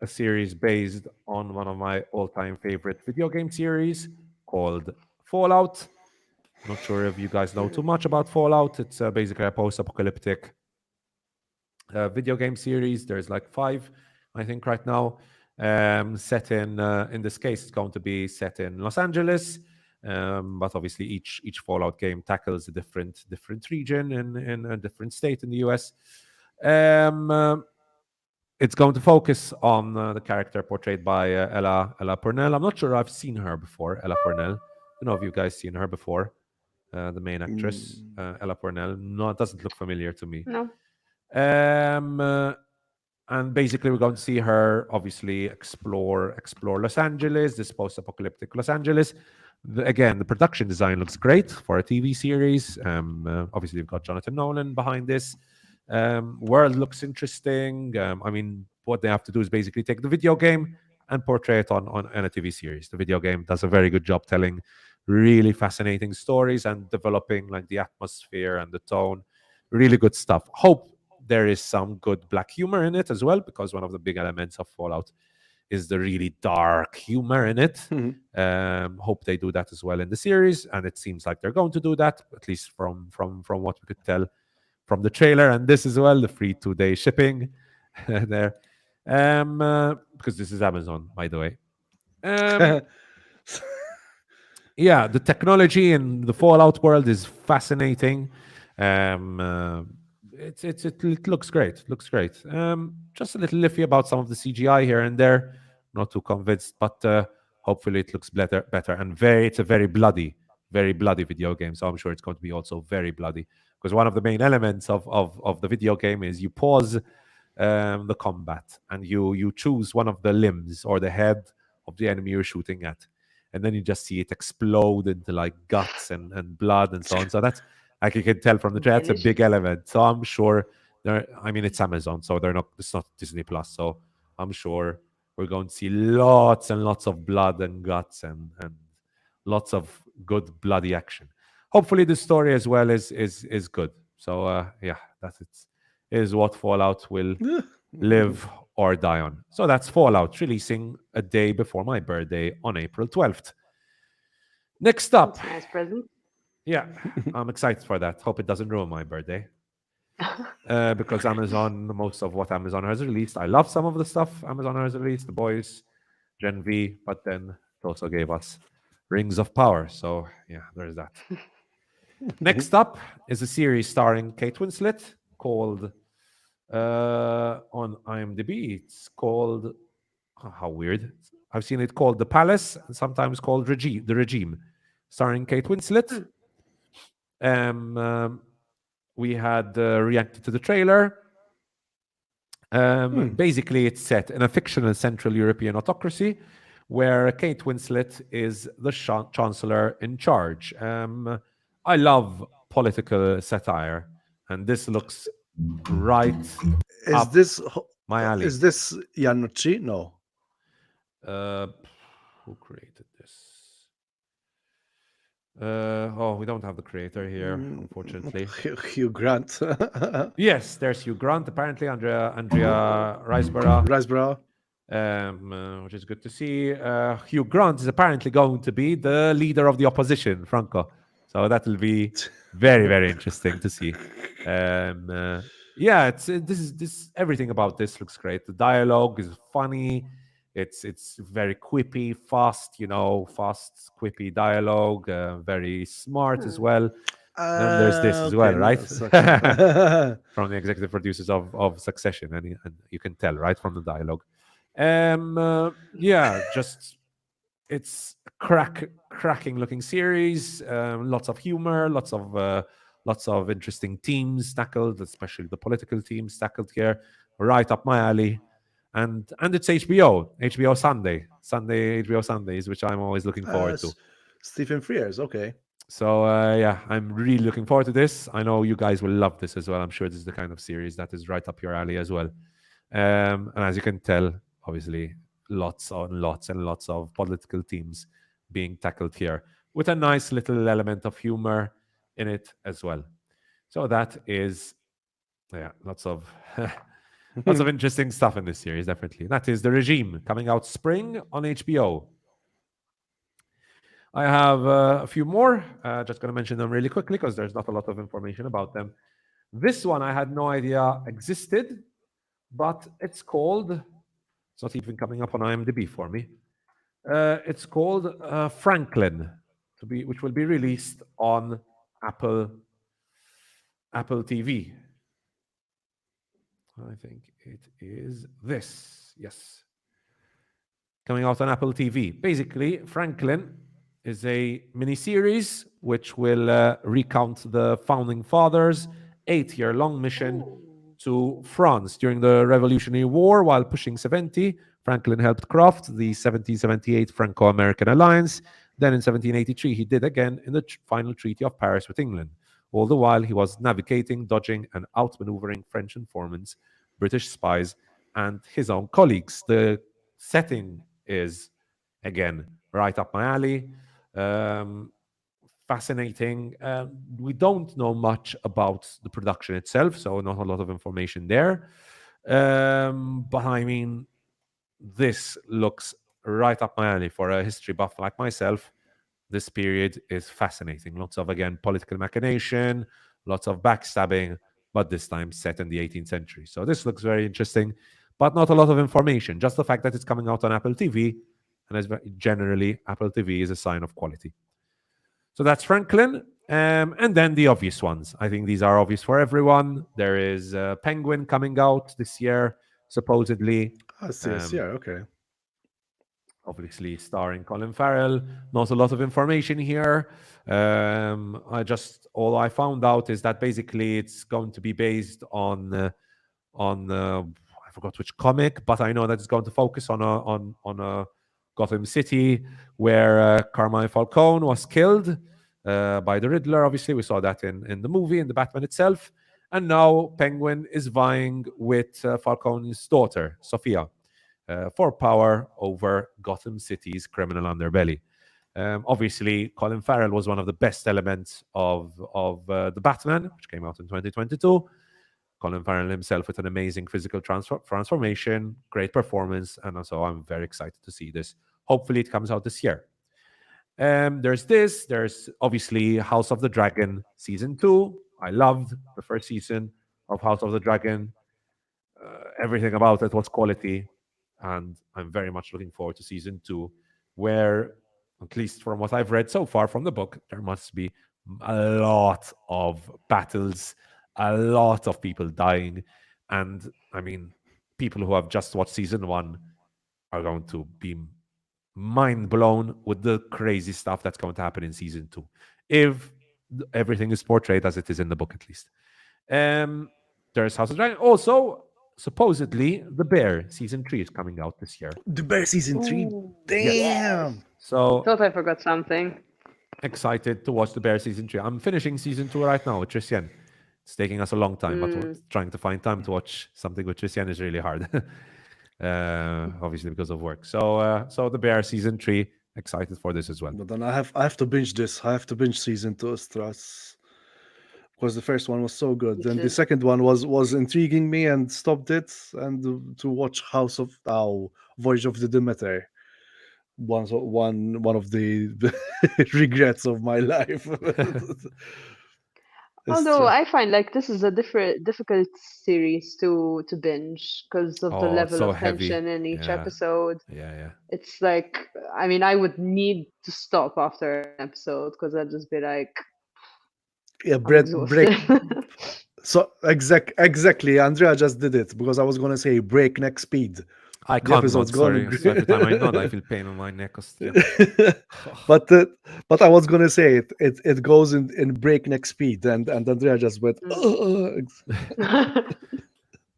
a series based on one of my all-time favorite video game series called Fallout. Not sure if you guys know too much about Fallout. It's basically a post-apocalyptic video game series. There's like 5, I think, right now. Set in this case, it's going to be set in Los Angeles. But obviously, each Fallout game tackles a different region in a different state in the US. It's going to focus on the character portrayed by Ella Purnell. I'm not sure I've seen her before, Ella Purnell. I don't know if you guys seen her before. The main actress, Ella Purnell. No, it doesn't look familiar to me. No. And basically, we're going to see her obviously explore Los Angeles, this post-apocalyptic Los Angeles. Again, the production design looks great for a TV series. Obviously, you've got Jonathan Nolan behind this. World looks interesting. I mean, what they have to do is basically take the video game and portray it on a TV series. The video game does a very good job telling really fascinating stories and developing like the atmosphere and the tone. Really good stuff. Hope there is some good black humor in it as well, because one of the big elements of Fallout is the really dark humor in it. Hope they do that as well in the series, and it seems like they're going to do that, at least from what we could tell from the trailer. And this as well, the free 2-day shipping there, because this is Amazon, by the way. Yeah, the technology in the Fallout world is fascinating. It looks great. Looks great. Just a little iffy about some of the CGI here and there. Not too convinced, but Hopefully it looks better, and it's a very bloody video game. So I'm sure it's going to be also very bloody, because one of the main elements of the video game is you pause the combat, and you choose one of the limbs or the head of the enemy you're shooting at, and then you just see it explode into like guts and blood and so on. So that's, like you can tell from the trailer, that's a big element. So I'm sure it's Amazon, so it's not Disney Plus. So I'm sure we're going to see lots and lots of blood and guts and lots of good bloody action. Hopefully the story as well is good. So yeah, is what Fallout will live or die on. So that's Fallout, releasing a day before my birthday on April 12th. Next up. That's a nice present. Yeah, I'm excited for that. Hope it doesn't ruin my birthday. Because most of what Amazon has released, I love some of the stuff Amazon has released, The Boys, Gen V, but then it also gave us Rings of Power. So yeah, there's that. Next up is a series starring Kate Winslet called, on IMDb, it's called, how weird, I've seen it called The Palace and sometimes called The Regime, starring Kate Winslet. We had reacted to the trailer. Basically, it's set in a fictional Central European autocracy where Kate Winslet is the chancellor in charge. I love political satire, and this looks right up my alley. Is this Iannucci? No. Who created this? We don't have the creator here, unfortunately. Hugh Grant. Yes, there's Hugh Grant. Apparently, Andrea Riseborough. Which is good to see. Hugh Grant is apparently going to be the leader of the opposition, Franco. So that will be very, very interesting to see. Yeah, this everything about this looks great. The dialogue is funny. It's very quippy, fast, quippy dialogue, very smart as well. And there's this as well, right? From the executive producers of Succession, and you can tell, right, from the dialogue. Yeah, just it's cracking looking series. Lots of humor, lots of interesting themes tackled, especially the political themes tackled here, right up my alley. And it's HBO Sunday HBO Sundays, which I'm always looking forward to. Stephen Frears, okay. So yeah, I'm really looking forward to this. I know you guys will love this as well. I'm sure this is the kind of series that is right up your alley as well. And as you can tell, obviously, lots and lots of political themes being tackled here, with a nice little element of humor in it as well. So that is, yeah, lots of interesting stuff in this series, definitely. That is The Regime, coming out spring on HBO. I have a few more. Just going to mention them really quickly because there's not a lot of information about them. This one I had no idea existed, but it's not even coming up on IMDb for me. It's called Franklin, which will be released on Apple TV. I think it is this. Yes. Coming out on Apple TV. Basically, Franklin is a miniseries which will recount the founding fathers' 8-year-long mission to France during the Revolutionary War. While pushing 70, Franklin helped craft the 1778 Franco-American alliance. Then in 1783, he did again in the final Treaty of Paris with England. All the while, he was navigating, dodging, and outmaneuvering French informants, British spies, and his own colleagues. The setting is, again, right up my alley. Fascinating. We don't know much about the production itself, so not a lot of information there. But I mean, this looks right up my alley for a history buff like myself. This period is fascinating. Lots of, again, political machination, lots of backstabbing, but this time set in the 18th century. So this looks very interesting, but not a lot of information. Just the fact that it's coming out on Apple TV, and as generally, Apple TV is a sign of quality. So that's Franklin. And then the obvious ones. I think these are obvious for everyone. There is Penguin coming out this year, supposedly. This year, okay. obviously starring Colin Farrell. Not a lot of information here. All I found out is that basically it's going to be based on I forgot which comic, but I know that it's going to focus on a Gotham City where Carmine Falcone was killed by the Riddler. Obviously, we saw that in the movie, in the Batman itself. And now Penguin is vying with Falcone's daughter, Sophia, for power over Gotham City's criminal underbelly. Obviously, Colin Farrell was one of the best elements of the Batman, which came out in 2022. Colin Farrell himself with an amazing physical transformation, great performance, and so I'm very excited to see this. Hopefully, it comes out this year. There's this. There's obviously House of the Dragon season 2. I loved the first season of House of the Dragon. Everything about it was quality, and I'm very much looking forward to season 2, where, at least from what I've read so far from the book, there must be a lot of battles, a lot of people dying, and I mean, people who have just watched season 1 are going to be mind blown with the crazy stuff that's going to happen in season 2, if everything is portrayed as it is in the book, at least. There's House of Dragon. Also, supposedly, The Bear season 3 is coming out this year. The Bear season 3. Ooh. Damn. So Thought I forgot something. excited to watch The Bear season 3. I'm finishing season 2 right now with Tristan. It's taking us a long time, but trying to find time to watch something with Tristan is really hard. Obviously because of work. So The Bear season 3, excited for this as well. But then I have to binge this. I have to binge season 2, Stras. Because the first one was so good. Then the second one was intriguing me and stopped it. And to watch Voyage of the Demeter. One of the regrets of my life. Although I find like this is a difficult series to binge because of the level so of heavy. tension in each Yeah. episode. Yeah. It's like, I mean, I would need to stop after an episode because I'd just be like, Yeah, I'm break. exhausted. So exactly, Andrea just did it because I was gonna say breakneck speed. I The can't episode's nod, sorry. gone. So every time I nod, I feel pain on my neck. but I was gonna say it goes in breakneck speed, and Andrea just went.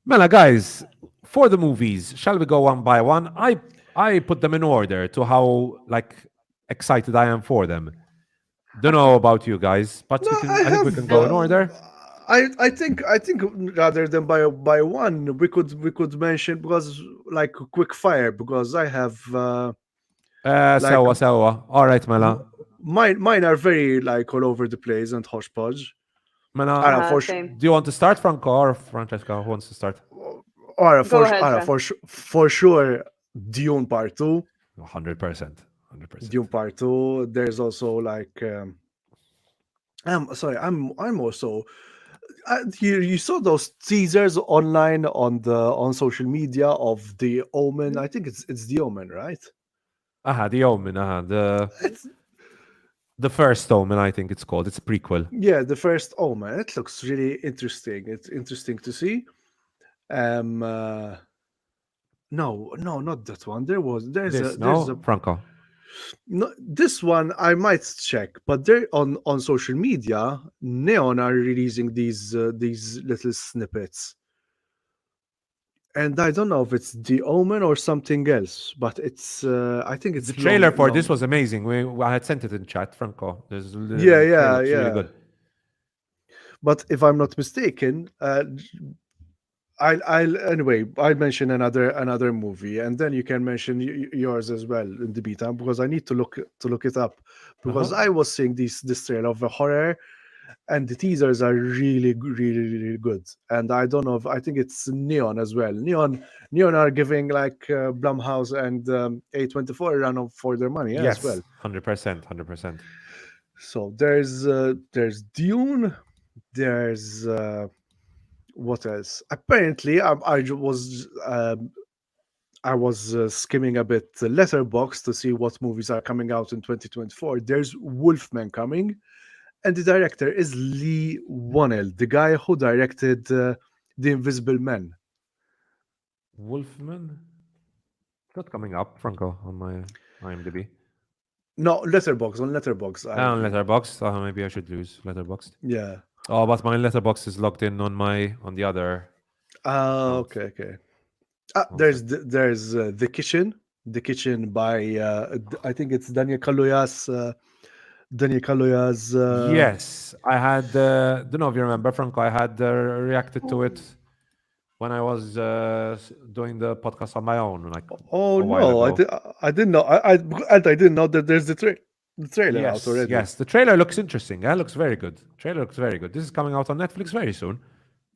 Mela, guys, for the movies, shall we go one by one? I put them in order to how like excited I am for them. Don't know about you guys, but I think we can go in order. I think rather than by one, we could mention because like quick fire because I have سوا. All right, Mela. mine are very like all over the place and hodgepodge. Mela, Same. do you want to start, Franco or Francesca? Who wants to start? Go ahead, for sure, Dune Part 2. 100%. Dune Part 2. There's also like I'm also you saw those teasers online on social media of The Omen. I think it's The Omen, right? The Omen. The first Omen, I think it's called. It's a prequel. Yeah, the first Omen. It looks really interesting. It's interesting to see. No, not that one. There's Franco. No, this one I might check, but they're on social media. Neon are releasing these little snippets, and I don't know if it's The Omen or something else, but it's I think it's the trailer for long. this was amazing. I had sent it in chat, Franco. Yeah. Really good. But if I'm not mistaken, I'll mention another movie, and then you can mention yours as well in the meantime because I need to look it up because I was seeing this trailer of a horror, and the teasers are really good. And I don't know if I think it's Neon as well. Neon are giving like Blumhouse and A24 a run for their money as well. 100%. So there's Dune, there's. What else? Apparently, I was skimming a bit the letterbox to see what movies are coming out in 2024. There's Wolfman coming, and the director is Lee Whannell, the guy who directed The Invisible Man. Wolfman? Not coming up, Franco, on my IMDb. No, Letterbox on Letterbox. On Letterboxd. Maybe I should use Letterboxd. Yeah. Oh, but my Letterboxd is logged in on the other. Okay. There's the kitchen. The kitchen by I think it's Daniel Kaluuya's. Yes, I had. Don't know if you remember, Franco. I had reacted to it when I was doing the podcast on my own, like Oh a while no, ago. I didn't know. I didn't know that there's the trailer out Yes, already. yes. The trailer looks interesting. It looks very good. Trailer looks very good. This is coming out on Netflix very soon,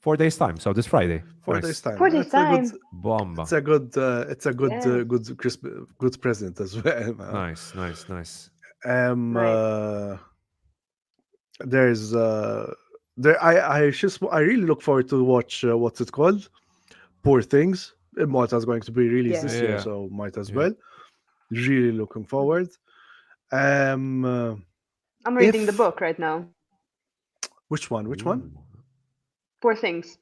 4 days time. So this Friday. 4 days time. 4 days That's a good. time. Bomba. It's a good. It's a good. Yes. Good present as well. Nice. Nice. There's there. I really look forward to watch what's it called? Poor Things. Malta's going to be released this year, Yeah. so might as Yeah. well. Really looking forward. I'm reading the if- book right now. Which one? Which one? Poor Things.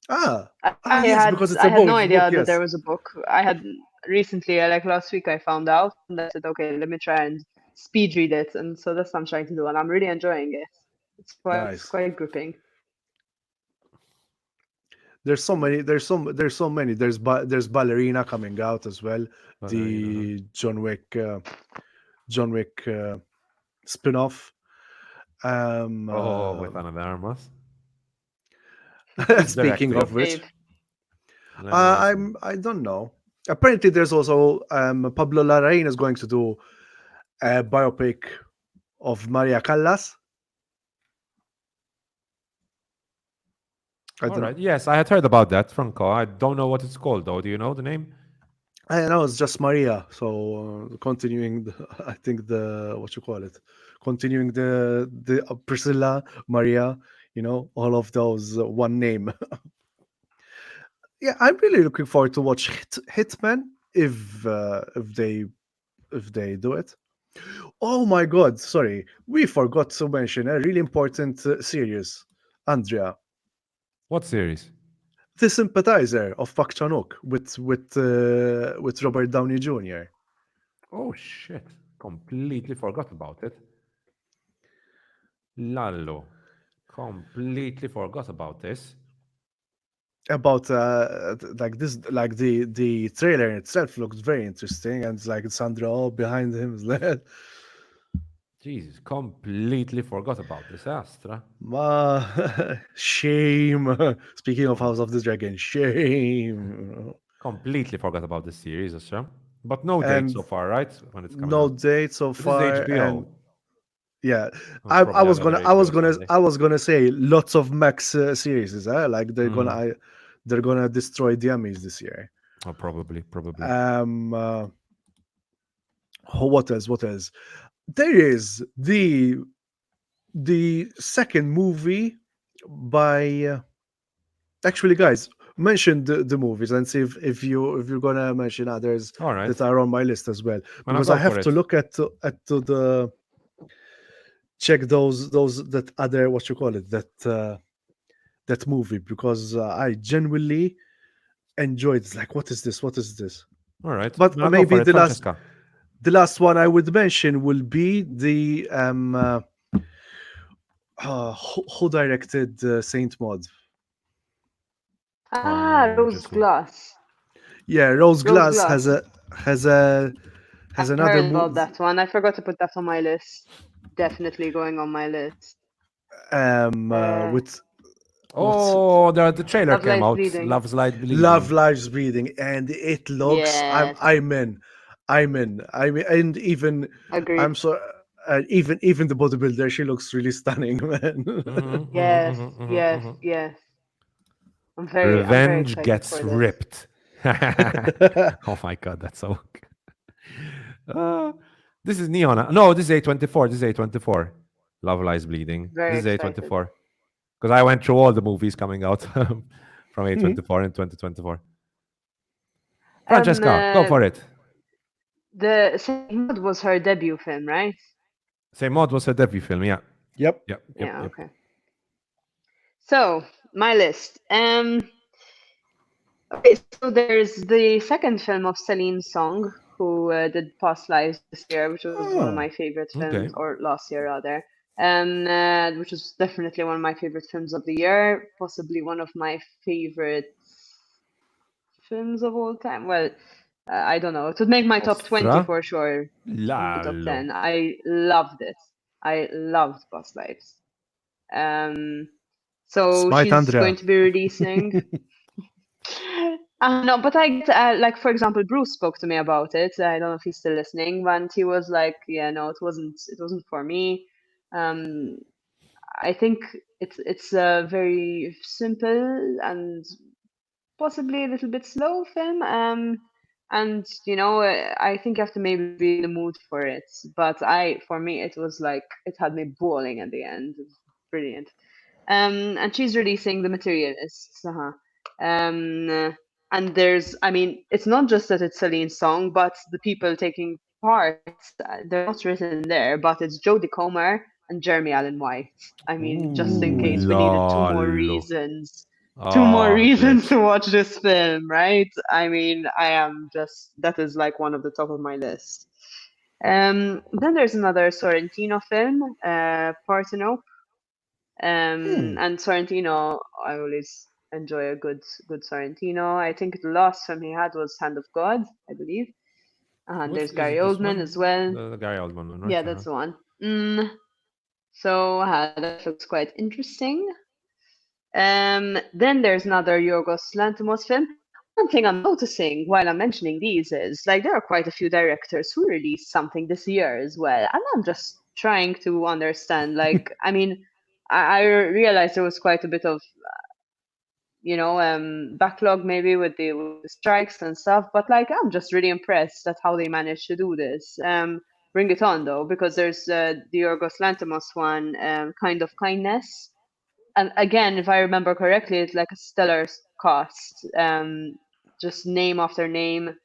Ah, Yes, because it's I a had book. no idea book, that yes. there was a book. I had recently, like last week, I found out and I said, okay, let me try and speed read it. And so that's what I'm trying to do. And I'm really enjoying it. It's Nice. quite gripping. There's so many. There's so many. There's Ballerina coming out as well. Ballerina, The John Wick spin-off. with Anna de Armas. Speaking directing. of which, Lemon I don't know. Apparently, there's also Pablo Larraín is going to do a biopic of Maria Callas. I All don't right. Yes, I had heard about that, Franco. I don't know what it's called though. Do you know the name? I know it's just Maria. So continuing, I think what you call it, continuing the Priscilla, Maria, all of those one name. Yeah, I'm really looking forward to watch Hitman if they do it. Oh my God, sorry, we forgot to mention a really important series, Andrea, What series? The Sympathizer of Park Chan-wook with Robert Downey Jr. Oh shit! Completely forgot about it. Lallo. Completely forgot about this. About like this, like the trailer itself looks very interesting, and it's like Sandra Oh behind him is there. Jesus, completely forgot about this, Astra. Shame. Speaking of House of the Dragon, shame. Completely forgot about this series, Astra. But no date And so far, right? When it's coming no out. date so This is far, HBO. and yeah, Oh, I probably was another gonna, I was HBO gonna, Sunday. I was gonna say lots of Max series, like Mm. they're gonna destroy the Emmys this year. Oh, probably. What else? What else? There is the second movie by. Actually, guys, mention the movies and see if you're gonna mention others All right. that are on my list as well, Well, because go I have for to it. look at the check those that other what you call it that movie, because I genuinely enjoyed it. Like, what is this? What is this? All right. But Well, go maybe for it, Francesca. the last one I would mention will be the who directed Saint Maud. Rose Interesting. Glass. Yeah, Rose Glass Glass. has I've another heard about that one. I forgot to put that on my list. Definitely going on my list. with Oh, the trailer Love came Lies out. Bleeding. Love's Light Bleeding. Love Lives Bleeding, and it looks. Yes. I'm in. And even Agreed. I'm so. Even the bodybuilder, she looks really stunning, man. Yes. I'm very Revenge excited gets for this. ripped. Oh my god, that's so. This is Neon. No, this is A24. This is A24. Love Lies Bleeding. Very This is excited. A24. Because I went through all the movies coming out from A24 in 2024. Francesca, go for it. The Saint Maud was her debut film, right? Saint Maud was her debut film, yeah. Yep. Okay. So my list. Okay, so there's the second film of Celine Song, who did Past Lives this year, which was one of my favorite Okay. films, or last year rather, which was definitely one of my favorite films of the year, possibly one of my favorite films of all time. Well, I don't know. It would make my top 20 Ostra. for sure. Maybe top Lallo. 10. I loved it. I loved Past Lives. Um, so Smite she's Andrea. going to be releasing. No, but I get, like, for example, Bruce spoke to me about it. I don't know if he's still listening, and he was like, "Yeah, no, it wasn't for me." Um, I think it's a very simple and possibly a little bit slow film. And I think you have to maybe be in the mood for it. But for me, it was like it had me bawling at the end. It was brilliant. And she's releasing The Materialists. And I mean, it's not just that it's Celine's song, but the people taking part, they're not written there, but it's Jodie Comer and Jeremy Allen White. I mean, just in Ooh, case we needed lallo. two more Oh, reasons great. to watch this film, right? I mean, that is like one of the top of my list. Then there's another Sorrentino film, Parthenope. And Sorrentino, I always enjoy a good Sorrentino. I think the last film he had was Hand of God, I believe. And Which there's is Gary it? This Oldman one? as well. The Gary Oldman one, right? Yeah, that's the one. So that looks quite interesting. Then there's another Yorgos Lanthimos film. One thing I'm noticing while I'm mentioning these is like there are quite a few directors who released something this year as well, and I'm just trying to understand. Like, I mean, I realized there was quite a bit of backlog maybe with the strikes and stuff, but like I'm just really impressed at how they managed to do this. Bring it on though, because there's the Yorgos Lanthimos one, Kind of Kindness, and again, if I remember correctly, it's like a stellar cast. Just name after name.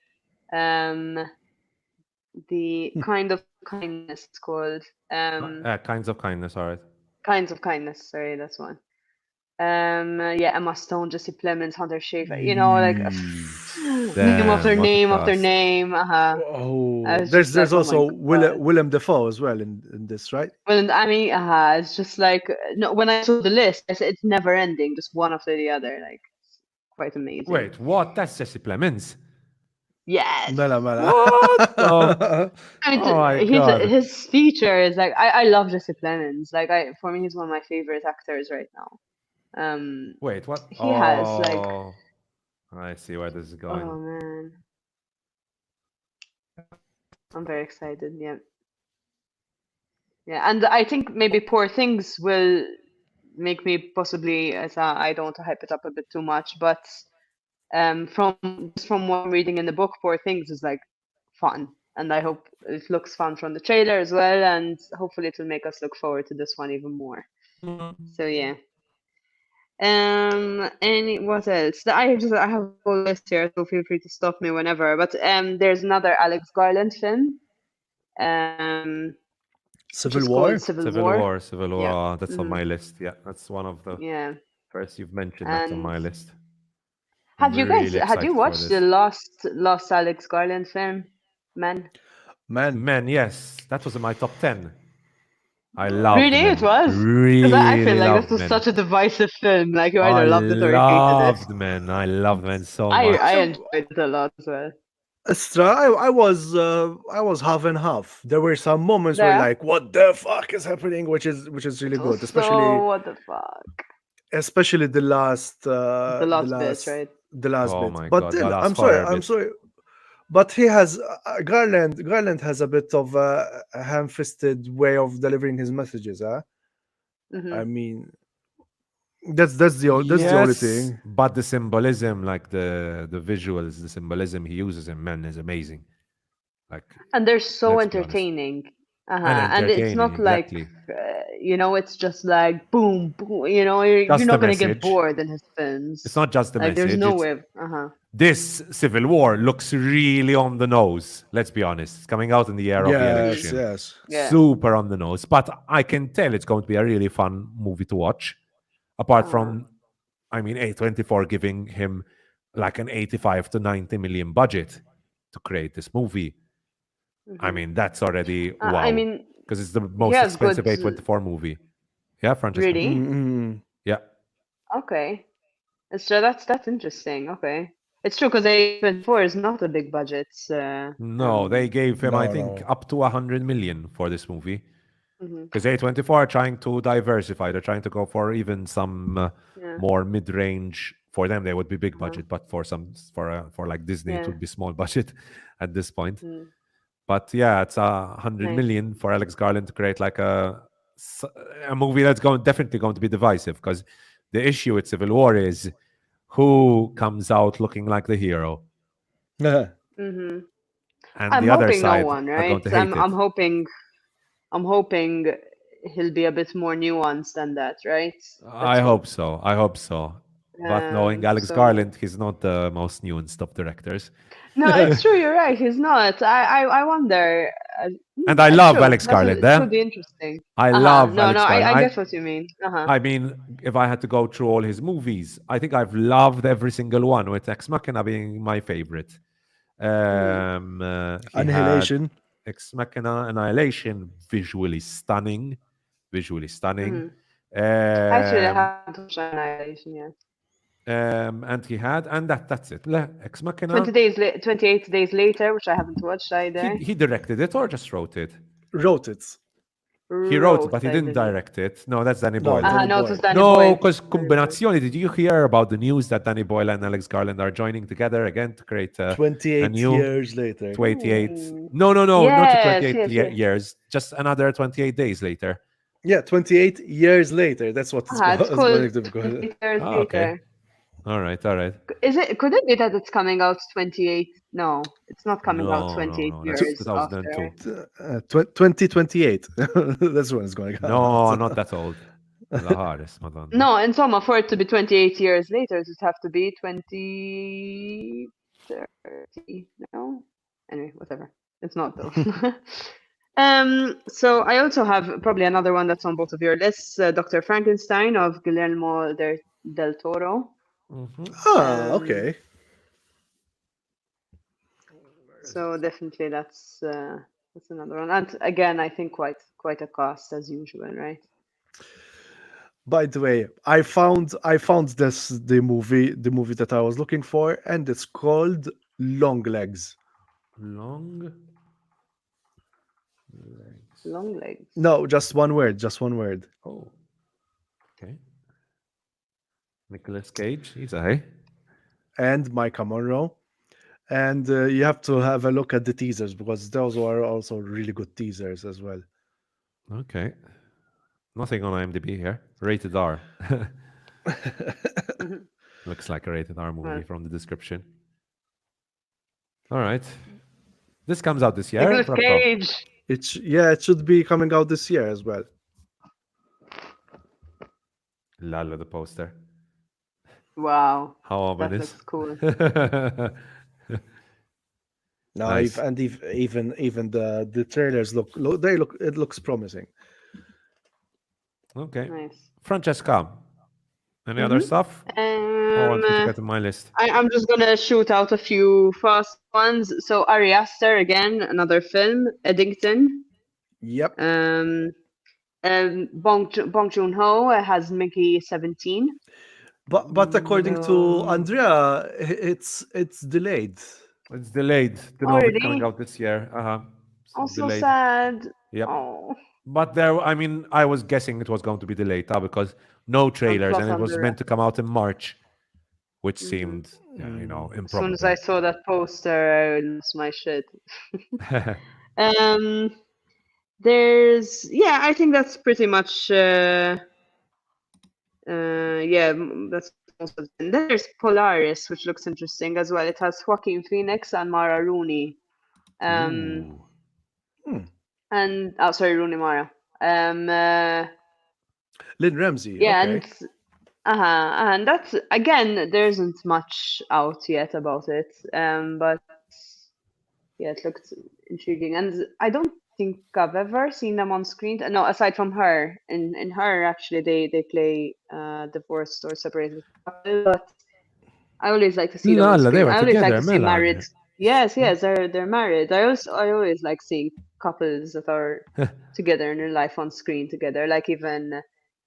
Um, the Kind of Kindness it's called. Kinds of kindness, all right. Kinds of Kindness. Sorry, that's one. Yeah, Emma Stone, Jesse Plemons, Hunter Schafer. Like Damn, what a name after cast. name. Oh, It's just there's like, oh my also god. Willem Dafoe as well in this, right? Well, and I mean, it's just like no. When I saw the list, I said it's never ending, just one after the other. Like, quite amazing. Wait, what? That's Jesse Plemons. Yes. Mela mela. What? I mean, Oh my his god. his feature is like I love Jesse Plemons. Like for me, he's one of my favorite actors right now. Wait, what? He has like, Oh, I see where this is going. oh man, I'm very excited. Yeah, yeah, and I think maybe Poor Things will make me possibly, as I don't want to hype it up a bit too much, but from what I'm reading in the book, Poor Things is like fun, and I hope it looks fun from the trailer as well, and hopefully it will make us look forward to this one even more. So yeah. And what else? I have a whole list here, so feel free to stop me whenever. But there's another Alex Garland film, which Civil is called War. Civil Civil War. War, Civil War. Yeah. That's on my list. Yeah, that's one of the Yeah. first you've mentioned. That's on And my list. I'm had really you excited for watched the this. last Alex Garland film, Man? Man, Man, yes, that was in my top 10. I loved Really, it Men. was? Because I feel Really like this loved was Men. such a divisive film. Like you I either loved it or you hated it. loved Men. I loved Men so I much. enjoyed it a lot as well. Astra, I was half and half. There were some moments where There, like, what the fuck is happening, which is really it was good, so what the fuck. especially The last bit, right? the last Oh bit. my But god, the then last fire I'm bit. sorry, but he has Garland has a bit of a ham-fisted way of delivering his messages. Huh? Hmm. I mean, that's the only Yes, thing. but the symbolism, like the visuals, the symbolism he uses in Men is amazing. Like, And they're so let's be honest. entertaining. And And it's entertaining, not like, exactly. it's just like boom, boom. You're Just the not gonna get message. bored in his It's films. not just the Like there's message. no It's way. this Civil War looks really on the nose. Let's be honest. It's coming out in the year of the Yes, election. yes. Yeah. Super on the nose. But I can tell it's going to be a really fun movie to watch. Apart from, I mean, A24 giving him like an 85 to 90 million budget to create this movie. I mean, that's already wow. I mean, because it's the he most has expensive good. A24 movie. Yeah, Francesca. Really? Mm-mm. Yeah. Okay. So that's interesting. Okay. It's true because A24 is not a big budget. No, they gave him, I No, think, no. up to 100 million for this movie. Mhm. Because A24 are trying to diversify. They're trying to go for even some Yeah. more mid-range. For them, they would be big budget, but for like Disney, it Yeah. would be small budget at this point. Mm. But yeah, it's 100 Nice. million for Alex Garland to create like a movie that's definitely going to be divisive. Because the issue with Civil War is who comes out looking like the hero, Mm-hmm. and I'm the other hoping no side one, are right? going to hate I'm it. hoping he'll be a bit more nuanced than that, right? I Let's hope so. I hope so. But knowing Alex So Garland, he's not the most nuanced of directors. no, it's true. You're right. He's not. I wonder. And I It's love true. Alex Garland, It could be interesting. I love No, Alex Garland. I get what you mean. I mean, if I had to go through all his movies, I think I've loved every single one, with Ex Machina being my favorite. He Annihilation. had Ex Machina, Annihilation, visually stunning. Actually, I haven't watched Annihilation yet. And he had, and that's it. Ex Machina. 28 days later, which I haven't watched either. He directed it or just wrote it? Wrote it. He wrote it, but he I didn't believe. direct it. No, that's Danny No, Boyle. Danny No, it Boyle. was Danny No, Boyle. because Combinazioni, did you hear about the news that Danny Boyle and Alex Garland are joining together again to create a 28 new years later. 28? Ooh. No, not to Yes, 28 yes. years, just another 28 days later. Yeah, 28 years later. That's what it's It's going called to be called. 28 years Ah, later. okay. All right. Could it be that it's coming out 28? No, it's not coming out 28 No, years that's 2002. after. 2028. That's when it's going out. No, not that old. Madonna. No, and Soma, for it to be 28 years later, it would have to be 2030. No? Anyway, whatever. It's not though. So I also have probably another one that's on both of your lists, Dr. Frankenstein of Guillermo del Toro. Ah, okay. So definitely that's another one. And again, I think quite a cast as usual, right? By the way, I found the movie that I was looking for, and it's called Long Legs. Long legs. No, just one word. Oh, okay. Nicolas Cage, he's a And Micah Monroe. And you have to have a look at the teasers, because those are also really good teasers as well. Okay. Nothing on IMDb here. Rated R. Looks like a rated R movie from the description. All right. This comes out this year. Nicolas Cage. It should be coming out this year as well. Lalo, the poster. Wow. How ominous. That looks cool. No, Nice. even the trailers look it looks promising. Okay. Nice. Francesca, any other stuff? Or want me to get on my list? I'm just gonna shoot out a few fast ones. So Ari Aster again, another film. Eddington. Yep. Bong Joon-ho has Mickey 17. But according to Andrea, it's delayed. It's delayed. The movie coming out this year. Also delayed. sad. Yep. Oh. But I was guessing it was going to be delayed because no trailers, and it was meant to come out in March, which seemed, improbable. As soon as I saw that poster, I lost my shit. I think that's pretty much, that's most of them. There's Polaris, which looks interesting as well. It has Joaquin Phoenix and Mara Rooney. And Rooney Mara. Lynn Ramsey. Yeah, okay. and that's again. There isn't much out yet about it, but yeah, it looked intriguing, and I don't think I've ever seen them on screen. No, aside from her. In her, actually, they play divorced or separated couple, but I always like to see them on Lala, they screen. were I always like together, to see married. Melania. Yes, yes, they're married. I always like seeing couples that are together in their life on screen together. Like even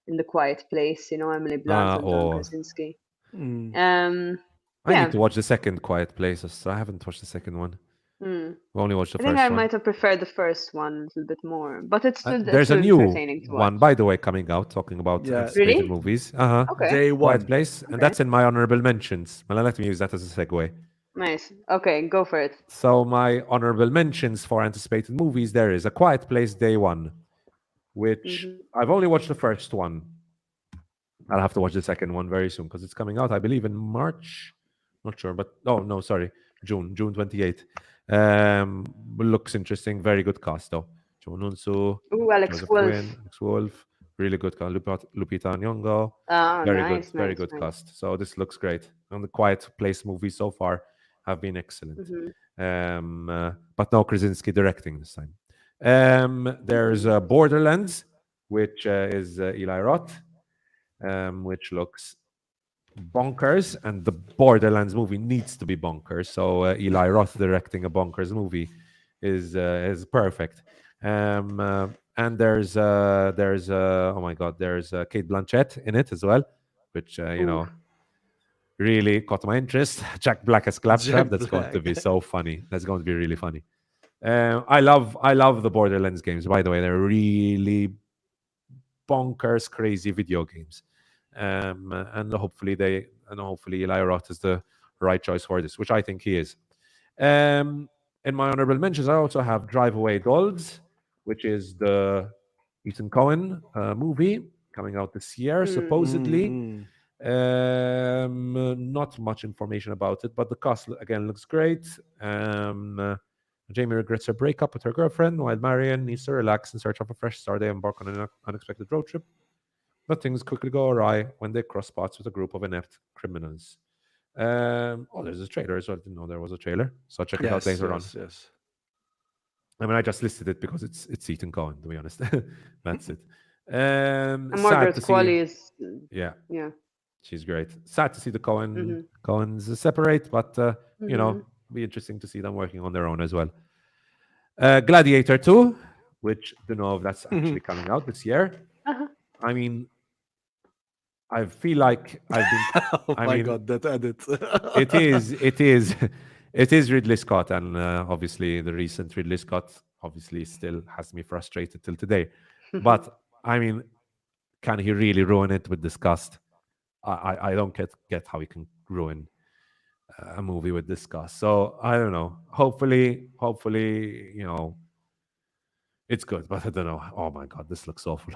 in The Quiet Place, Emily Blunt and John Or Krasinski. Mm. Um, I need yeah. to watch the second Quiet Places. So I haven't watched the second one. Hmm. We only watched the I think I first one. might have preferred the first one a little bit more, but it's There's a still new entertaining to one, watch. by the way, coming out, talking about Yeah, anticipated Really? movies. Uh huh. Okay. day Quiet one. Place, and Okay. that's in my honorable mentions. Well, let me use that as a segue. Nice. Okay, go for it. So my honorable mentions for anticipated movies, there is A Quiet Place Day One, which Hmm. I've only watched the first one. I'll have to watch the second one very soon because it's coming out, I believe, in March. Not sure, but no, sorry, June 28th. Looks interesting. Very good cast though. Joe Nunsu, Ooh, Alex Joseph Quinn, Wolf. Alex Wolf, really good cast. Lupita Nyong'o, Oh, very nice, nice, good nice. cast. So this looks great. And the Quiet Place movies so far have been excellent. Hmm. But no Krasinski directing this time. There's Borderlands, which is Eli Roth, which looks bonkers, and the Borderlands movie needs to be bonkers. So Eli Roth directing a bonkers movie is perfect. And there's oh my god, there's Kate Blanchett in it as well, which Ooh. really caught my interest. Jack Black as Claptrap. Jack That's going to Black. be so funny. That's going to be really funny. I love the Borderlands games. By the way, they're really bonkers, crazy video games. And hopefully Eli Roth is the right choice for this, which I think he is. In my honorable mentions, I also have Drive Away Dolls, which is the Ethan Cohen movie coming out this year, Mm. supposedly. Mm. Not much information about it, but the cast again looks great. Jamie regrets her breakup with her girlfriend, while Marion needs to relax in search of a fresh start. They embark on an unexpected road trip, but things quickly go awry when they cross paths with a group of inept criminals. There's a trailer as well. I didn't know there was a trailer, so I'll check it out Yes, later on. yes, yes. I mean, I just listed it because it's Ethan Cohen, to be honest. That's it. And Sad Margaret to see. Qualley is, Yeah, yeah. she's great. Sad to see the Hmm. Cohens separate, but Hmm. be interesting to see them working on their own as well. Gladiator 2, which don't know if that's actually coming out this year. Uh-huh. I mean, I feel like I've been. Oh I my mean, god, that edit. it is Ridley Scott, and obviously the recent Ridley Scott obviously still has me frustrated till today. But I mean, can he really ruin it with disgust? I don't get how he can ruin a movie with disgust. So I don't know. Hopefully, it's good, but I don't know. Oh my god, this looks awful.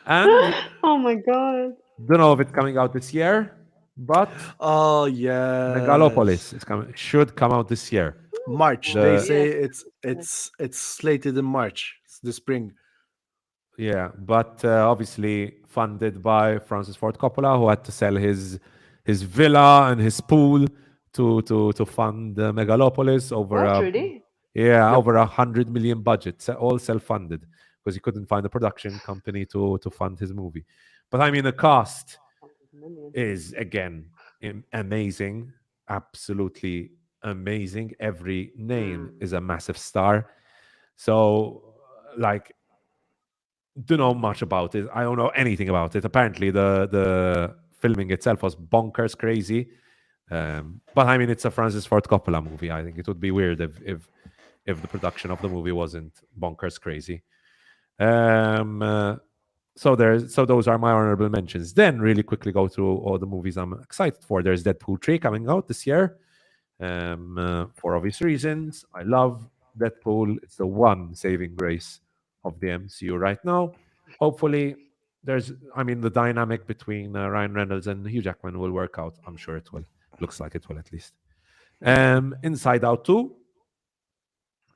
And Oh my god. don't know if it's coming out this year, but Oh yes. Megalopolis is coming. Should come out this year. March. The- They Ooh, say yes. it's slated in March. It's the spring. Yeah, but obviously funded by Francis Ford Coppola, who had to sell his villa and his pool to fund Megalopolis over What, a really? yeah Yep. over 100 million budget, all self-funded because he couldn't find a production company to fund his movie. But I mean, the cast 100 million. is again amazing, absolutely amazing. Every name is a massive star. So like, don't know much about it. I don't know anything about it. Apparently, the filming itself was bonkers crazy. But I mean, it's a Francis Ford Coppola movie. I think it would be weird if the production of the movie wasn't bonkers crazy. So those are my honorable mentions. Then really quickly go through all the movies I'm excited for. There's Deadpool 3 coming out this year. For obvious reasons. I love Deadpool. It's the one saving grace of the MCU right now. Hopefully, the dynamic between Ryan Reynolds and Hugh Jackman will work out. I'm sure it will. Looks like it will at least. Inside Out 2.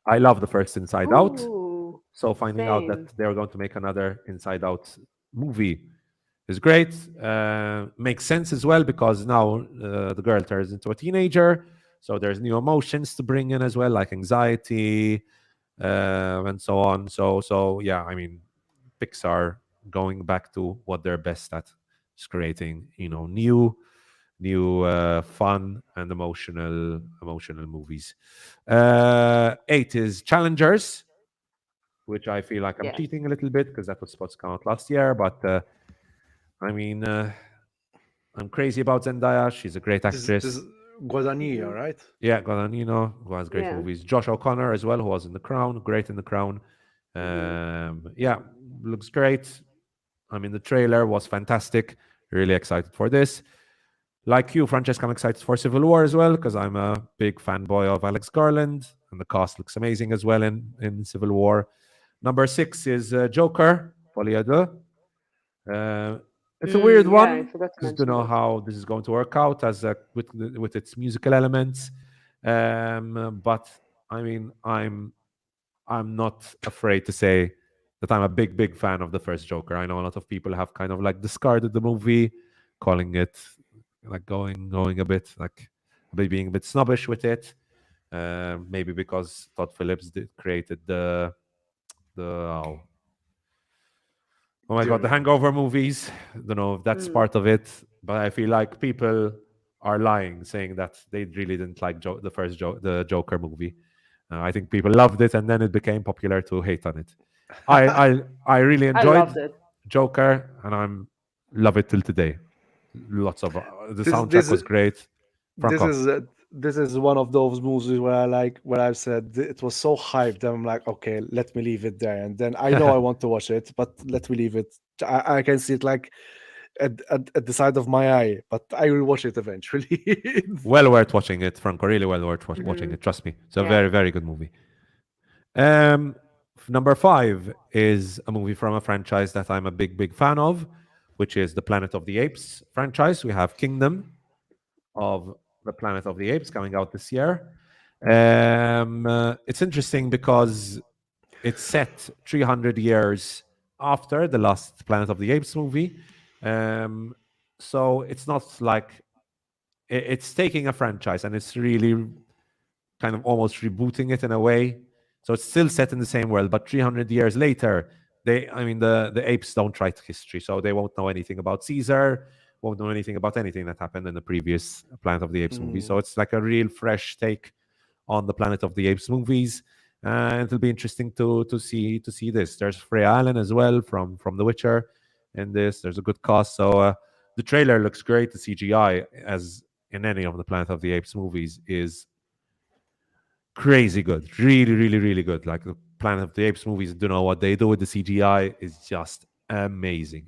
I love the first Inside Out. Ooh, So finding out same. that they're going to make another Inside Out movie is great. Makes sense as well because now the girl turns into a teenager. So there's new emotions to bring in as well, like anxiety and so on. So yeah, I mean, Pixar going back to what they're best at, is creating new fun and emotional movies. 8 is Challengers, which I feel like I'm Yeah. cheating a little bit because that was supposed to come out last year. But I mean, I'm crazy about Zendaya. She's a great This actress. Guadagnino, Mhm. right? Yeah, Guadagnino, who has great Yeah. movies. Josh O'Connor as well, who was in The Crown, great in The Crown. Mhm. Yeah, looks great. I mean, the trailer was fantastic. Really excited for this. Like you, Francesca, I'm excited for Civil War as well because I'm a big fanboy of Alex Garland, and the cast looks amazing as well in Civil War. Number 6 is Joker, Folie à Deux. It's a weird Yeah, I one forgot to because don't mention know that. how this is going to work out as with its musical elements. But I mean, I'm not afraid to say that I'm a big fan of the first Joker. I know a lot of people have kind of like discarded the movie, calling it like going a bit like being a bit snobbish with it. Maybe because Todd Phillips created the oh my god, the The Hangover movies. Don't know if that's Mm. part of it, but I feel like people are lying, saying that they really didn't like the Joker movie. I think people loved it, and then it became popular to hate on it. I really I enjoyed loved it. Joker, and I'm love it till today. Lots of the this soundtrack this was great. this Franco, is this is one of those movies where where I've said it was so hyped that I'm like, okay, let me leave it there, and then I know I want to watch it, but let me leave it. I can see it like at the side of my eye, but I will watch it eventually. well worth watching it, Franco. Really well worth watching Mhm. it. Trust me, it's a Yeah. very good movie. Um, Number 5 is a movie from a franchise that I'm a big fan of, which is the Planet of the Apes franchise. We have Kingdom of the Planet of the Apes coming out this year. It's interesting because it's set 300 years after the last Planet of the Apes movie. So it's not like it's taking a franchise and it's really kind of almost rebooting it in a way. So it's still set in the same world, but 300 years later, the apes don't write history, so they won't know anything about Caesar, won't know anything about anything that happened in the previous Planet of the Apes movie. So it's like a real fresh take on the Planet of the Apes movies. And it'll be interesting to see this. There's Freya Allen as well from The Witcher in this. There's a good cast. So the trailer looks great. The CGI, as in any of the Planet of the Apes movies, is crazy good. Really good. Like the Planet of the Apes movies, don't know what they do with the CGI. Is just amazing.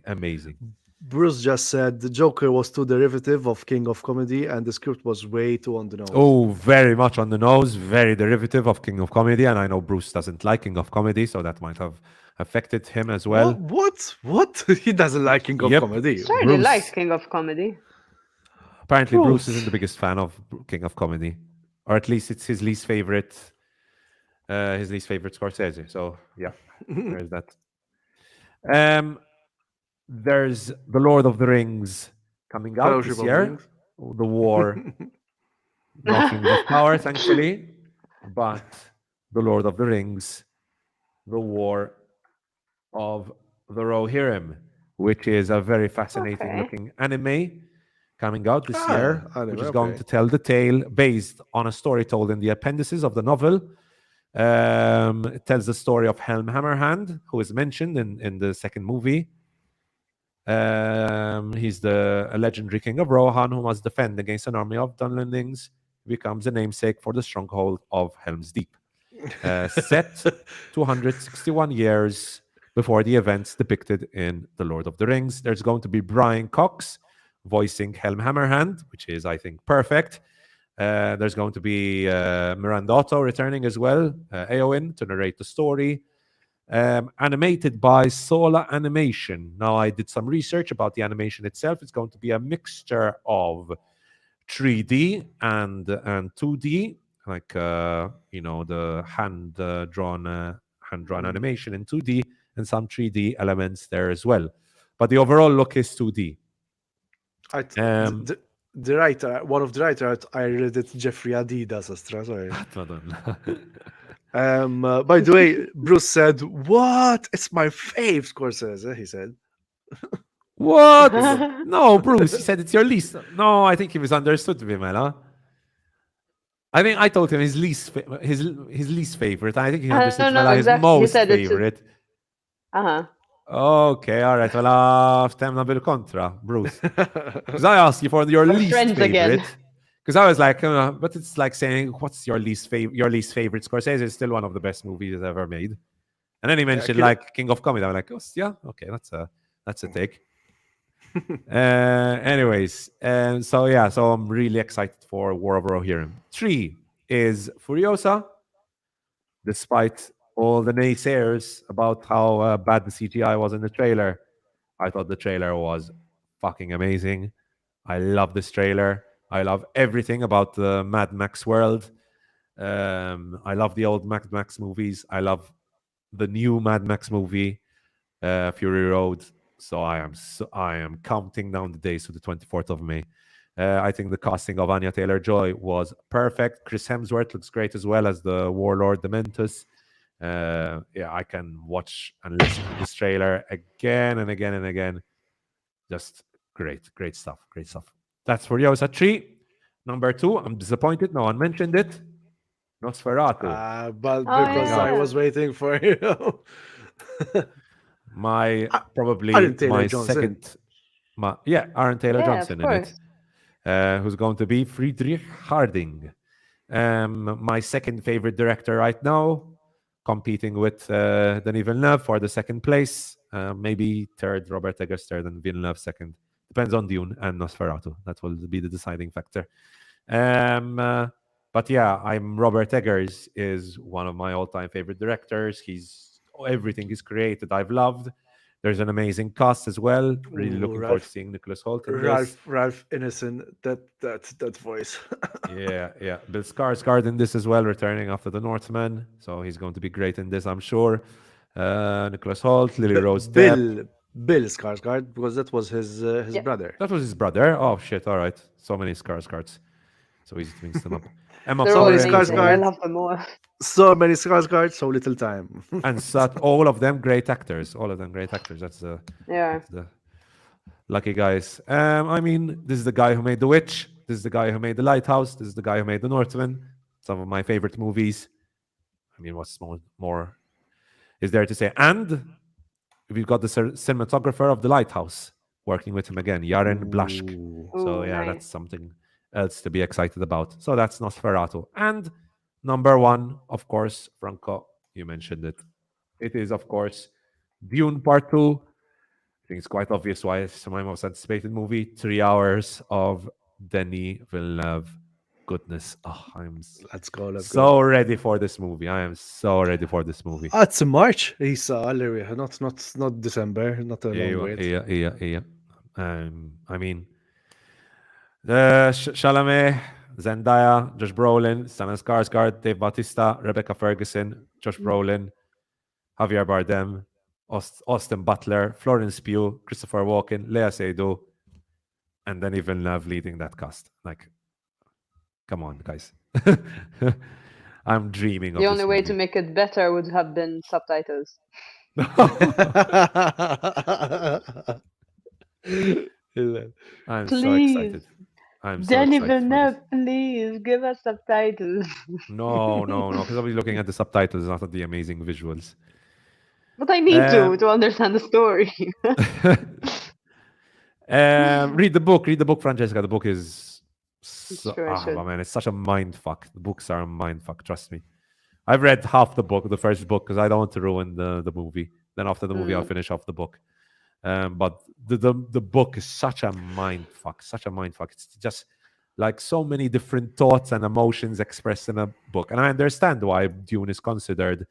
Bruce just said the Joker was too derivative of King of Comedy, and the script was way too on the nose. Oh, very much on the nose, very derivative of King of Comedy. And I know Bruce doesn't like King of Comedy, so that might have affected him as well. What? He doesn't like King of Yep. Comedy. Certainly likes Bruce. King of Comedy. Apparently, Bruce isn't Bruce. the biggest fan of King of Comedy, or at least it's his least favorite. His least favorite Scorsese. So yeah, there's that. There's the Lord of the Rings coming out Fellowship this of the year. Rings. The War, not Rings of Power, thankfully, but the Lord of the Rings, the War of the Rohirrim, which is a very fascinating Okay. looking anime coming out this year, Anime, which is going okay. to tell the tale based on a story told in the appendices of the novel. It tells the story of Helm Hammerhand, who is mentioned in the second movie. He's a legendary king of Rohan who must defend against an army of Dunlendings. He becomes the namesake for the stronghold of Helm's Deep. Set 261 years before the events depicted in The Lord of the Rings. There's going to be Brian Cox voicing Helm Hammerhand, which is, I think, perfect. There's going to be Miranda Otto returning as well, Eowyn, to narrate the story. Animated by Sola Animation. Now, I did some research about the animation itself. It's going to be a mixture of 3D and 2D, like the hand-drawn animation in 2D, and some 3D elements there as well. But the overall look is 2D. The writer, one of the writers, I read it, Jeffrey Adidas. Sorry. By the way, Bruce said, "What? It's my fave Scorsese." He said. What? No, Bruce. He said it's your least. No, I think he misunderstood Vimela. I think I told him his least favorite. I think he understood no, Vimela his exactly. He most said it's favorite. uh-huh. Okay, all right. Well, stemna bil-kontra, Bruce. Because I asked you for your We're least friends again. favorite. Because I was like, but it's like saying, what's your least favorite? Your least favorite? Scorsese is still one of the best movies ever made. And then he mentioned like King of Comedy. I'm like, oh, yeah, okay, that's a take. Anyways, so I'm really excited for War of Rohirrim. 3 is Furiosa, despite all the naysayers about how bad the CGI was in the trailer. I thought the trailer was fucking amazing. I love this trailer. I love everything about the Mad Max world. I love the old Mad Max movies. I love the new Mad Max movie, Fury Road. So I am counting down the days to the 24th of May. I think the casting of Anya Taylor-Joy was perfect. Chris Hemsworth looks great as well as the Warlord Dementus. Yeah, I can watch and listen to this trailer again and again and again. Just great stuff. That's for Yosa 3. Number 2, I'm disappointed. No one mentioned it. Nosferatu. But Oh, because I yeah. was waiting for you. My probably Aaron Taylor my Johnson. second. Aaron Taylor Yeah, Johnson of in course. it, who's going to be Friedrich Harding. My second favorite director right now, competing with Denis Villeneuve for the second place. Maybe third, Robert Eggers third, and Villeneuve second. Depends on Dune and Nosferatu. That will be the deciding factor. But yeah, Robert Eggers is one of my all-time favorite directors. Everything he's created, I've loved. There's an amazing cast as well. Really looking forward to seeing Nicholas Hoult in this. Ralph Ineson, that voice. Yeah. Bill Skarsgård in this as well, returning after The Northman. So he's going to be great in this, I'm sure. Nicholas Hoult, Lily Rose Depp. Bill Skarsgård, because that was his Yeah. brother. That was his brother. Oh shit! All right, so many Skarsgårds. So easy to mix them up. Emma They're all Corrin, amazing. I love them all. So many Skarsgård, so little time. and all of them great actors. All of them great actors. That's Yeah. the lucky guys. I mean, this is the guy who made The Witch. This is the guy who made The Lighthouse. This is the guy who made The Northman. Some of my favorite movies. I mean, what's more is there to say? And we've got the cinematographer of The Lighthouse working with him again, Jaren Blaschke. So yeah, nice. that's something else to be excited about. So that's Nosferatu. And number 1, of course, Franco, you mentioned it. It is, of course, Dune Part 2. I think it's quite obvious why it's my most anticipated movie. 3 hours of Denis Villeneuve goodness. Oh, Let's go. Ready for this movie. I am so ready for this movie. It's March. He's not December. Not a long wait. Yeah. I mean, Chalamet, Zendaya, Josh Brolin, Stellan Skarsgård, Dave Bautista, Rebecca Ferguson, Josh Brolin, Javier Bardem, Austin Butler, Florence Pugh, Christopher Walken, Lea Seydoux, and then even Love leading that cast. Like, come on, guys. I'm dreaming of The this only way movie. to make it better would have been subtitles. I'm Please. so excited. I'm so Denis excited. Villeneuve, please give us subtitles. No, because I'll be looking at the subtitles, not at the amazing visuals. But I need to understand the story. Read the book, Francesca. The book is man, it's such a mind fuck. The books are a mind fuck, trust me. I've read half the book, the first book, because I don't want to ruin the movie. Then after the movie, I'll finish off the book. But the book is such a mind fuck. It's just like so many different thoughts and emotions expressed in a book. And I understand why Dune is considered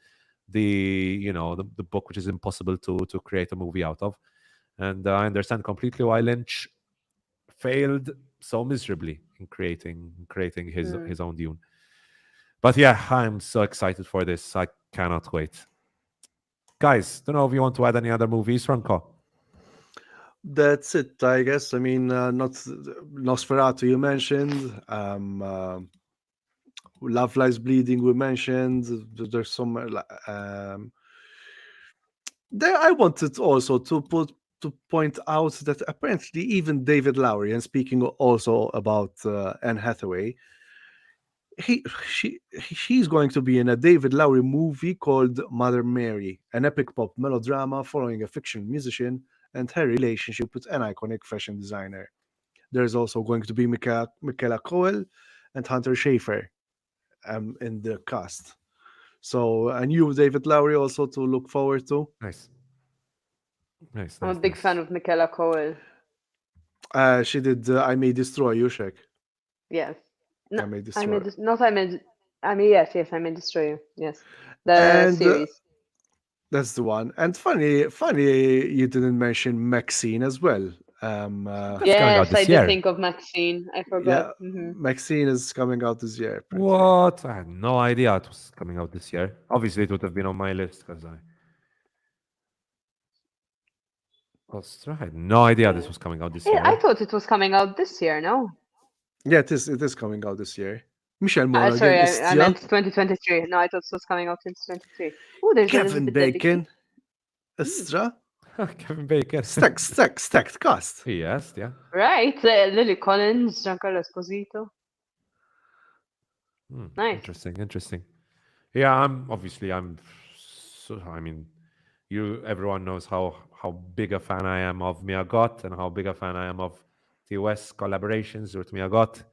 the book which is impossible to create a movie out of. And I understand completely why Lynch failed so miserably in creating his own Dune. But yeah, I'm so excited for this. I cannot wait. Guys, don't know if you want to add any other movies, Franco. That's it, I guess. I mean, not Nosferatu you mentioned. Love Lies Bleeding we mentioned. There's some. There, I wanted also to put to point out that apparently even David Lowery, and speaking also about Anne Hathaway, she's going to be in a David Lowery movie called Mother Mary, an epic pop melodrama following a fictional musician and her relationship with an iconic fashion designer. There's also going to be Michaela Coel and Hunter Schafer in the cast. So a new David Lowery also to look forward to. Nice. Nice. I'm a nice, big nice. fan of Michaela Coel. She did I May Destroy You, Shek. Yes. No, I May I Destroy. may dis- not I may. I mean, yes, I may destroy you. Yes, the And series. that's the one. And funny you didn't mention Maxine as well. That's coming out Yes, I this did year. think of Maxine. I forgot. Yeah, Maxine is coming out this year. apparently. What? I had no idea it was coming out this year. Obviously, it would have been on my list because I had no idea this was coming out this Yeah, I year. thought it was coming out this year. No, Yeah, it is coming out this year. Michelle sorry, Monaghan, I Istia, meant 2023. No, I thought it was coming out in 2023. Oh, there's Kevin Elizabeth Debicki. Bacon, Istra, Kevin Bacon. stacked cast. Yes, yeah. Right, Lily Collins, Giancarlo Esposito. Nice. Interesting. Yeah, I'm so, I mean, everyone knows how big a fan I am of Mia Goth and how big a fan I am of TOS collaborations with Mia Goth.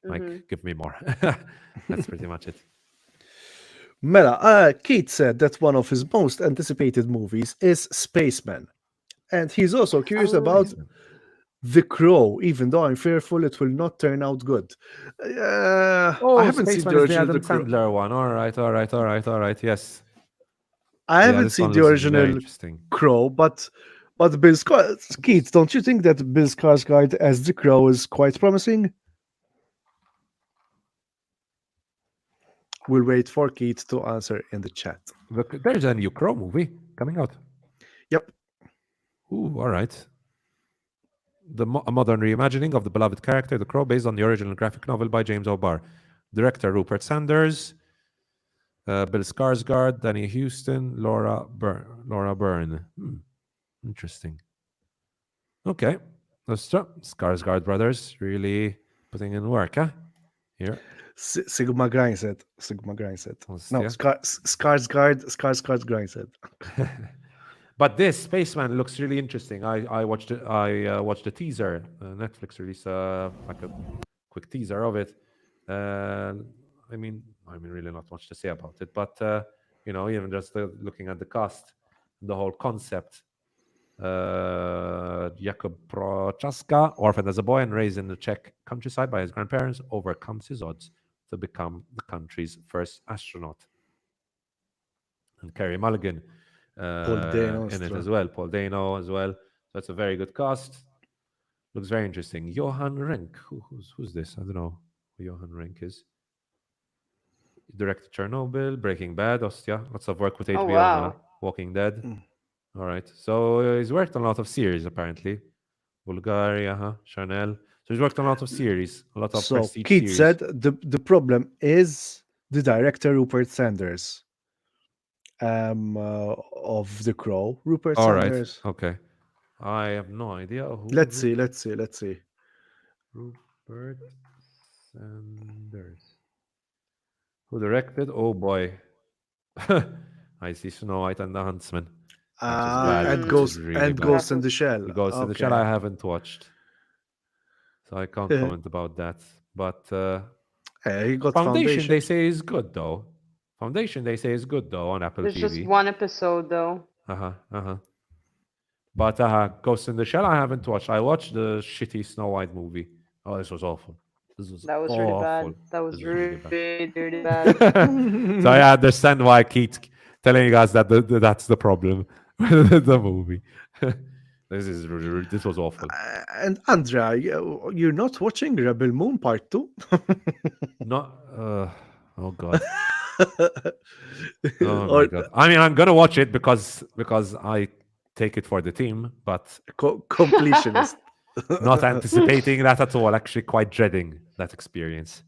Like, give me more. That's pretty much it. Mela, Keith said that one of his most anticipated movies is Spaceman. And he's also curious about The Crow, even though I'm fearful it will not turn out good. I haven't seen Spaceman the is the original Adam The Crow. Sandler one. All right. Yes. I Yeah, haven't this seen one the looks very original interesting. Crow, but Keith, don't you think that Bill Skarsgård as The Crow is quite promising? We'll wait for Keith to answer in the chat. Look, there's a new Crow movie coming out. Yep. Ooh, all right. A modern reimagining of the beloved character, the Crow, based on the original graphic novel by James O'Barr. Director Rupert Sanders, Bill Skarsgård, Danny Houston, Laura Byrne. Interesting. Okay. Skarsgård brothers really putting in work, huh? Here. Sigma Grindset. No, Yeah. Skarsgård Grindset. But this Spaceman looks really interesting. I watched it. I watched the teaser. Netflix released like a quick teaser of it. I mean, really not much to say about it. But even just looking at the cast, the whole concept. Jakub Prochaska, orphaned as a boy and raised in the Czech countryside by his grandparents, overcomes his odds to become the country's first astronaut. And Kerry Mulligan in it as well. Paul Dano as well. So it's a very good cast. Looks very interesting. Johan Renck. Who's this? I don't know who Johan Renck is. He directed Chernobyl, Breaking Bad, Ostia. Lots of work with HBO wow. Walking Dead. All right. So he's worked on a lot of series, apparently. Bulgaria, Chanel. So he's worked on a lot of series, a lot of prestige Keith series. said the problem is the director Rupert Sanders of The Crow. Rupert All right. Sanders. Okay. I have no idea who. Let's see. Rupert Sanders. Who directed? Oh boy. I see Snow White and the Huntsman. And Ghost in the Shell. Ghost in the Shell I haven't watched. So I can't comment about that. But he got Foundation they say is good though. Foundation they say is good though on Apple There's TV. just one episode though. But Ghost in the Shell I haven't watched. I watched the shitty Snow White movie. Oh, this was awful. That was really bad. That was really bad. So I understand why Keith telling us that that's the problem with the movie. This was awful. And Andrea, you're not watching Rebel Moon Part 2? No. Oh God. Oh my God. I mean, I'm gonna watch it because I take it for the team, but completionist. Not anticipating that at all. Actually, quite dreading that experience.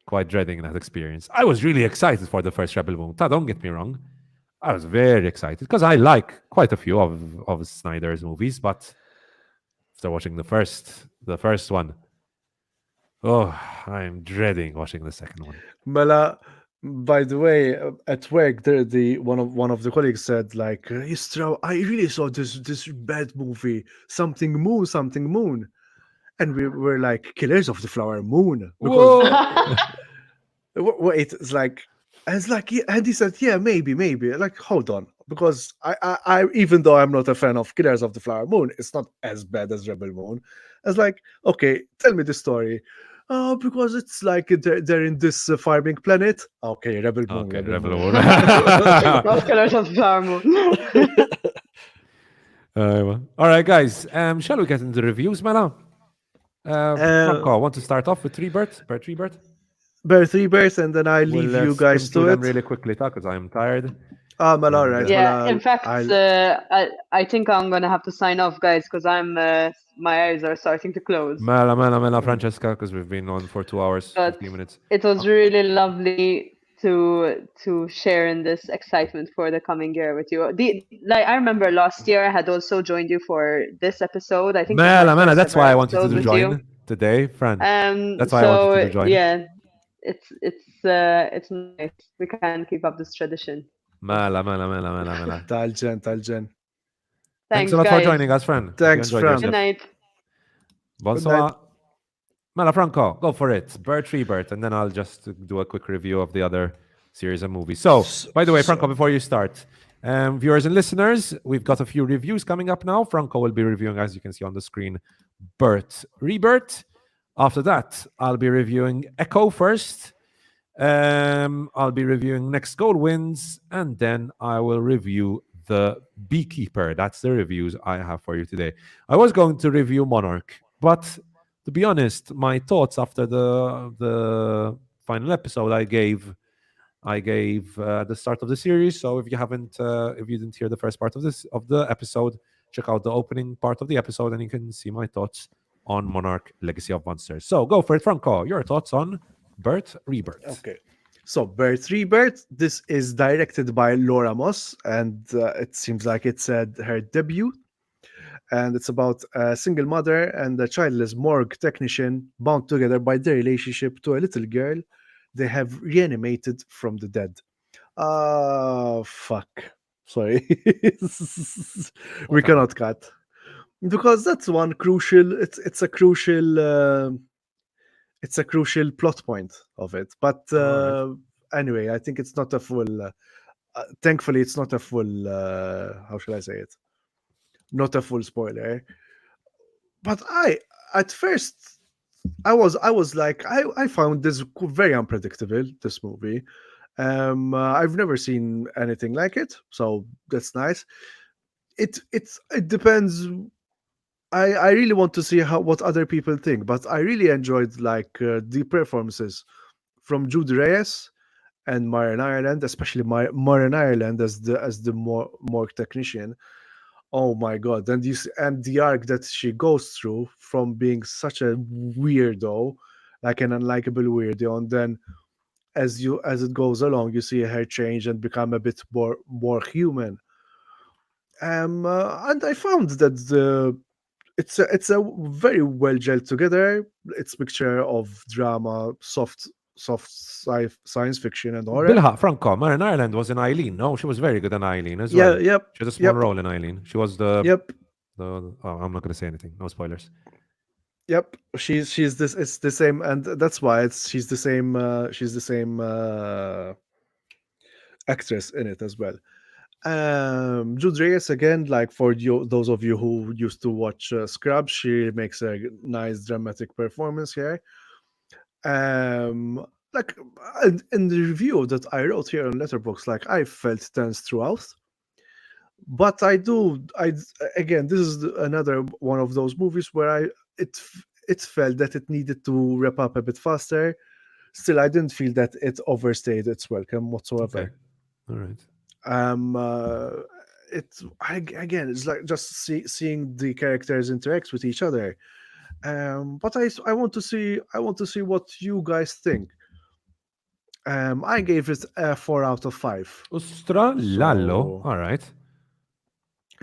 I was really excited for the first Rebel Moon. Don't get me wrong. I was very excited because I like quite a few of Snyder's movies, but after watching the first one, oh, I'm dreading watching the second one. Mela, by the way, at work, the one of the colleagues said like, "Istra, I really saw this bad movie, something moon," and we were like, "Killers of the Flower Moon," because Whoa! wait, it's like, yeah, and he said, "Yeah, maybe." Like, hold on, because I even though I'm not a fan of Killers of the Flower Moon, it's not as bad as Rebel Moon. I was like, okay, tell me the story. Oh, because it's like they're in this farming planet. Okay, Rebel Moon, Okay, Rebel Rebel Moon. Moon. Not Killers of the Flower Moon. All right, guys. Shall we get into the reviews, Mela? Franco, want to start off with Rebirth? Rebirth? Rebirth, and then I leave We'll you skim guys through to them it. really quickly, because I'm tired. Well, all And, right. Yeah, Well, in fact, I think I'm gonna have to sign off, guys, because my eyes are starting to close. Mela, Francesca, because we've been on for 2 hours, But 15 minutes. it was really lovely to share in this excitement for the coming year with you. Like I remember last year, I had also joined you for this episode. I think it was my Mela, first that's ever why I wanted episode to with you. join today, Fran. That's why I wanted So to join. yeah, it's nice. We can keep up this tradition. Mela. Talgen. Thanks a Thanks, lot for guys. joining us, Fran. Hope you Thanks, enjoyed Fran. Good yourself. night. Good night. Bonsoir. Mela Franco, go for it. Rebirth, and then I'll just do a quick review of the other series of movies. So, by the way, Franco, before you start, viewers and listeners, we've got a few reviews coming up now. Franco will be reviewing, as you can see on the screen, Rebirth. After that, I'll be reviewing Echo first. I'll be reviewing Next Goal Wins, and then I will review the Beekeeper. That's the reviews I have for you today. I was going to review Monarch, but to be honest, my thoughts after the final episode I gave at the start of the series. So if you didn't hear the first part of the episode, check out the opening part of the episode, and you can see my thoughts on Monarch: Legacy of Monsters. So go for it, Franco. Your thoughts on Rebirth. Okay. So, Rebirth. This is directed by Laura Moss, and it seems like it's her debut. And it's about a single mother and a childless morgue technician bound together by their relationship to a little girl they have reanimated from the dead. Fuck. Sorry. We cannot cut. Because that's one crucial, it's a crucial plot point of it. But anyway, I think it's not a full, thankfully, it's not a full, how should I say it? Not a full spoiler. But at first I was like I found this very unpredictable, this movie. I've never seen anything like it, so that's nice. It depends. I really want to see what other people think, but I really enjoyed the performances from Jude Reyes and Marion Ireland, especially Marion Ireland as the morgue technician. Oh my god! And the arc that she goes through from being such a weirdo, like an unlikable weirdo, and then as it goes along, you see her change and become a bit more human. And I found that it's a very well gelled together. It's mixture of drama, soft science fiction, and horror. Bilha, Franco, Marin Ireland was in Eileen. No, she was very good in Eileen as Yeah, well. yep, She had a small yep, role in Eileen. She was the yep. oh, I'm not going to say anything. No spoilers. Yep, she's this. It's the same, and that's why she's the same. She's the same actress in it as well. Jude Reyes again, like for you, those of you who used to watch Scrubs, she makes a nice dramatic performance here. Like in the review that I wrote here on Letterboxd, like I felt tense throughout. But I again, this is another one of those movies where it felt that it needed to wrap up a bit faster. Still, I didn't feel that it overstayed its welcome whatsoever. Okay. All right. Again, it's like just seeing the characters interact with each other. But I want to see what you guys think. I gave it a 4 out of 5. Ustra Lallo. So All right.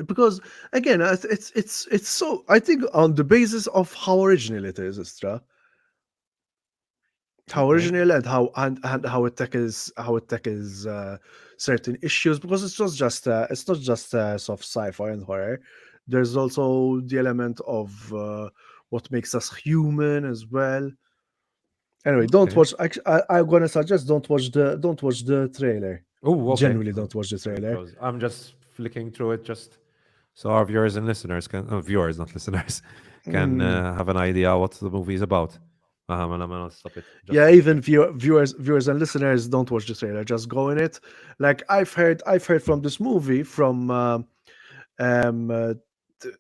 because again, it's so I think on the basis of how original it is, Istra, how Okay. original and how it tackles certain issues because it's not just soft sci-fi and horror. There's also the element of what makes us human as well. Anyway, don't Okay. watch. I'm gonna suggest don't watch the trailer. Oh, okay. Genuinely, don't watch the trailer. Because I'm just flicking through it just so our viewers and listeners can, viewers, not listeners, can Mm. have an idea what the movie is about. I'm gonna stop it just Yeah, for a even second. viewers and listeners don't watch the trailer. Just go in it. Like I've heard from this movie from um uh, th-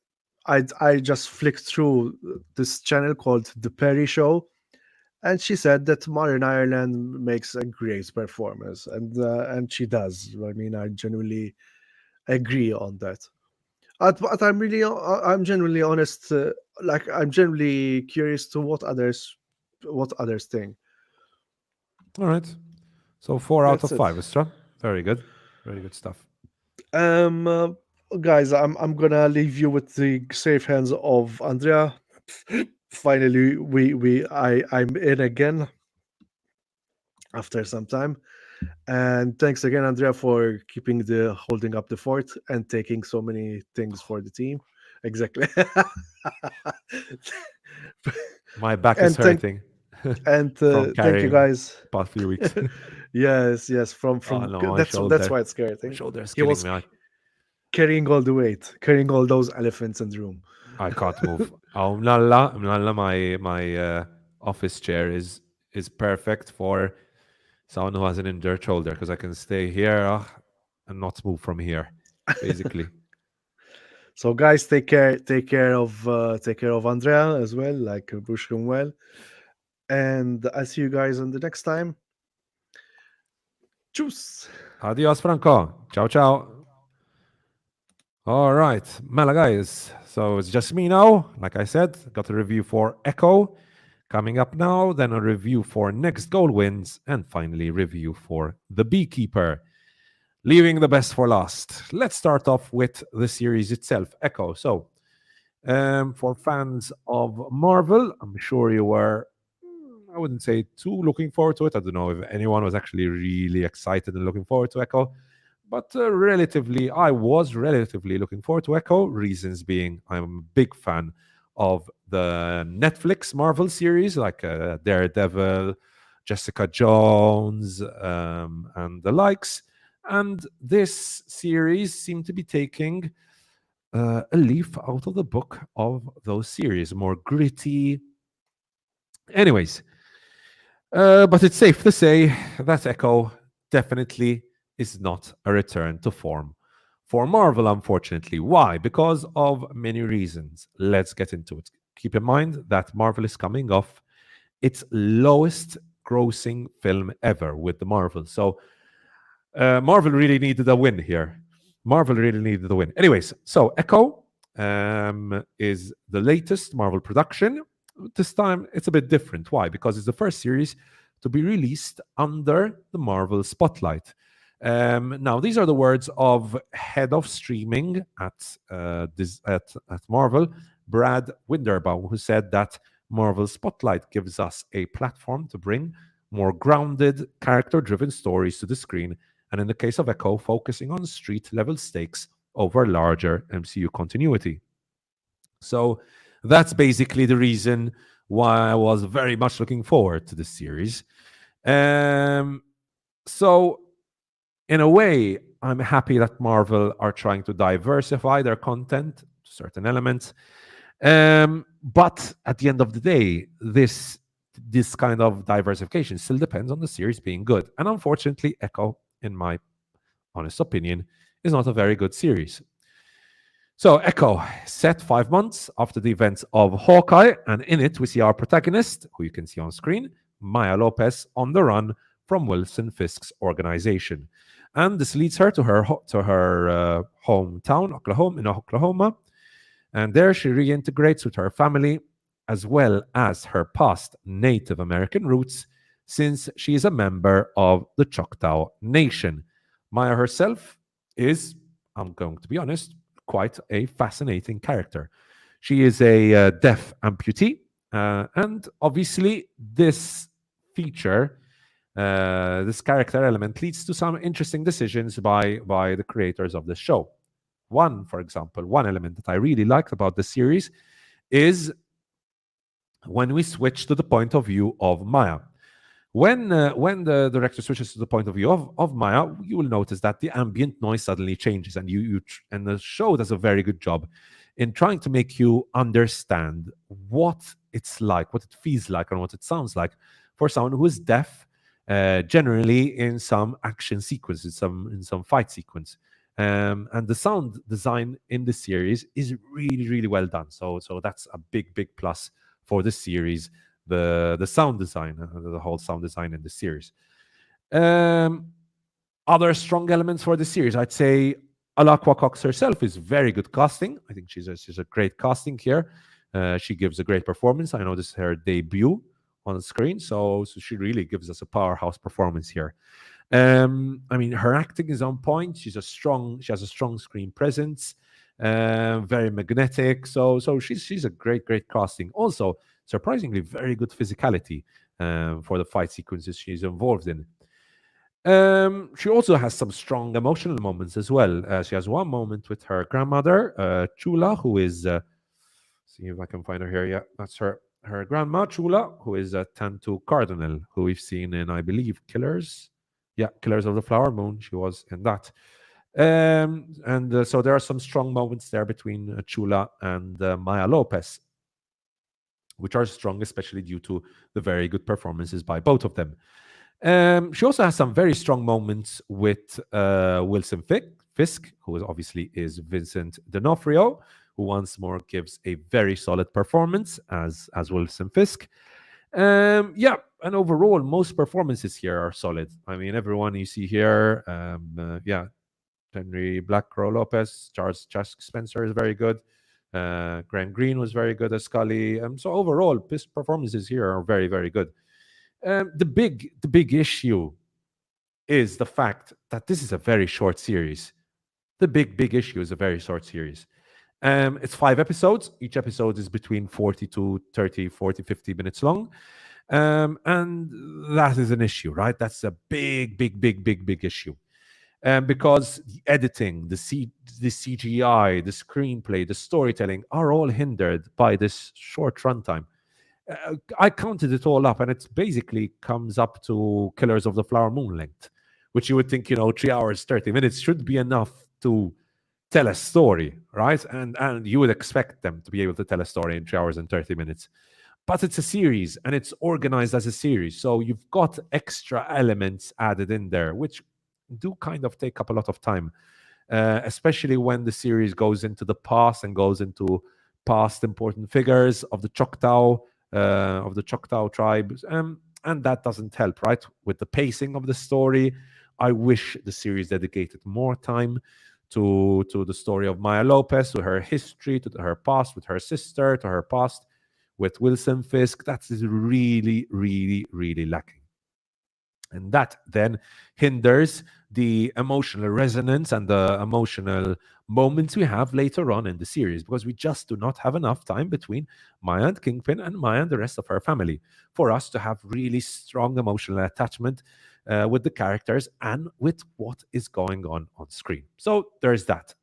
I just flicked through this channel called The Perry Show, and she said that Marin Ireland makes a great performance, and she does. I mean, I genuinely agree on that. But I'm genuinely honest. Like I'm genuinely curious to what others think. All right. So 4 out That's of it. 5, Istra. Very good. Very good stuff. Um, uh, Guys, I'm gonna leave you with the safe hands of Andrea. Finally, I'm in again after some time, and thanks again, Andrea, for keeping the holding up the fort and taking so many things for the team. Exactly. My back is and thank hurting and from thank you carrying guys. past few weeks. Yes, from Oh from no, my that's shoulder. why it's scary My thing. shoulder is He killing was me. carrying all the weight, carrying all those elephants in the room. I can't move. Oh, mlalla, mlalla, my office chair is perfect for someone who has an injured shoulder because I can stay here and not move from here, basically. So guys, take care of Andrea as well, like wish him well, and I'll see you guys on the next time. Tschüss. Adios, Franco. Ciao, ciao. All right, Mela guys. So it's just me now. Like I said, got a review for Echo coming up now, then a review for Next Goal Wins, and finally review for The Beekeeper. Leaving the best for last. Let's start off with the series itself, Echo. So, for fans of Marvel, I'm sure you were, I wouldn't say too looking forward to it. I don't know if anyone was actually really excited and looking forward to Echo, but I was relatively looking forward to Echo. Reasons being, I'm a big fan of the Netflix Marvel series, like Daredevil, Jessica Jones, and the likes. And this series seemed to be taking a leaf out of the book of those series, more gritty. Anyways, but it's safe to say that Echo definitely is not a return to form for Marvel, unfortunately. Why? Because of many reasons. Let's get into it. Keep in mind that Marvel is coming off its lowest grossing film ever with the Marvel. So Marvel really needed a win here. Marvel really needed a win. Anyways, so Echo is the latest Marvel production. This time it's a bit different. Why? Because it's the first series to be released under the Marvel spotlight. Now, these are the words of head of streaming at Marvel, Brad Winderbaum, who said that Marvel Spotlight gives us a platform to bring more grounded, character driven stories to the screen, and in the case of Echo, focusing on street level stakes over larger MCU continuity. So that's basically the reason why I was very much looking forward to this series. Um, so, in a way, I'm happy that Marvel are trying to diversify their content to certain elements. But at the end of the day, this kind of diversification still depends on the series being good. And unfortunately, Echo, in my honest opinion, is not a very good series. So, Echo, set 5 months after the events of Hawkeye, and in it we see our protagonist, who you can see on screen, Maya Lopez, on the run from Wilson Fisk's organization, and this leads her to her hometown, Oklahoma, and there she reintegrates with her family, as well as her past Native American roots, since she is a member of the Choctaw Nation. Maya herself is, I'm going to be honest, quite a fascinating character. She is a deaf amputee, and obviously this feature, this character element, leads to some interesting decisions by the creators of the show. One, for example, one element that I really liked about the series is when we switch to the point of view of Maya. When the director switches to the point of view of Maya, you will notice that the ambient noise suddenly changes, and and the show does a very good job in trying to make you understand what it's like, what it feels like, and what it sounds like for someone who is deaf, generally in some action sequences, in some fight sequence. And the sound design in the series is really, really well done. So that's a big plus for the series. The sound design, the whole sound design in the series. Other strong elements for the series, I'd say Alakwa Cox herself is very good casting. I think she's a great casting here. She gives a great performance. I know this is her debut on the screen, so she really gives us a powerhouse performance here. I mean, her acting is on point. She has a strong screen presence, very magnetic. So she's a great casting. Also, surprisingly, very good physicality for the fight sequences she's involved in. She also has some strong emotional moments as well. She has one moment with her grandmother, Chula, who is, see if I can find her here. Yeah, that's her grandma, Chula, who is a Tantu Cardinal, who we've seen in, I believe, Killers. Yeah, Killers of the Flower Moon. She was in that. So there are some strong moments there between Chula and Maya Lopez, which are strong, especially due to the very good performances by both of them. She also has some very strong moments with Wilson Fisk, who obviously is Vincent D'Onofrio, who once more gives a very solid performance as Wilson Fisk. Yeah, and overall, most performances here are solid. I mean, everyone you see here, Henry Black Crow Lopez, Charles Spencer is very good. Graham Greene was very good as Scully. So overall, performances here are very good. The big issue is the fact that this is a very short series. The big issue is a very short series. It's 5 episodes. Each episode is between 40 to 30, 40, 50 minutes long. And that is an issue, right? That's a big issue. Because the editing, the CGI, the screenplay, the storytelling are all hindered by this short runtime. I counted it all up, and it basically comes up to Killers of the Flower Moon length, which you would think, 3 hours, 30 minutes should be enough to tell a story, right? And you would expect them to be able to tell a story in 3 hours and 30 minutes. But it's a series, and it's organized as a series. So you've got extra elements added in there, which do kind of take up a lot of time, especially when the series goes into the past and goes into past important figures of the Choctaw tribes, and that doesn't help, right? With the pacing of the story, I wish the series dedicated more time to the story of Maya Lopez, to her history, to her past with her sister, to her past with Wilson Fisk. That is really lacking. And that then hinders the emotional resonance and the emotional moments we have later on in the series, because we just do not have enough time between Maya and Kingpin and Maya and the rest of her family for us to have really strong emotional attachment with the characters and with what is going on screen. So there's that.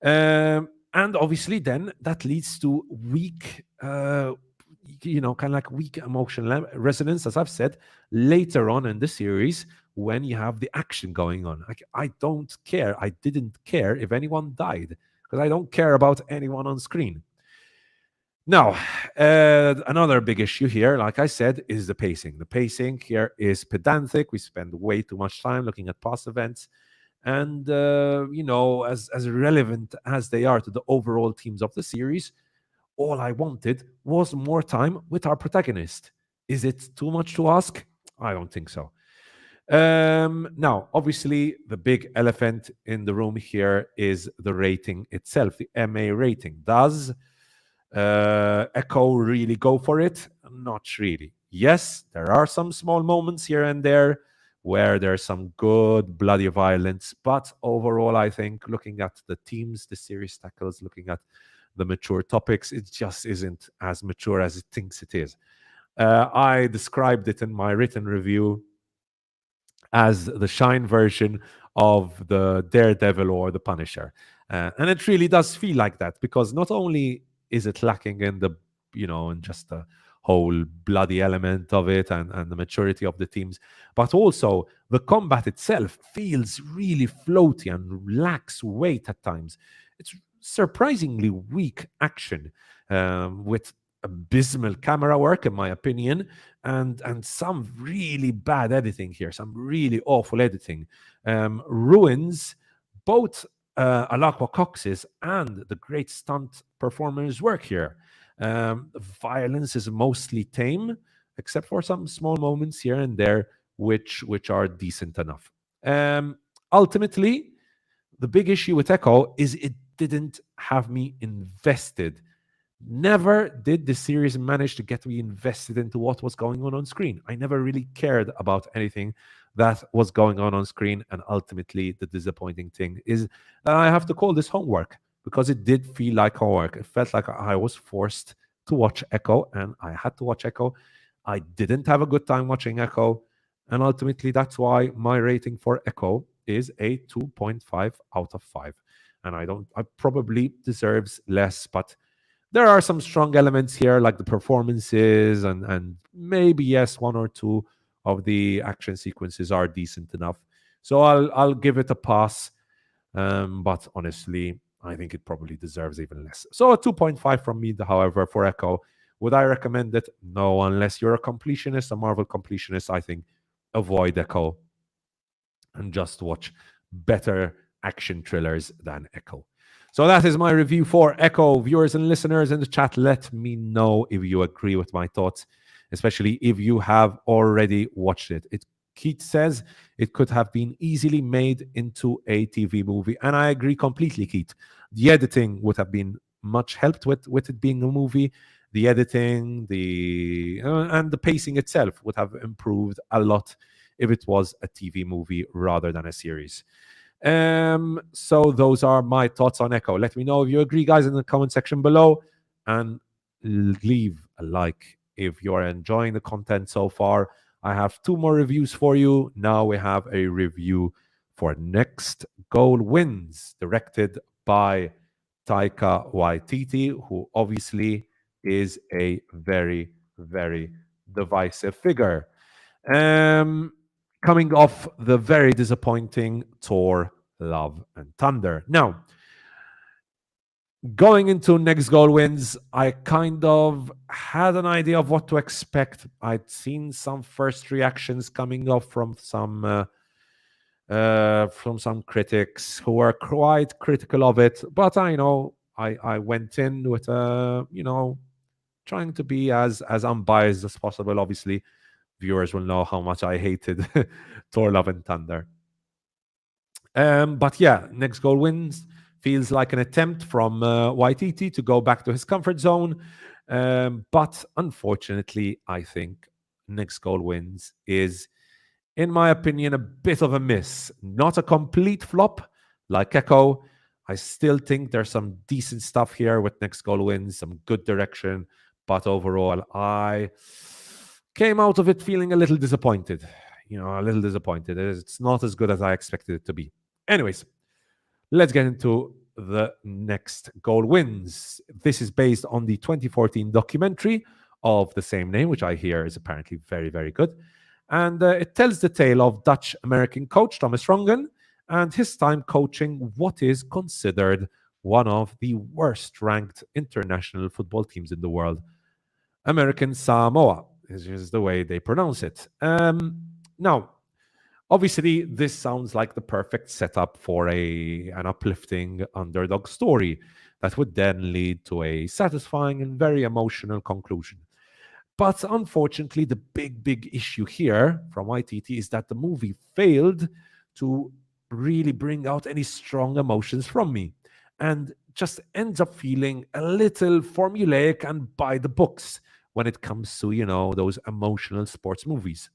And obviously then that leads to weak kind of like weak emotional resonance, as I've said, later on in the series when you have the action going on. Like, I didn't care if anyone died, because I don't care about anyone on screen. Now, another big issue here, like I said, is the pacing. The pacing here is pedantic. We spend way too much time looking at past events. And, as relevant as they are to the overall themes of the series, all I wanted was more time with our protagonist. Is it too much to ask? I don't think so. Now, obviously, the big elephant in the room here is the rating itself, the MA rating. Does Echo really go for it? Not really. Yes, there are some small moments here and there where there's some good bloody violence, but overall, I think looking at the themes the series tackles, looking at the mature topics, it just isn't as mature as it thinks it is. I described it in my written review as the Shine version of the Daredevil or the Punisher. And it really does feel like that, because not only is it lacking in the, in just the whole bloody element of it and the maturity of the teams, but also the combat itself feels really floaty and lacks weight at times. It's surprisingly weak action, with abysmal camera work, in my opinion, and some really bad editing here, some really awful editing, ruins both Alakwa Cox's and the great stunt performers' work here. The violence is mostly tame, except for some small moments here and there, which are decent enough. Ultimately, the big issue with Echo is it didn't have me invested. Never did the series manage to get me invested into what was going on screen. I never really cared about anything that was going on screen. And ultimately, the disappointing thing is that I have to call this homework, because it did feel like homework. It felt like I was forced to watch Echo, and I had to watch Echo. I didn't have a good time watching Echo. And ultimately, that's why my rating for Echo is a 2.5 out of 5. And I probably deserves less, but there are some strong elements here, like the performances, and maybe, yes, one or two of the action sequences are decent enough. So I'll give it a pass. But honestly, I think it probably deserves even less. So a 2.5 from me, however, for Echo. Would I recommend it? No, unless you're a completionist, a Marvel completionist. I think avoid Echo and just watch better action thrillers than Echo. So that is my review for Echo. Viewers and listeners in the chat, let me know if you agree with my thoughts, especially if you have already watched it. Keith says it could have been easily made into a TV movie. And I agree completely, Keith. The editing would have been much helped with it being a movie. The editing, and the pacing itself would have improved a lot if it was a TV movie rather than a series. So those are my thoughts on Echo. Let me know if you agree, guys, in the comment section below, and leave a like if you're enjoying the content so far. I have 2 more reviews for you. Now we have a review for Next Goal Wins, directed by Taika Waititi, who obviously is a very, very divisive figure. Coming off the very disappointing Thor, Love and Thunder. Now, going into Next Goal Wins, I kind of had an idea of what to expect. I'd seen some first reactions coming up from some critics who were quite critical of it, but I went in with trying to be as unbiased as possible. Obviously, viewers will know how much I hated Thor: Love and Thunder. But yeah, Next Goal Wins feels like an attempt from Waititi to go back to his comfort zone. But unfortunately, I think Next Goal Wins is, in my opinion, a bit of a miss. Not a complete flop like Echo. I still think there's some decent stuff here with Next Goal Wins, some good direction. But overall, I came out of it feeling a little disappointed. A little disappointed. It's not as good as I expected it to be. Anyways, let's get into the Next Goal Wins. This is based on the 2014 documentary of the same name, which I hear is apparently very, very good. And it tells the tale of Dutch-American coach Thomas Rongen and his time coaching what is considered one of the worst-ranked international football teams in the world, American Samoa, is the way they pronounce it. Now, obviously, this sounds like the perfect setup for an uplifting underdog story that would then lead to a satisfying and very emotional conclusion. But unfortunately, the big issue here from ITT is that the movie failed to really bring out any strong emotions from me, and just ends up feeling a little formulaic and by the books, when it comes to, those emotional sports movies.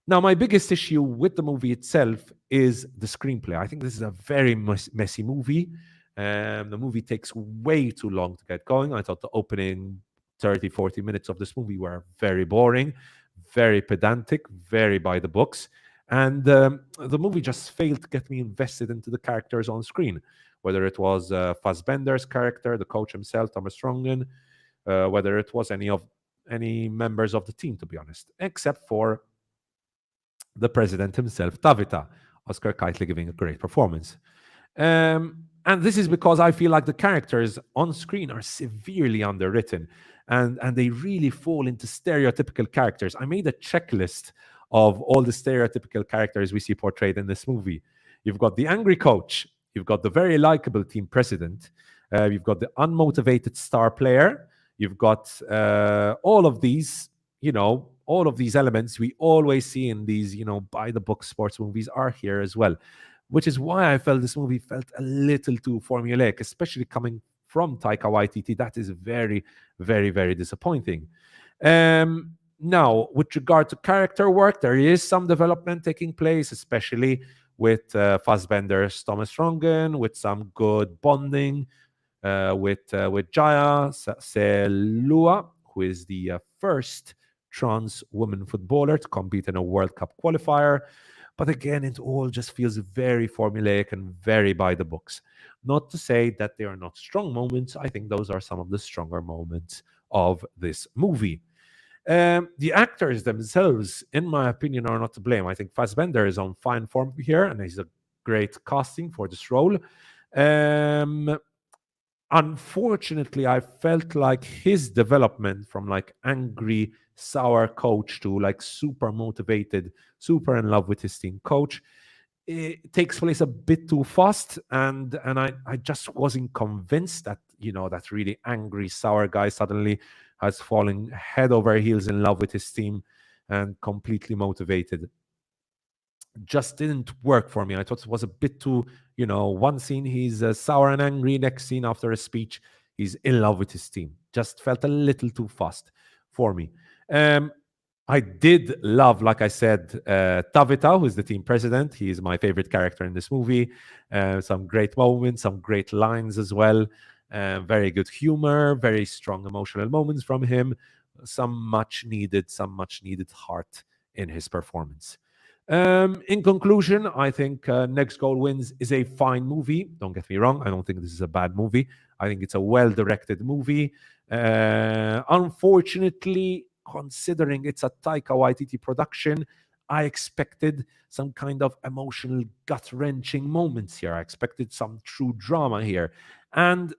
Now, my biggest issue with the movie itself is the screenplay. I think this is a very messy movie. The movie takes way too long to get going. I thought the opening 30, 40 minutes of this movie were very boring, very pedantic, very by the books. And the movie just failed to get me invested into the characters on screen, whether it was Fassbender's character, the coach himself, Thomas Strongen, whether it was any members of the team, to be honest, except for the president himself, Tavita, Oscar Keitel giving a great performance. And this is because I feel like the characters on screen are severely underwritten, and they really fall into stereotypical characters. I made a checklist of all the stereotypical characters we see portrayed in this movie. You've got the angry coach, you've got the very likable team president, you've got the unmotivated star player, you've got all of these, all of these elements we always see in these, by the book sports movies are here as well, which is why I felt this movie felt a little too formulaic, especially coming from Taika Waititi. That is very, very, very disappointing. Now, with regard to character work, there is some development taking place, especially with Fassbender's Thomas Strongen, with some good bonding with Jaya Selua, who is the first trans woman footballer to compete in a World Cup qualifier. But again, it all just feels very formulaic and very by the books. Not to say that they are not strong moments. I think those are some of the stronger moments of this movie. The actors themselves, in my opinion, are not to blame. I think Fassbender is on fine form here, and he's a great casting for this role. Unfortunately, I felt like his development from like angry, sour coach to like super motivated, super in love with his team coach, it takes place a bit too fast, and I just wasn't convinced that that really angry, sour guy suddenly has fallen head over heels in love with his team and completely motivated. Just didn't work for me. I thought it was a bit too, one scene he's sour and angry, next scene after a speech he's in love with his team. Just felt a little too fast for me. I did love, like I said, Tavita, who is the team president. He is my favorite character in this movie. Some great moments, some great lines as well. Very good humor, very strong emotional moments from him. Some much needed heart in his performance. In conclusion, I think Next Goal Wins is a fine movie. Don't get me wrong. I don't think this is a bad movie. I think it's a well-directed movie. Unfortunately, considering it's a Taika Waititi production, I expected some kind of emotional, gut-wrenching moments here. I expected some true drama here. And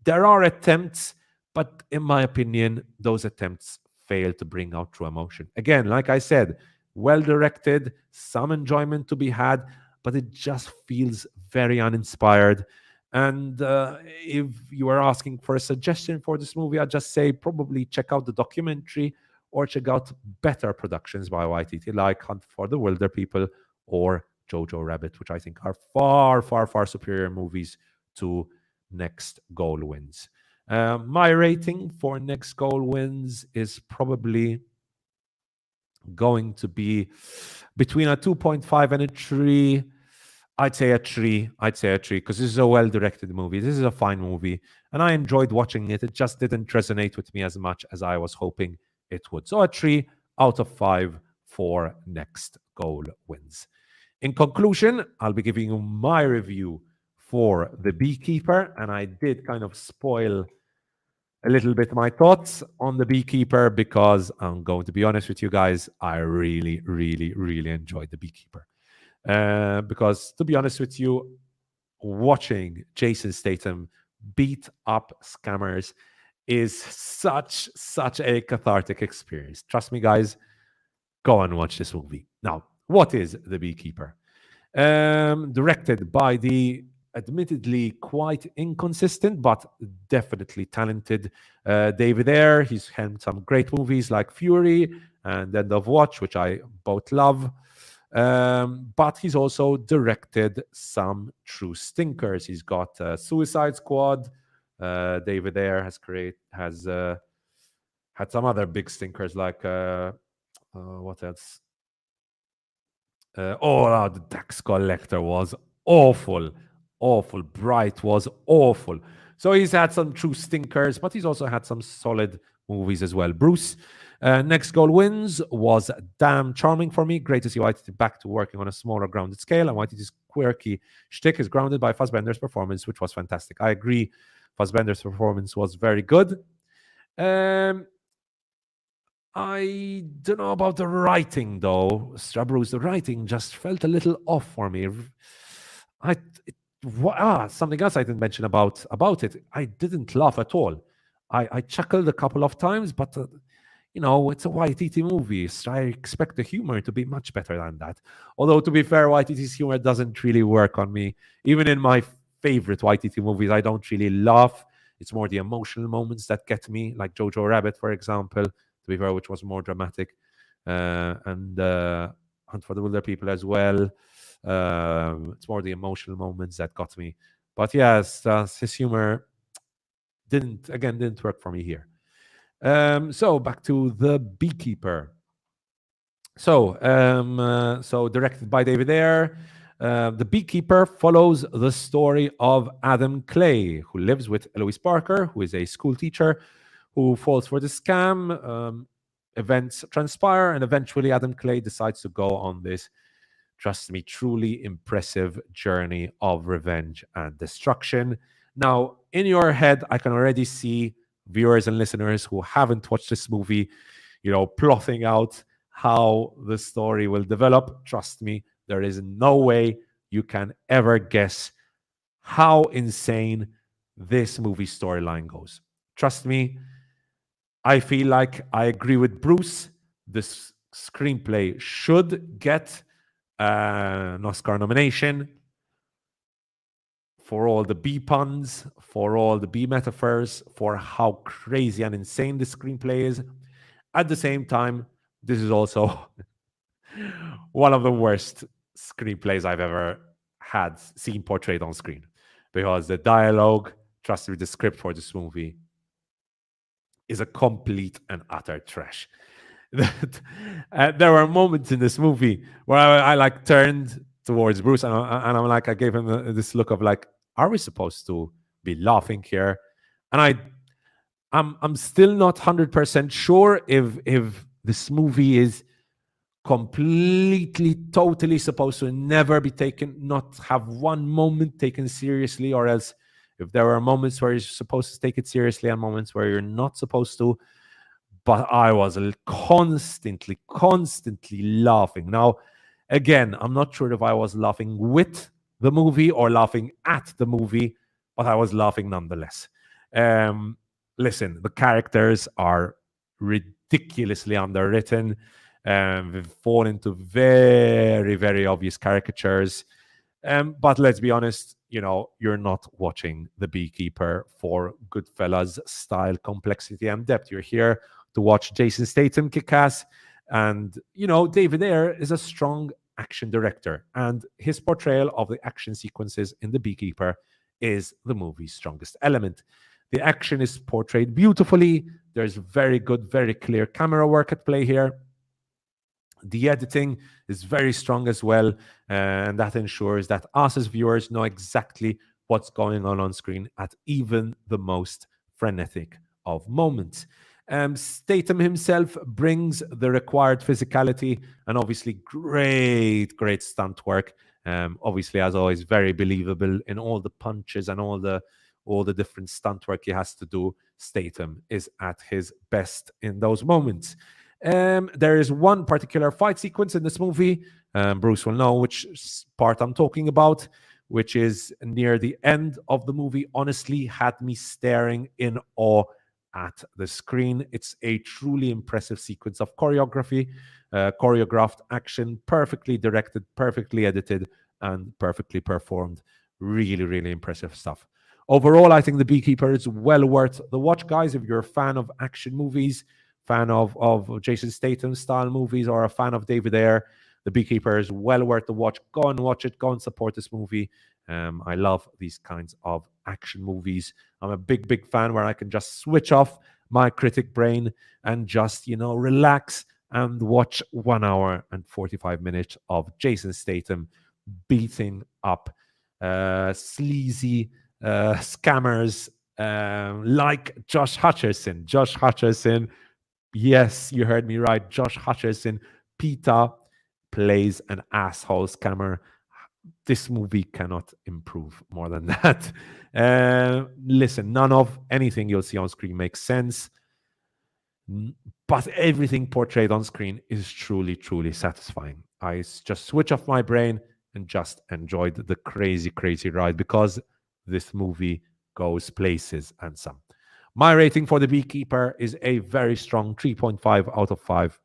there are attempts, but in my opinion, those attempts fail to bring out true emotion. Again, like I said, well-directed, some enjoyment to be had, but it just feels very uninspired. And if you are asking for a suggestion for this movie, I'd just say probably check out the documentary or check out better productions by Waititi, like Hunt for the Wilder People or Jojo Rabbit, which I think are far, far, far superior movies to Next Goal Wins. My rating for Next Goal Wins is probably going to be between a 2.5 and a 3. I'd say a 3 because this is a well-directed movie. This is a fine movie, and I enjoyed watching it. It just didn't resonate with me as much as I was hoping it would. So a 3 out of 5 for Next Goal Wins. In conclusion, I'll be giving you my review for The Beekeeper, and I did kind of spoil a little bit my thoughts on The Beekeeper because I'm going to be honest with you guys, I really, really, really enjoyed The Beekeeper. Because to be honest with you, watching Jason Statham beat up scammers is such a cathartic experience. Trust me, guys, go and watch this movie. Now, what is The Beekeeper? Directed by the admittedly quite inconsistent but definitely talented David Ayer. He's had some great movies like Fury and End of Watch, which I both love. But he's also directed some true stinkers. He's got Suicide Squad. David Ayer has Had some other big stinkers like what else? The tax collector was awful, awful. Bright was awful. So he's had some true stinkers, but he's also had some solid movies as well. Bruce, Next Goal Wins was damn charming for me. Great to see Waititi back to working on a smaller, grounded scale, and Waititi's quirky shtick is grounded by Fassbender's performance, which was fantastic. I agree. Fassbender's performance was very good. I don't know about the writing though, Bruce. The writing just felt a little off for me. Something else I didn't mention about it. I didn't laugh at all. I chuckled a couple of times, but it's a Waititi movie. So I expect the humor to be much better than that. Although to be fair, Waititi's humor doesn't really work on me. Even in my favorite Waititi movies, I don't really laugh. It's more the emotional moments that get me, like Jojo Rabbit, for example. To be fair, which was more dramatic, and Hunt for the Wilder People as well. It's more the emotional moments that got me. But yes, his humor didn't work for me here. So back to The Beekeeper. So directed by David Ayer. The Beekeeper follows the story of Adam Clay, who lives with Eloise Parker, who is a school teacher who falls for the scam. Events transpire, and eventually Adam Clay decides to go on this, trust me, truly impressive journey of revenge and destruction. Now, in your head, I can already see viewers and listeners who haven't watched this movie, plotting out how the story will develop. Trust me, there is no way you can ever guess how insane this movie storyline goes. Trust me, I feel like I agree with Bruce. This screenplay should get an Oscar nomination for all the B puns, for all the B metaphors, for how crazy and insane this screenplay is. At the same time, this is also one of the worst screenplays I've ever seen portrayed on screen, because the dialogue, trust me, the script for this movie is a complete and utter trash. There were moments in this movie where I like turned towards Bruce and I'm like, I gave him this look of like, are we supposed to be laughing here? And I'm still not 100% sure if this movie is completely, totally supposed to never be taken, not have one moment taken seriously, or else if there are moments where you're supposed to take it seriously and moments where you're not supposed to. But I was constantly laughing. Now, again, I'm not sure if I was laughing with the movie or laughing at the movie, but I was laughing nonetheless. Listen, the characters are ridiculously underwritten. We've fallen into very, very obvious caricatures. But let's be honest, you're not watching The Beekeeper for Goodfellas style complexity and depth. You're here to watch Jason Statham kick ass. And, David Ayer is a strong action director, and his portrayal of the action sequences in The Beekeeper is the movie's strongest element. The action is portrayed beautifully. There's very good, very clear camera work at play here. The editing is very strong as well, and that ensures that us as viewers know exactly what's going on screen at even the most frenetic of moments. Statham himself brings the required physicality and obviously great stunt work. Obviously, as always, very believable in all the punches and all the different stunt work he has to do. Statham is at his best in those moments. There is one particular fight sequence in this movie. Bruce will know which part I'm talking about, which is near the end of the movie. Honestly, had me staring in awe at the screen. It's a truly impressive sequence of choreography, choreographed action, perfectly directed, perfectly edited, and perfectly performed. Really impressive stuff. Overall, I think The Beekeeper is well worth the watch, guys. If you're a fan of action movies, fan of Jason Statham style movies, or a fan of David Ayer, The Beekeeper is well worth the watch. Go and watch it. Go and support this movie. I love these kinds of action movies. I'm a big fan where I can just switch off my critic brain and just, relax and watch 1 hour and 45 minutes of Jason Statham beating up sleazy scammers like Josh Hutcherson. Josh Hutcherson, yes, you heard me right. Josh Hutcherson, Peter, plays an asshole scammer. This movie cannot improve more than that. Listen, none of anything you'll see on screen makes sense, but everything portrayed on screen is truly, truly satisfying. I just switch off my brain and just enjoyed the crazy, crazy ride because this movie goes places and some. My rating for The Beekeeper is a very strong 3.5 out of 5.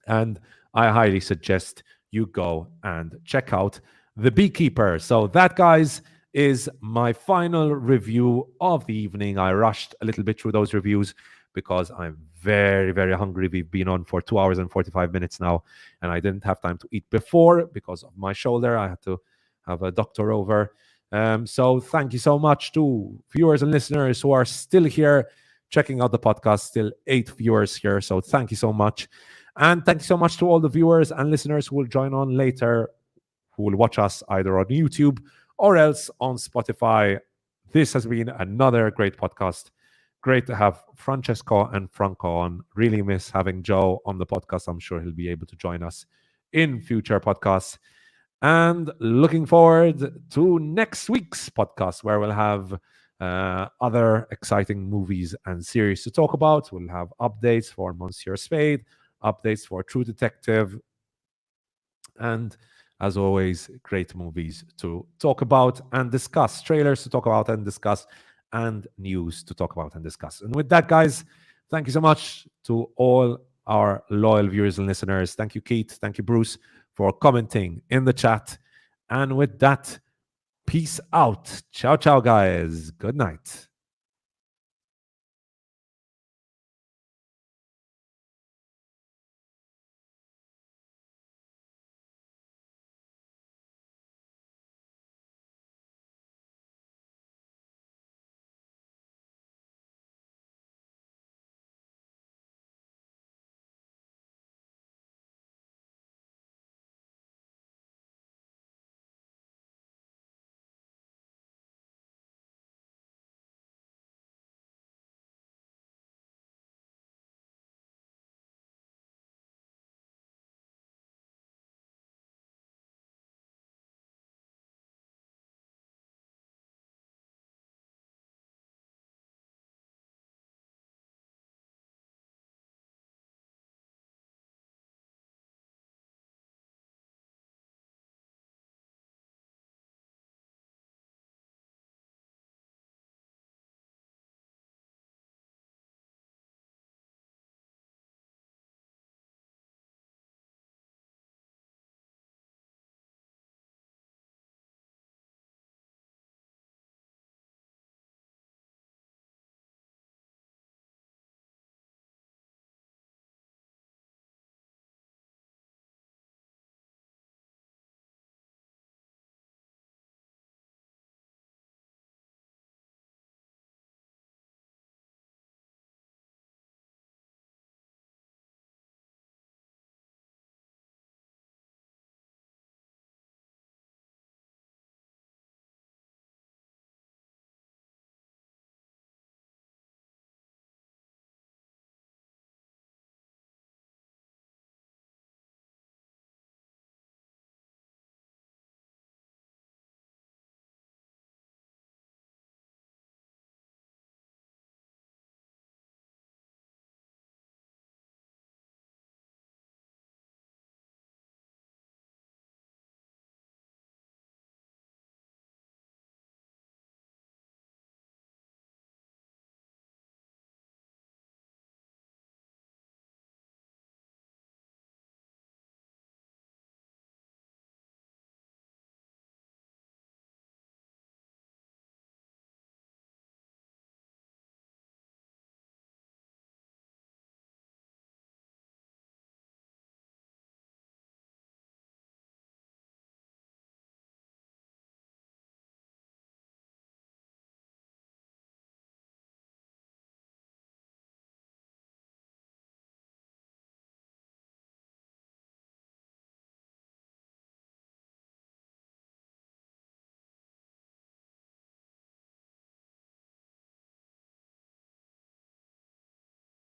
And I highly suggest you go and check out The Beekeeper. So that, guys, is my final review of the evening. I rushed a little bit through those reviews because I'm very, very hungry. We've been on for 2 hours and 45 minutes now, and I didn't have time to eat before because of my shoulder. I had to have a doctor over. So thank you so much to viewers and listeners who are still here checking out the podcast. Still 8 viewers here, so thank you so much. And thank you so much to all the viewers and listeners who will join on later, who will watch us either on YouTube or else on Spotify. This has been another great podcast. Great to have Francesco and Franco on. Really miss having Joe on the podcast. I'm sure he'll be able to join us in future podcasts. And looking forward to next week's podcast, where we'll have other exciting movies and series to talk about. We'll have updates for Monsieur Spade, updates for True Detective, and as always, great movies to talk about and discuss, trailers to talk about and discuss, and news to talk about and discuss. And with that, guys, thank you so much to all our loyal viewers and listeners. Thank you, Keith. Thank you, Bruce, for commenting in the chat. And with that, peace out. Ciao, ciao, guys. Good night.